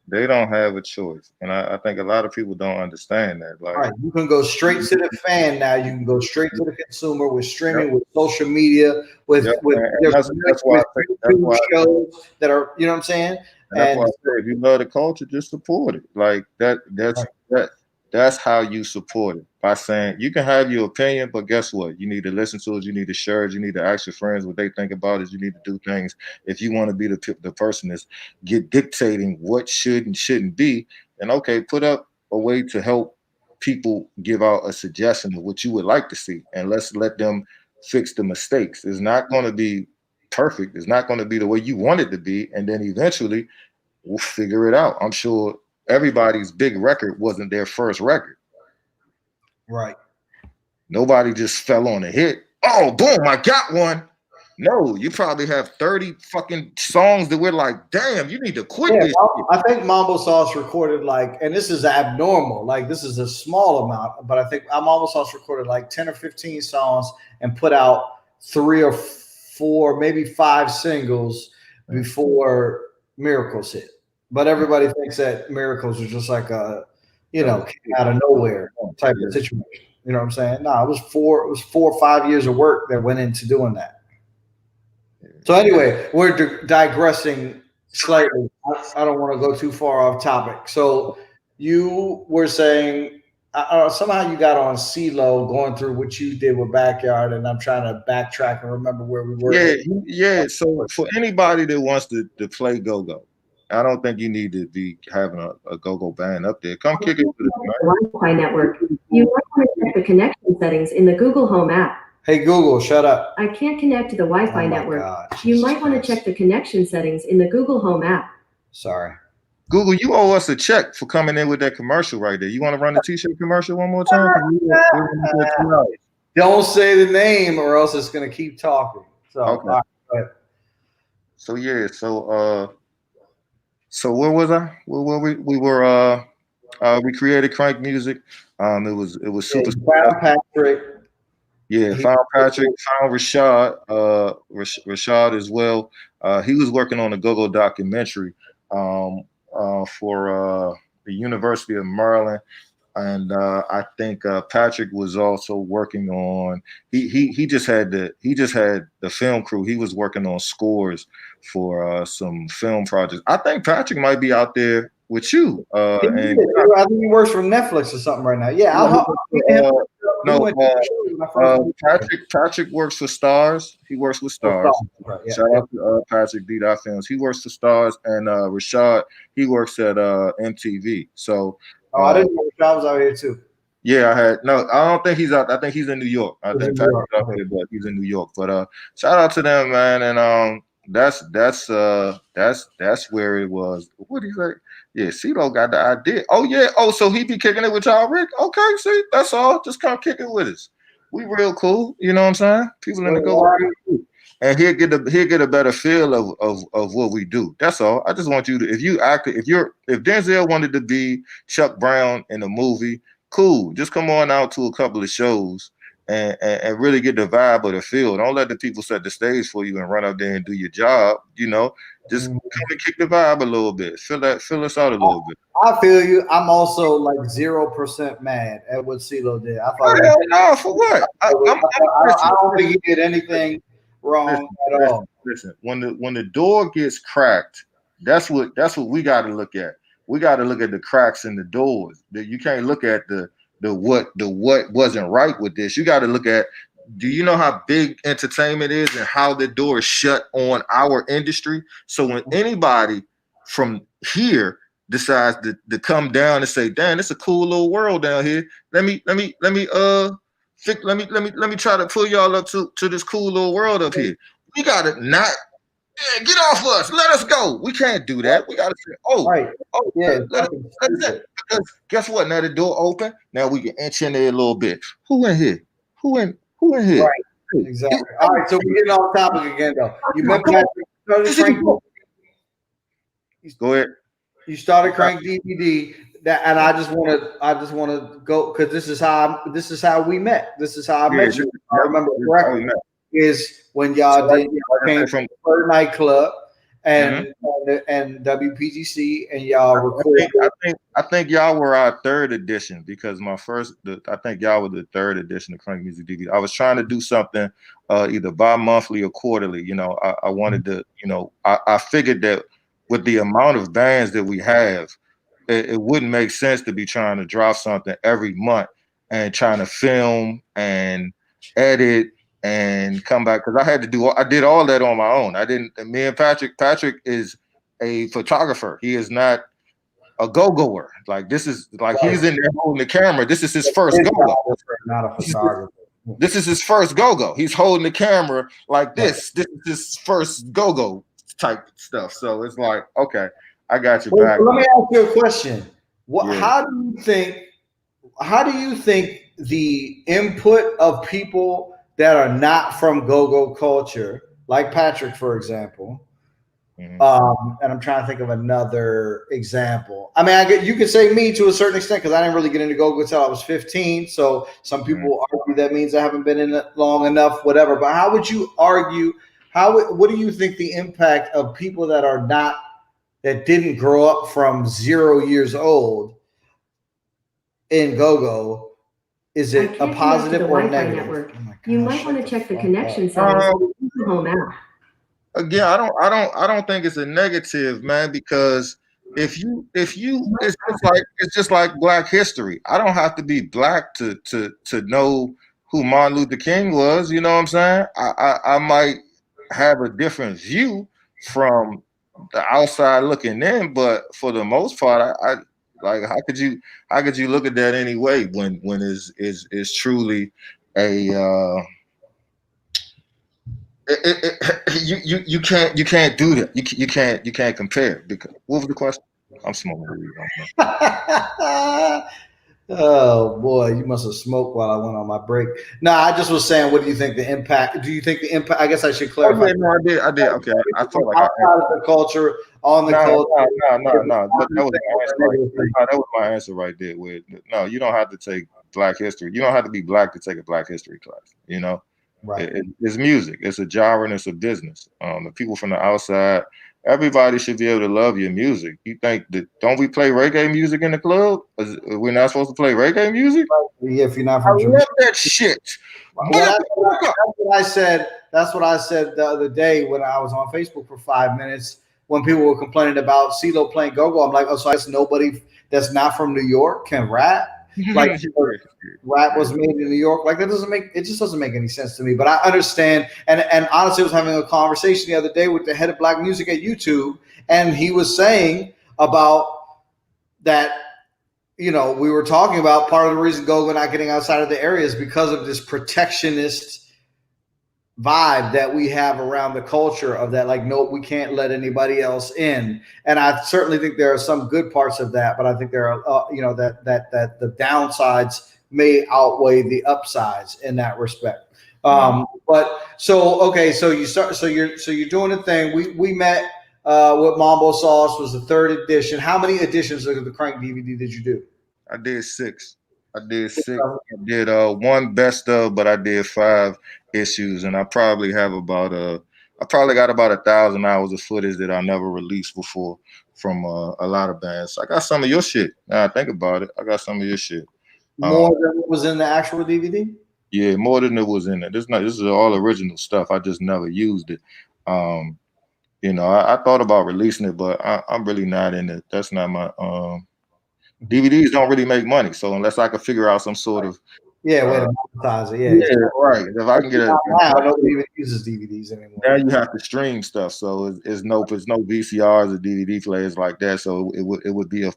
they don't have a choice. And I think a lot of people don't understand that. Like, right. You can go straight to the fan now. You can go straight to the consumer with streaming, with social media, with that's why shows that are, you know what I'm saying? And that's why I say, if you love the culture, just support it. Like that's how you support it, by saying you can have your opinion, but guess what? You need to listen to it. You need to share it. You need to ask your friends what they think about it. You need to do things. If you want to be the person that's dictating what should and shouldn't be, and okay, put up a way to help people give out a suggestion of what you would like to see, and let's let them fix the mistakes. It's not going to be perfect. It's not going to be the way you want it to be, and then eventually we'll figure it out. I'm sure everybody's big record wasn't their first record. Right. Nobody just fell on a hit. Oh, boom, I got one. No, you probably have 30 fucking songs that we're like, damn, you need to quit this. I think Mambo Sauce recorded like, and this is abnormal, like this is a small amount, but I think Mambo Sauce recorded like 10 or 15 songs and put out 3 or 4, maybe 5 singles before Miracles hit. But everybody thinks that Miracles was just like a, came out of nowhere type of situation. You know what I'm saying? No, it was 4 or 5 years of work that went into doing that. So anyway, we're digressing slightly. I don't want to go too far off topic. So you were saying somehow you got on CeeLo going through what you did with Backyard, and I'm trying to backtrack and remember where we were. Yeah. So for anybody that wants to play go-go, I don't think you need to be having a go-go band up there. Come kick it with us, man. Wi-Fi network. You might want to check the connection settings in the Google Home app. Hey Google, shut up. I can't connect to the Wi-Fi Oh my network. God, You Jesus might want to Christ. check the connection settings in the Google Home app. Sorry. Google, you owe us a check for coming in with that commercial right there. You want to run the t-shirt commercial one more time? Don't say the name or else it's gonna keep talking. So Okay. all right, go ahead. So yeah, so where was I? Where were we? We created Crank Music. It was super. Brown Patrick. Yeah, found Patrick, found Rashad, Rashad as well. He was working on a Gogo documentary for the University of Maryland, and I think Patrick was also working on. He just had the film crew. He was working on scores for some film projects. I think Patrick might be out there with you. I think he works for Netflix or something right now. Yeah, Patrick works for Stars. He works with Stars. Right, yeah, Shout out to Patrick D. Films. He works for Stars, and Rashad, he works at MTV. So, I didn't know Rashad was out here too. Yeah, I don't think he's out. I think he's in New York. I think Patrick's out there, but he's in New York. But shout out to them, man, and that's where it was. What do you say? Yeah, CeeLo got the idea. Oh yeah. Oh, so he be kicking it with y'all, Rick? Okay, see, that's all. Just come kick it with us. We real cool. You know what I'm saying? People in the go real cool. And he'll get a better feel of what we do. That's all. I just want you to, if Denzel wanted to be Chuck Brown in a movie, cool. Just come on out to a couple of shows and really get the vibe of the feel. Don't let the people set the stage for you and run up there and do your job. You know, just come and kick the vibe a little bit. Fill us out a little bit. I feel you. I'm also like 0% mad at what CeeLo did. I thought, no, for what? I don't think he did anything wrong at all. Listen, when the door gets cracked, that's what we got to look at. We got to look at the cracks in the doors. You can't look at the what wasn't right with this. You got to look at, do you know how big entertainment is and how the door is shut on our industry? So when anybody from here decides to come down and say, "Damn, it's a cool little world down here. Let me try to pull y'all up to this cool little world up here." We gotta not get off us. Let us go. We can't do that. We gotta say, let us. Because guess what? Now the door open. Now we can inch in there a little bit. Who in here? Who in here? Right. Exactly. All right. So we're getting off topic again, though. You remember Go ahead. You started Crank DVD. And I just want to go because this is how we met. This is how I met you. I remember correctly. Is when y'all came from the nightclub and WPGC and y'all recorded. I think y'all were our third edition because I think y'all were the third edition of Crank Music DVD. I was trying to do something either bi-monthly or quarterly. You know, I wanted to. You know, I figured that with the amount of bands that we have, it wouldn't make sense to be trying to drop something every month and trying to film and edit and come back, because I did all that on my own. Me and Patrick is a photographer. He is not a go-goer. Like, this is like he's in there holding the camera. This is his first go-go. Not a photographer. This is his first go-go. He's holding the camera like this. This is his first go-go type stuff. So it's like, okay, I got you back. Let me ask you a question. How do you think the input of people that are not from go-go culture, like Patrick, for example, and I'm trying to think of another example. I mean, you could say me to a certain extent because I didn't really get into go-go until I was 15. So some people argue that means I haven't been in it long enough, whatever. But how would you argue? What do you think the impact of people that didn't grow up from 0 years old in go-go? Is it a positive or negative? Oh you might want to check the connection settings on the home app. Again, I don't think it's a negative, man, because it's just like Black history. I don't have to be Black to know who Martin Luther King was. You know what I'm saying? I might have a different view from the outside looking in, but for the most part, I like how could you look at that anyway when is truly a you can't do that. You can't compare because what was the question? I'm smoking weed right now. Oh boy, you must have smoked while I went on my break. No, I just was saying, what do you think the impact? Do you think the impact? I guess I should Oh clarify. yeah, no, I did. Okay, I felt like Outside of the culture, on the culture. no. That was my answer right. No, that was my answer right there. With no, you don't have to take Black history. You don't have to be Black to take a Black history class. You know, Right. it's music. It's a genre and it's a business. The people from the outside, everybody should be able to love your music. You think that don't we play reggae music in the club? We're not supposed to play reggae music? Yeah, if you're not I from Jamaica. love that shit. Well, that's what I said. That's what I said the other day when I was on Facebook for 5 minutes when people were complaining about CeeLo playing go-go. I'm like, oh, so I guess nobody that's not from New York can rap? Like rap was made in New York. Like that just doesn't make any sense to me. But I understand. And honestly, I was having a conversation the other day with the head of Black music at YouTube, and he was saying about that. You know, we were talking about part of the reason Gogo not getting outside of the area is because of this protectionist vibe that we have around the culture of that, like, no, we can't let anybody else in. And I certainly think there are some good parts of that, but I think there are, that the downsides may outweigh the upsides in that respect. But so, okay, so you're doing a thing. We met with Mambo Sauce was the 3rd edition. How many editions of the Crank DVD did you do? I did 6. I did one best of, but I did 5 issues, and I probably got about 1,000 hours of footage that I never released before from a lot of bands. I got some of your shit. Now I think about it, I got some of your shit. More than what was in the actual DVD? Yeah, more than it was in it. This is all original stuff. I just never used it. I thought about releasing it, but I'm really not in it. That's not my DVDs don't really make money. So unless I can figure out some sort of way to monetize it. Yeah, right. If I can get nobody even uses DVDs anymore. Now you have to stream stuff. So it's no VCRs or DVD players like that. So it would be of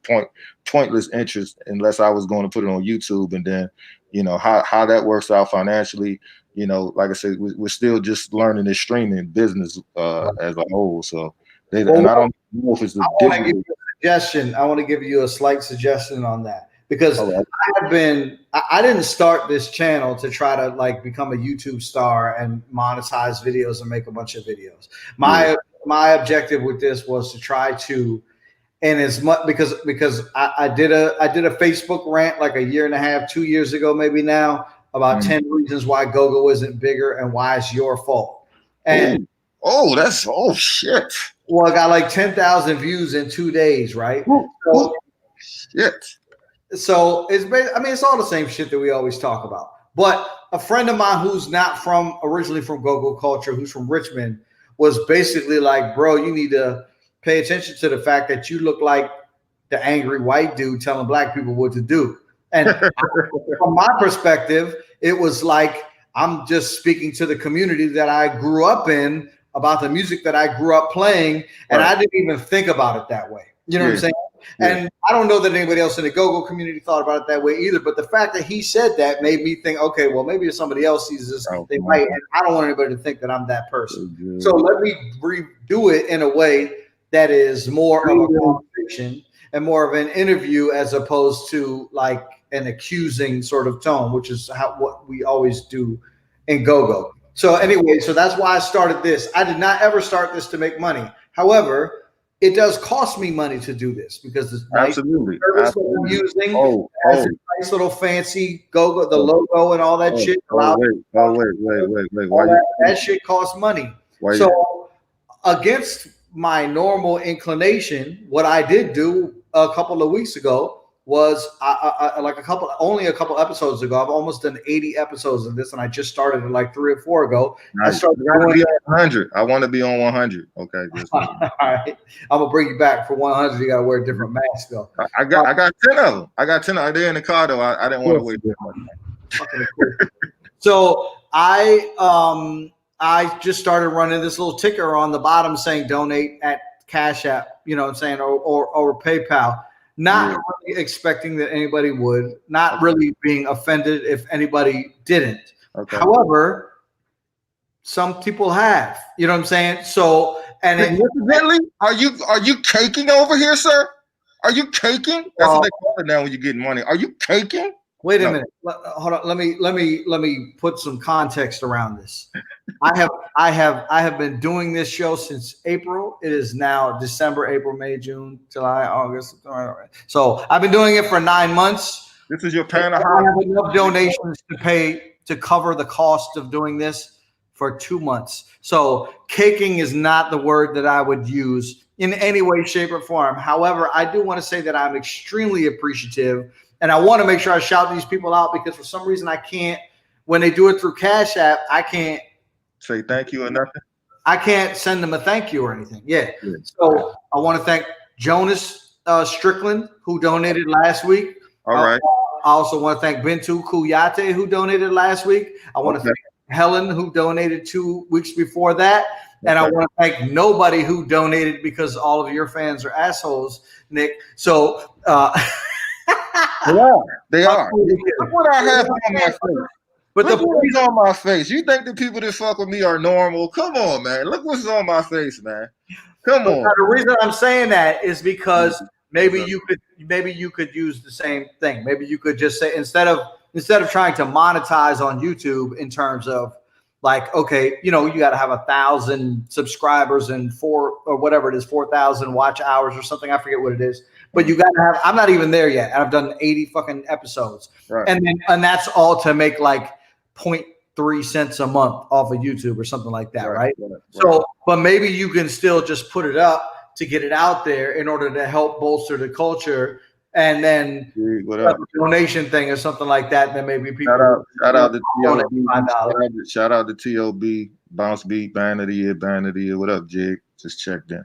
pointless interest unless I was going to put it on YouTube, and then how that works out financially. Like I said, we're still just learning this streaming business as a whole. So and I don't know if it's a digital. I want to give you a slight suggestion on that, because I didn't start this channel to try to like become a YouTube star and monetize videos and make a bunch of videos. My objective with this was to try to, and as much because I did a Facebook rant like a year and a half, 2 years ago, maybe now, about 10 reasons why Gogo isn't bigger and why it's your fault. And shit. Well, I got like 10,000 views in 2 days, right? Shit. So it's all the same shit that we always talk about. But a friend of mine who's not originally from Gogo culture, who's from Richmond, was basically like, bro, you need to pay attention to the fact that you look like the angry white dude telling Black people what to do. And from my perspective, it was like, I'm just speaking to the community that I grew up in about the music that I grew up playing, and I didn't even think about it that way. You know what I'm saying? Yeah. And I don't know that anybody else in the Gogo community thought about it that way either. But the fact that he said that made me think, okay, well, maybe if somebody else sees this, they might. And I don't want anybody to think that I'm that person. So let me redo it in a way that is more of a conversation and more of an interview, as opposed to like an accusing sort of tone, which is what we always do in Gogo. So anyway, so that's why I started this. I did not ever start this to make money. However, it does cost me money to do this because it's absolutely service that I'm using has a nice little fancy Gogo, the logo and all that shit. Wait. That shit costs money. So against my normal inclination, what I did do a couple of weeks ago was only a couple episodes ago. I've almost done 80 episodes of this, and I just started it like 3 or 4 ago. Nice. I started doing 100. I want to be on 100. Okay. All right. I'm gonna bring you back for 100. You gotta wear a different mask though. I got 10 of them. I got 10 of them. They're in the car though. I didn't want to wait that much. So I just started running this little ticker on the bottom saying donate at Cash App, you know what I'm saying, or PayPal, not really expecting that anybody would, not really being offended if anybody didn't. Okay. However, some people have, you know what I'm saying? So, and incidentally, are you caking over here, sir? Are you caking? That's what they call it now when you get money. Are you caking? Wait a minute. Hold on. Let me put some context around this. I have been doing this show since April. It is now December, April, May, June, July, August. So I've been doing it for 9 months. This is your pan of I have enough donations to pay to cover the cost of doing this for 2 months. So caking is not the word that I would use in any way, shape, or form. However, I do want to say that I'm extremely appreciative, and I want to make sure I shout these people out because for some reason I can't, when they do it through Cash App, I can't say thank you or nothing. I can't send them a thank you or anything. Yeah. So I want to thank Jonas Strickland, who donated last week. All right. I also want to thank Bintu Kuyate, who donated last week. I want to thank Helen, who donated 2 weeks before that. And I want to thank nobody who donated because all of your fans are assholes, Nick. So they are. Look what I have on my face. But look what's on my face. You think the people that fuck with me are normal? Come on, man. Look what's on my face, man. Come on. The reason I'm saying that is because maybe you could use the same thing. Maybe you could just say instead of trying to monetize on YouTube in terms of like, okay, you know, you got to have 1,000 subscribers and 4,000 watch hours or something. I forget what it is, but you got to have. I'm not even there yet. I've done 80 fucking episodes, right. and that's all to make like 0.3 cents a month off of YouTube or something like that, right? So, but maybe you can still just put it up to get it out there in order to help bolster the culture, and then a donation thing or something like that. Then maybe people shout out to TOB, shout out to TOB, Bounce Beat, Band of the Year. What up, Jig? Just checked in.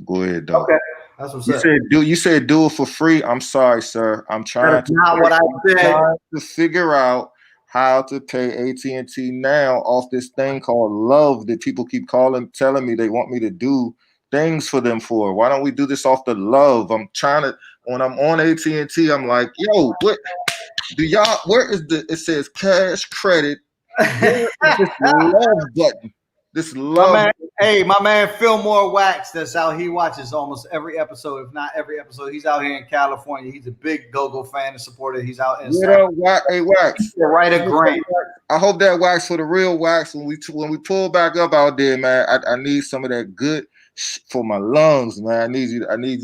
Go ahead, dog. Okay, that's what's up. You said do it for free. I'm sorry, sir. I'm trying to figure out how to pay AT&T now off this thing called love that people keep telling me they want me to do things for them for. Why don't we do this off the love? I'm trying to, when I'm on AT&T, I'm like, yo, what do y'all, where is it says cash credit. Where is this love button? This love. My man Fillmore Wax, that's how he watches almost every episode, if not every episode. He's out here in California. He's a big Go-Go fan and supporter. He's out in Wax. Right a grant. I hope that wax for the real wax when we pull back up out there, man. I need some of that good for my lungs, man. I need you. I seen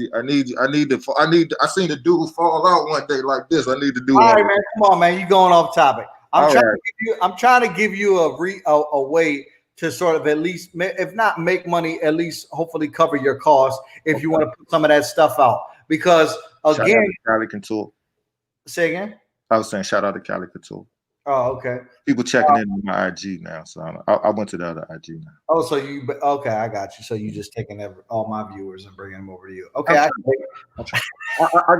the dude fall out one day like this. I need to do. All right, man. Come on, man. You going off topic. I'm trying to give you a way to sort of at least, if not make money, at least hopefully cover your costs if you want to put some of that stuff out. Because again, Cali Couture. Say again. I was saying shout out to Cali Couture. Oh, okay. People checking in on my IG now, so I went to the other IG now. Oh, so okay? I got you. So you just taking all my viewers and bringing them over to you. Okay, I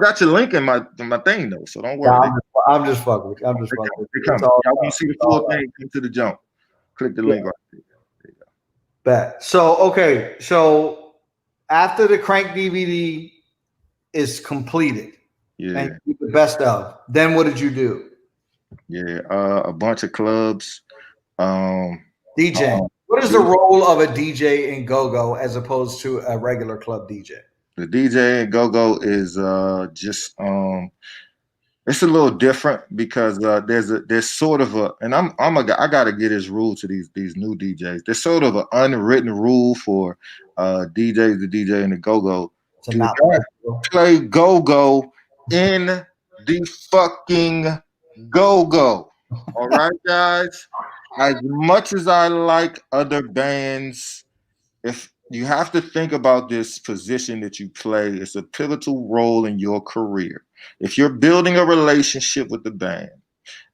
got your link in my thing though, so don't worry. I'm just fucking with you. I'm just fucking with you. Y'all want to see the full thing? Come to the jump. Click the link right there. There you go. Bet. So okay, so after the Crank DVD is completed, and you the best of, then what did you do? Yeah, a bunch of clubs. DJ. What is the role of a DJ in Go-Go as opposed to a regular club DJ? The DJ in Go-Go is just it's a little different because there's sort of a, and I gotta get his rule to these new DJs. There's sort of an unwritten rule for DJs to DJ in the Go-Go to not play Go-Go in the fucking Go-Go. All right, guys. As much as I like other bands, if you have to think about this position that you play, it's a pivotal role in your career. If you're building a relationship with the band,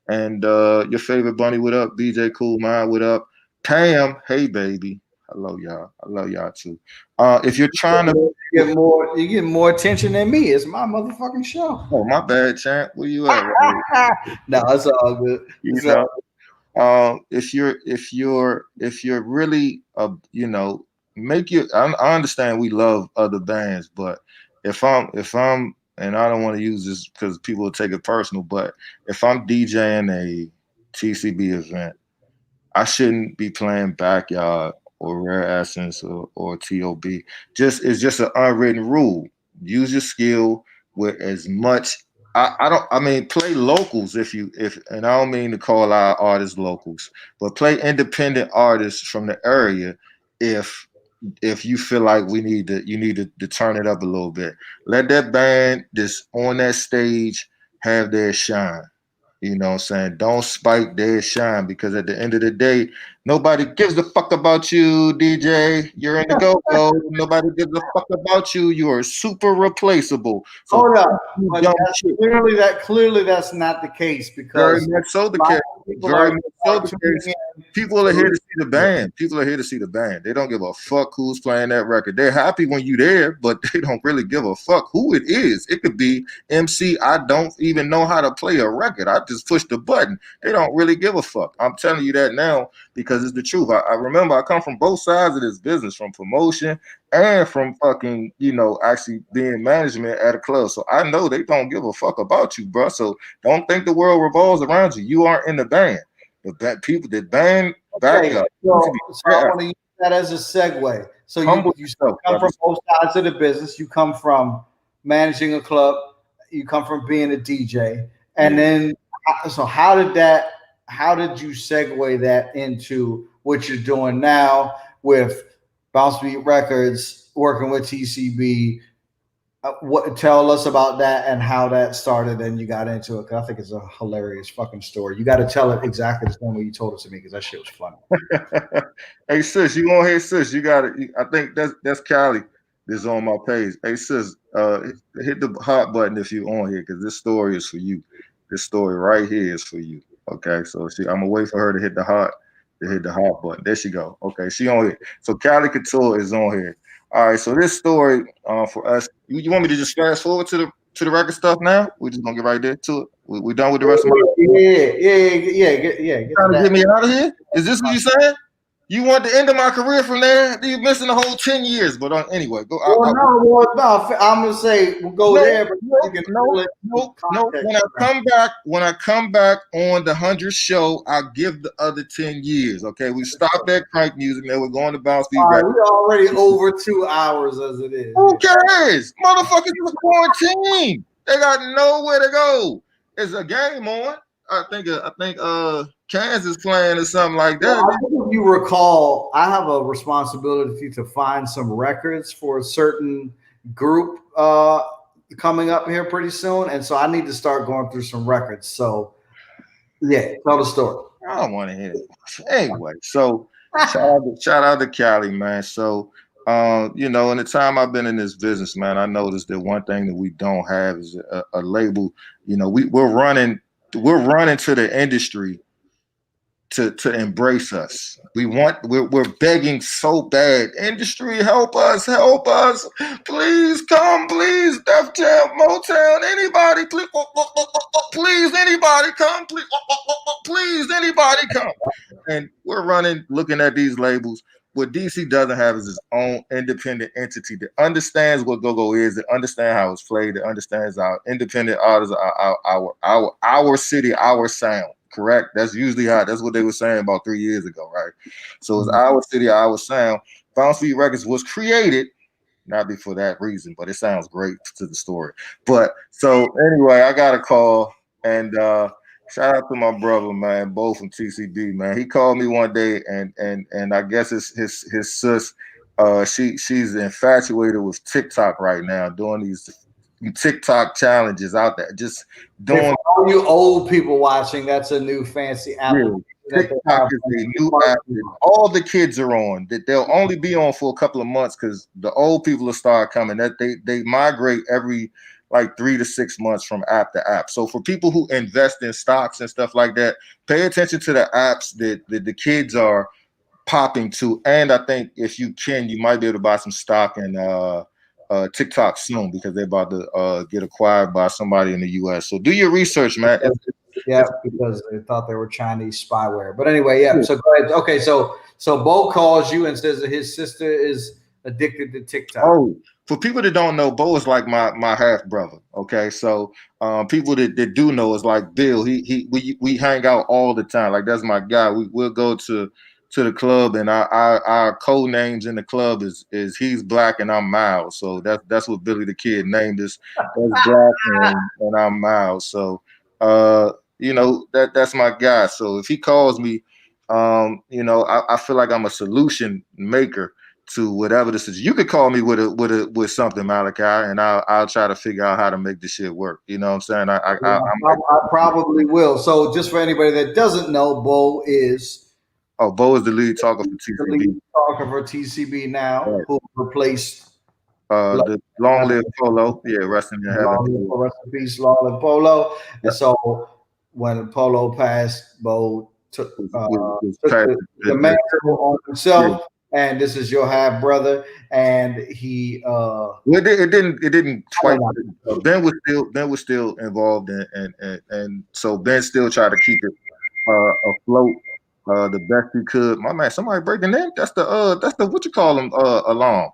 and your favorite bunny, what up? BJ Cool Mind, what up? Pam, hey baby. I love y'all. I love y'all too. If you're trying to you get more attention than me. It's my motherfucking show. Oh, my bad, champ. Where you at? No, it's all good. If you're really make you. I understand we love other bands, but if I'm and I don't want to use this because people will take it personal, but if I'm DJing a TCB event, I shouldn't be playing Backyard or Rare Essence or TOB. It's just an unwritten rule. Use your skill with as much. I don't. I mean, play locals and I don't mean to call our artists locals, but play independent artists from the area if you feel like you need to turn it up a little bit. Let that band that's on that stage have their shine. You know what I'm saying? Don't spike their shine because at the end of the day, nobody gives a fuck about you, DJ. You're in the go-go. Nobody gives a fuck about you. You are super replaceable. So Hold up. But clearly that's not the case very because much so the case. Very much so the case. People are here to see the band. People are here to see the band. They don't give a fuck who's playing that record. They're happy when you're there, but they don't really give a fuck who it is. It could be MC. I don't even know how to play a record. I just push the button. They don't really give a fuck. I'm telling you that now because it's the truth. I remember I come from both sides of this business, from promotion and from fucking, actually being management at a club. So I know they don't give a fuck about you, bro. So don't think the world revolves around you. You aren't in the band. The band back up. So I want to use that as a segue. So you come from both sides of the business. You come from managing a club. You come from being a DJ. And then, so how did you segue that into what you're doing now with Bounce Beat Records, working with TCB? Tell us about that and how that started and you got into it. Cause I think it's a hilarious fucking story. You got to tell it exactly the same way you told it to me because that shit was funny. Hey sis, you on here, sis? You got it. I think that's Callie that's on my page. Hey sis, hit the hot button if you on here because this story is for you. This story right here is for you. Okay, so I'm gonna wait for her to hit the hot button. There she go. Okay, she on here. So Callie Couture is on here. All right, so this story for us. You want me to just fast forward to the record stuff now? We're just gonna get right there to it. We done with the rest of my. Yeah. Trying to get me out of here? Is this what you saying? You want the end of my career from there? You're missing the whole 10 years. But anyway, go. I'm gonna say we'll go there. But no. When I come back on the 100th show, I'll give the other 10 years. Okay, we stopped that crank music. Now we're going to Bounce Beat Records. We're already over 2 hours as it is. Who cares? Motherfuckers in quarantine. They got nowhere to go. It's a game on. I think Kansas playing or something like that. I think if you recall, I have a responsibility to find some records for a certain group coming up here pretty soon, and so I need to start going through some records. So, yeah, tell the story. I don't want to hear it anyway. So, shout out to Cali, man. So, in the time I've been in this business, man, I noticed that one thing that we don't have is a label. We're running to the industry to embrace us. We're begging so bad. Industry, help us, please come, please, Def Jam, Motown, anybody, please, anybody come, please, anybody come. And we're looking at these labels. What DC doesn't have is its own independent entity that understands what go-go is, that understands how it's played, that understands our independent artists, our city, our sound. Correct? That's what they were saying about 3 years ago, right? So it's our city, our sound. Bounce Beat Records was created not for that reason, but it sounds great to the story. But so anyway, I got a call and shout out to my brother, man, Bo from TCB, man. He called me one day and I guess his sis, she's infatuated with TikTok right now, doing these TikTok challenges out there, just doing. For all you old people watching, that's a new fancy app. Yeah, TikTok is a new app that all the kids are on. That they'll only be on for a couple of months because the old people will start coming. That they migrate every like 3 to 6 months from app to app. So for people who invest in stocks and stuff like that, pay attention to the apps that the kids are popping to. And I think if you can, you might be able to buy some stock in TikTok soon because they're about to get acquired by somebody in the US. So do your research, man. Yeah, because they thought they were Chinese spyware. But anyway, yeah. So go ahead. Okay, so Bo calls you and says that his sister is addicted to TikTok. Oh, for people that don't know, Bo is like my half brother. Okay, so people that do know is like Bill. We hang out all the time. Like that's my guy. We'll go to the club, and our code names in the club is he's black and I'm Miles. So that's what Billy the Kid named us. That's black and I'm Miles. So that's my guy. So if he calls me, I feel like I'm a solution maker to whatever this is. You could call me with something, Malachi, and I'll try to figure out how to make this shit work. You know what I'm saying? I probably will. So just for anybody that doesn't know, Bo is Bo is the lead talker for the TCB. lead talker for TCB now, Right. who replaced the Long Live Polo. Yeah, resting in heaven. Rest in peace, Long Live Polo. And so when Polo passed, Bo took the mantle on himself. Yeah. And this is your half brother, and he. It didn't quite. Ben was still involved, and so Ben still tried to keep it afloat the best he could. My man, somebody breaking in. That's the what you call them alarm.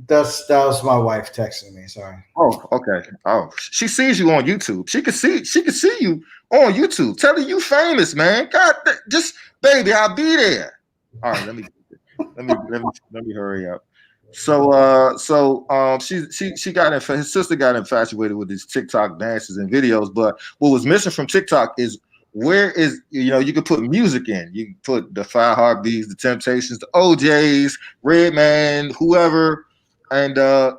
That was my wife texting me. Sorry. Oh, okay. Oh, she sees you on YouTube. She can see you on YouTube. Tell her you famous, man. God, just baby, I'll be there. All right, let me hurry up. So she got his sister got infatuated with these TikTok dances and videos. But what was missing from TikTok is where is you can put music in. You can put the Five Heartbeats, the Temptations, the OJs, Redman, whoever. And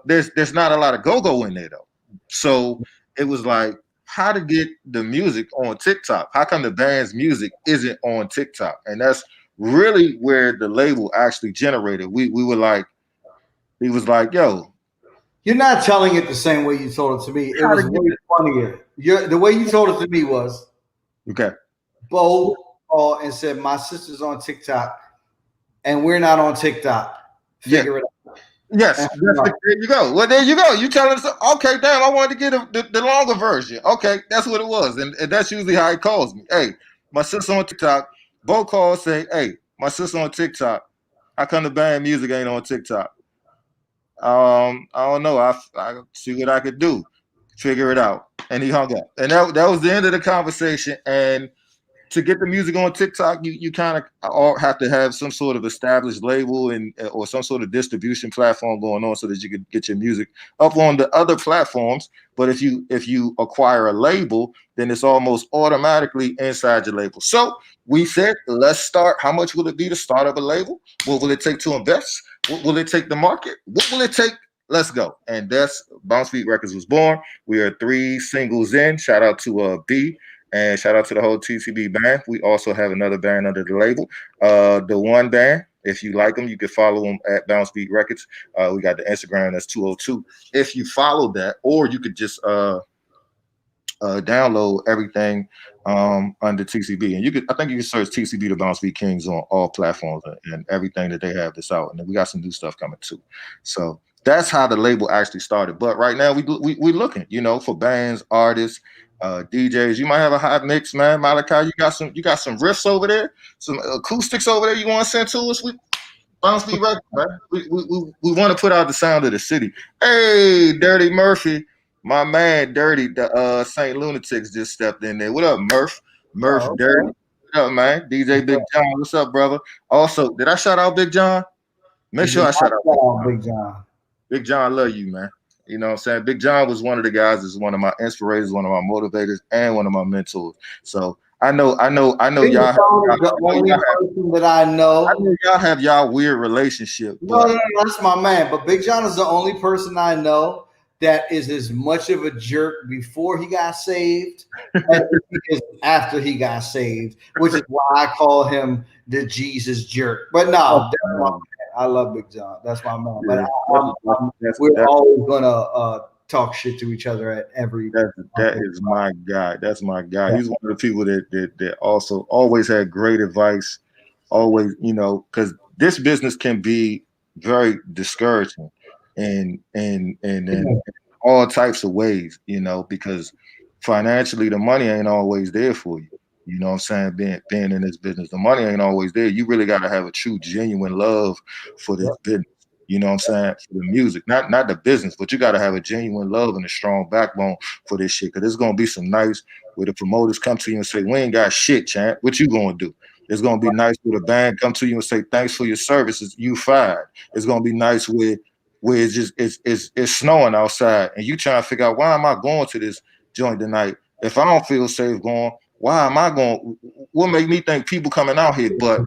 there's not a lot of go-go in there though. So it was like how to get the music on TikTok. How come the band's music isn't on TikTok? And that's really where the label actually generated. We were like, he was like, yo. You're not telling it the same way you told it to me. It was way funnier. The way you told it to me was okay. Bo called and said, my sister's on TikTok and we're not on TikTok. Figure it out. Yes, there you go. Well, there you go. You telling us, okay, damn, I wanted to get the longer version. Okay, that's what it was. And that's usually how he calls me. Hey, my sister on TikTok. Bo calls, say, hey, my sister on TikTok. How come the band music ain't on TikTok? I don't know. I see what I could do. Figure it out. And he hung up. And that was the end of the conversation. And to get the music on TikTok, you kind of have to have some sort of established label or some sort of distribution platform going on so that you could get your music up on the other platforms. But if you acquire a label, then it's almost automatically inside your label. So we said, let's start. How much will it be to start up a label? What will it take to invest? What will it take to market? What will it take? Let's go. And that's Bounce Beat Records was born. We are 3 singles in. Shout out to B. And shout out to the whole TCB band. We also have another band under the label. The one band, if you like them, you can follow them at Bounce Beat Records. We got the Instagram, that's 202. If you follow that, or you could just download everything under TCB. And I think you can search TCB, the Bounce Beat Kings, on all platforms and everything that they have this out. And then we got some new stuff coming too. So that's how the label actually started. But right now we looking, for bands, artists, DJs. You might have a hot mix, man. Malachi, you got some riffs over there, some acoustics over there you want to send to us? We Bounce Beat Records, man. We want to put out the sound of the city. Hey, Dirty Murphy, my man Dirty, the St. Lunatics just stepped in there. What up, Murph? Okay. Dirty. What up, man? DJ Big John, what's up, brother? Also, did I shout out Big John? Make sure I shout out Big John. Big John, love you, man. You know what I'm saying? Big John was one of the guys that's one of my inspirators, one of my motivators, and one of my mentors. So I know y'all have the only person that I know. I know y'all have y'all weird relationship. No, that's my man. But Big John is the only person I know that is as much of a jerk before he got saved as he is after he got saved, which is why I call him the Jesus jerk. But no, that's my man. I love Big John. That's my man. But we're always gonna talk shit to each other at every. That is my guy. That's my guy. Yeah. He's one of the people that also always had great advice. Always, because this business can be very discouraging in all types of ways. Because financially, the money ain't always there for you. You know what I'm saying? Being in this business, the money ain't always there. You really got to have a true, genuine love for this business. You know what I'm saying? For the music, not the business, but you got to have a genuine love and a strong backbone for this shit. Cause there's gonna be some nights where the promoters come to you and say, "We ain't got shit, champ. What you gonna do?" It's gonna be nice where the band come to you and say, "Thanks for your services. You fired." It's gonna be nice where it's just it's snowing outside and you trying to figure out, why am I going to this joint tonight? If I don't feel safe going, why am I going? What make me think people coming out here? But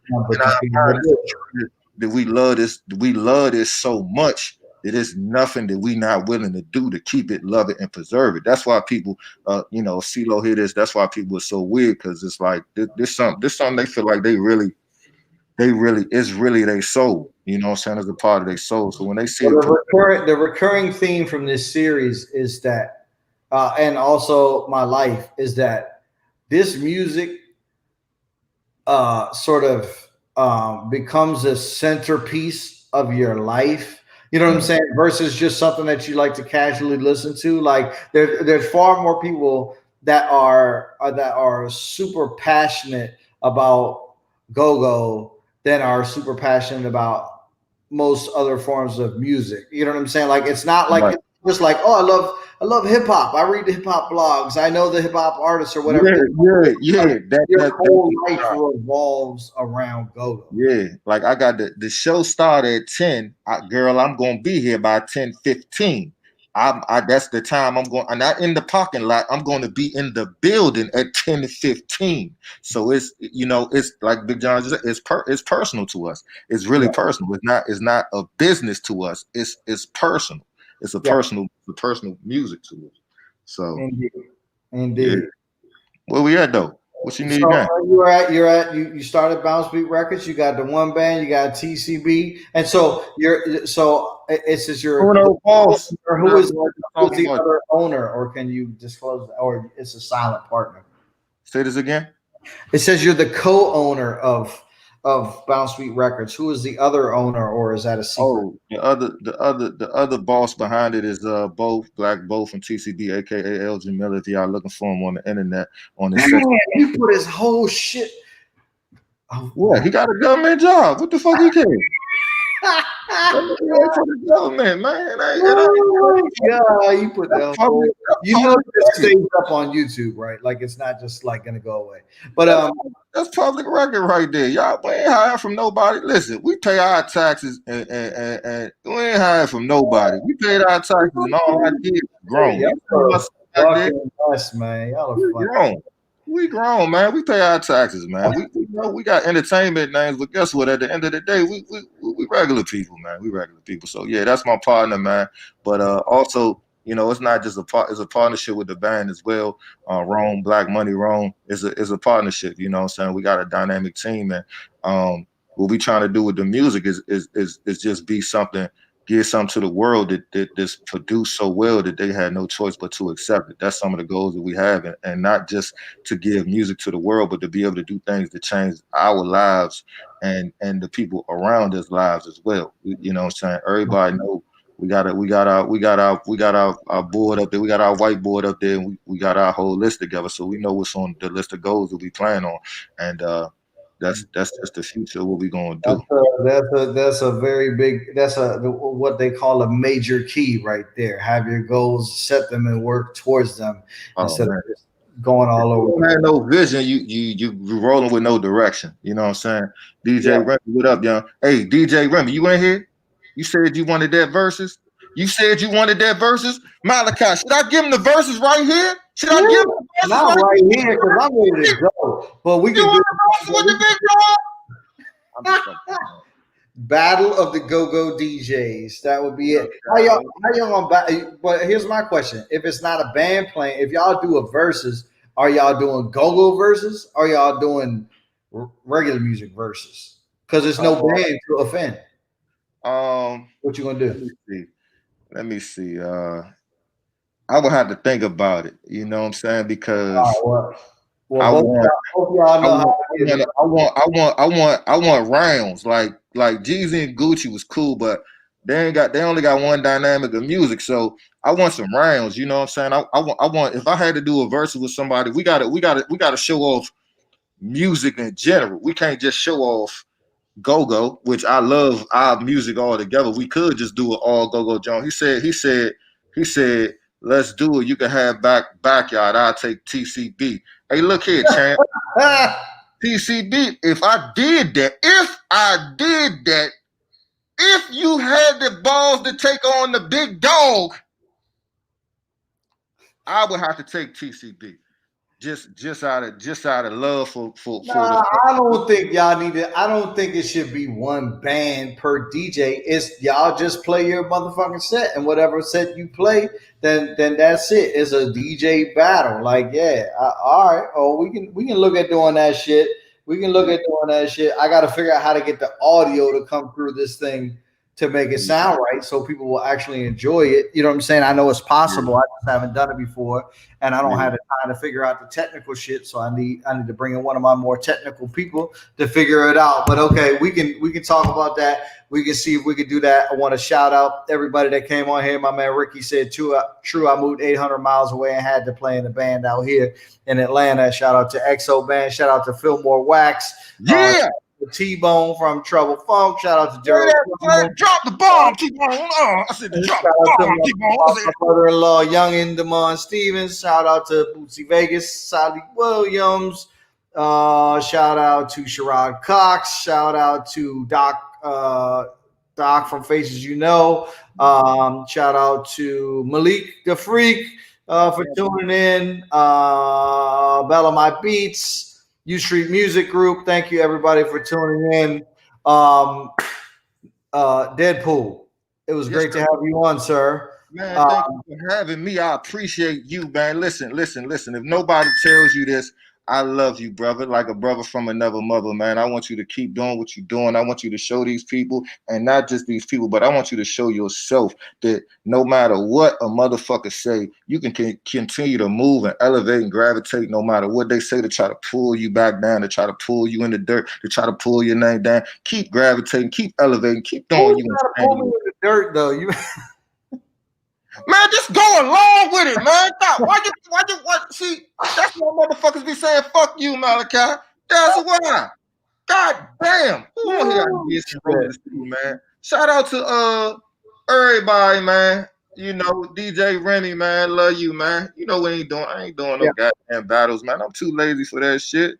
that we love this so much that it's nothing that we not willing to do to keep it, love it, and preserve it. That's why people, CeeLo hear this. That's why people are so weird, because it's like this something they feel like they really it's really their soul. You know what I'm saying? As a part of their soul. So when they see the recurring theme from this series is that, and also my life, is that this music sort of becomes a centerpiece of your life. You know what I'm saying? Versus just something that you like to casually listen to. Like there's far more people that are super passionate about go-go than are super passionate about most other forms of music. You know what I'm saying? Like it's not like it's just like, oh, I love hip hop. I read the hip hop blogs. I know the hip hop artists or whatever. Yeah. Your whole life revolves around go-go. Yeah, like I got the show started at 10. Girl, I'm gonna be here by 10:15. That's the time I'm going. I'm not in the parking lot. I'm going to be in the building at 10:15. So it's it's like Big John said, it's personal to us. It's really personal. It's not a business to us. It's personal. It's a personal music to us. So Indeed. Yeah. Where we at though? What you need now? You started Bounce Beat Records. You got the one band. You got TCB, and so it's just your boss. Or who is the other owner, or can you disclose that, or it's a silent partner? Say this again. It says you're the co-owner of Bounce Beat Records. Who is the other owner, or is that a secret? Oh, the other boss behind it is Black Bo from TCB, aka LG Miller. If y'all looking for him on the internet, on his he put his whole shit. What? He got a government job. What the fuck he can? For the government, man. You put that whole, it stays up on YouTube, right? Like it's not just like gonna go away. But that's public record right there. Y'all ain't hired from nobody. Listen, we pay our taxes and we ain't hired from nobody. We paid our taxes and all I did was grown. We grown, man. We pay our taxes, man. We got entertainment names, but guess what? At the end of the day, we regular people, man. We regular people. So yeah, that's my partner, man. But also, it's not just it's a partnership with the band as well. Rome, Black Money Rome is a partnership. You know what I'm saying? We got a dynamic team, and what we trying to do with the music is just be something. Give something to the world that's produced so well that they had no choice but to accept it. That's some of the goals that we have, and not just to give music to the world, but to be able to do things that change our lives and the people around us lives as well. You know what I'm saying? Everybody know we got our board up there, we got our whiteboard up there, and we got our whole list together, so we know what's on the list of goals that we plan on, and that's just the future of what we're gonna do. That's a very big. That's what they call a major key right there. Have your goals, set them, and work towards them instead of just going all over. You have no vision. You rolling with no direction. You know what I'm saying? DJ Remy, what up, young? Hey, DJ Remy, you in here? You said you wanted that verses. Malachi, should I give him the verses right here? Should I give him the verses not right here? Because I'm ready to go. But we can do with the big dog. Battle of the Go-Go DJs. That would be it. How y'all on? But here's my question: if it's not a band playing, if y'all do a verses, are y'all doing go-go verses? Or are y'all doing regular music verses? Because there's no band to offend. What you gonna do? Let me see. I would have to think about it. You know what I'm saying? Because I want rounds. Like Jeezy and Gucci was cool, but they only got one dynamic of music. So I want some rounds. You know what I'm saying? I want if I had to do a verse with somebody, we gotta show off music in general. We can't just show off go-go, which I love our music all together. We could just do it all go-go John. He said, let's do it. You can have backyard. I'll take TCB. Hey, look here, champ. TCB, if I did that, if you had the balls to take on the big dog, I would have to take TCB. Just out of love for the. I don't think y'all need to. I don't think it should be one band per DJ. It's y'all just play your motherfucking set, and whatever set you play, then that's it. It's a DJ battle. Like, yeah, all right. Oh, we can look at doing that shit. We can look at doing that shit. I got to figure out how to get the audio to come through this thing to make it sound right, so people will actually enjoy it. You know what I'm saying? I know it's possible. I just haven't done it before, and I don't have the time to figure out the technical shit. So I need to bring in one of my more technical people to figure it out. But okay, we can talk about that. We can see if we can do that. I want to shout out everybody that came on here. My man Ricky said, true, I moved 800 miles away and had to play in the band out here in Atlanta. Shout out to XO Band. Shout out to Fillmore Wax. Yeah. T-Bone from Trouble Funk. Shout out to Jerry. Drop the bomb, T-Bone. I said drop the bomb, T-Bone. My brother-in-law, Youngin Demond Stevens. Shout out to Bootsy Vegas, Sally Williams. Shout out to Sherrod Cox. Shout out to Doc from Faces You Know. Shout out to Malik the Freak for tuning in. Bella My Beats. U Street Music Group. Thank you, everybody, for tuning in. Deadpool, it was great to have you on, sir. Man, thank you for having me. I appreciate you, man. Listen. If nobody tells you this, I love you, brother, like a brother from another mother, man. I want you to keep doing what you're doing. I want you to show these people, and not just these people, but I want you to show yourself that no matter what a motherfucker say, you can continue to move and elevate and gravitate no matter what they say to try to pull you back down, to try to pull you in the dirt, to try to pull your name down. Keep gravitating, keep elevating, keep doing you. Pull me in the dirt, though. You. Man, just go along with it, man. Why you see, that's what motherfuckers be saying, fuck you, Malachi. That's why. God damn. Who on here this too, man? Shout out to everybody, man. You know, DJ Remy, man. Love you, man. You know I ain't doing no goddamn battles, man. I'm too lazy for that shit.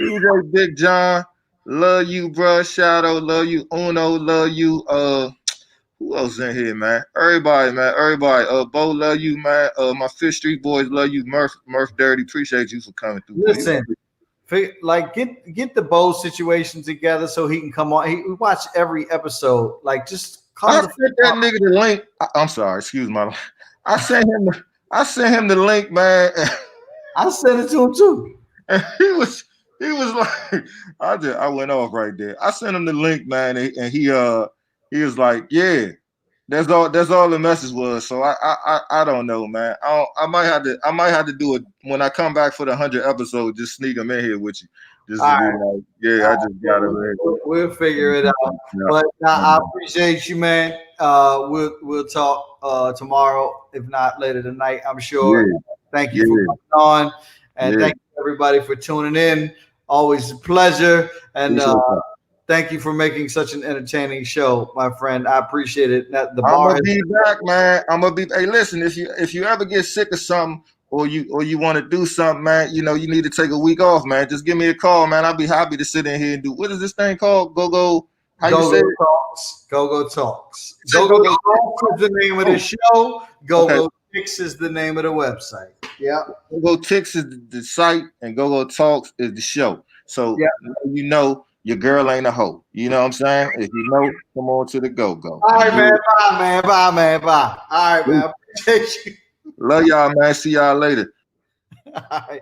DJ Big John, love you, bro. Shadow, love you. Uno, love you. Who else in here, man? Everybody, man. Everybody. Bo, love you, man. My Fish Street boys love you. Murph Dirty, appreciate you for coming through. Listen, like get the Bo situation together so he can come on. He watch every episode. Like, just call. I sent that nigga the link. I'm sorry, excuse my. I sent him the link, man. I sent it to him too. And he was like, I went off right there. I sent him the link, man, and he was like, yeah, that's all the message was. So I don't know, man. I might have to do it when I come back for the 100 episode. Just sneak them in here with you. Just to be like, yeah, I just got it. We'll figure it out. Yeah. But I appreciate you, man. We'll talk tomorrow, if not later tonight, I'm sure. Yeah. Thank you for coming on, and thank you everybody for tuning in. Always a pleasure, and thank you for making such an entertaining show, my friend. I appreciate it. I'm gonna be back, man. Hey, listen, if you ever get sick of something or you want to do something, man, you know, you need to take a week off, man. Just give me a call, man. I'll be happy to sit in here and do. What is this thing called? Gogotalx. Gogotalx. Gogotalx is the name of the show. Gogotalx is the name of the website. Yeah. Gogotalx is the site, and Gogotalx is the show. So you know. Your girl ain't a hoe. You know what I'm saying? If you know, come on to the go-go. All right, man. Bye, man. Bye. All right, man. Appreciate you. Love y'all, man. See y'all later. All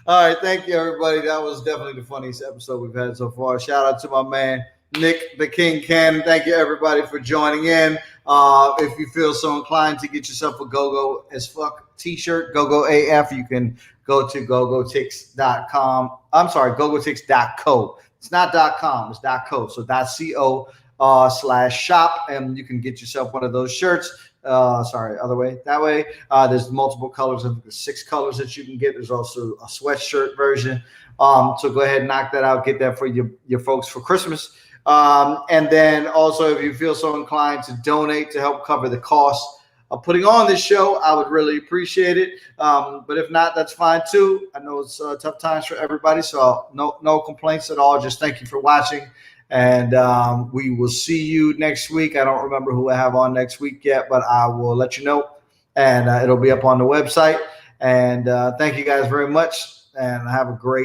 right. Thank you, everybody. That was definitely the funniest episode we've had so far. Shout out to my man, Nick the King Kannon. Thank you, everybody, for joining in. If you feel so inclined to get yourself a Gogo as Fuck t-shirt, Gogo AF, you can go to Gogotalx.com. I'm sorry, Gogotalx.co. It's not .com, it's .co. So .co. gogotalx.com/shop, and you can get yourself one of those shirts. Sorry, other way, that way. There's multiple colors, of 6 colors that you can get. There's also a sweatshirt version. So go ahead and knock that out. Get that for your folks for Christmas. And then also, if you feel so inclined to donate to help cover the cost of putting on this show, I would really appreciate it. But if not, that's fine too. I know it's tough times for everybody, so no complaints at all. Just thank you for watching. And we will see you next week. I don't remember who I have on next week yet, but I will let you know. And it'll be up on the website. And thank you guys very much. And have a great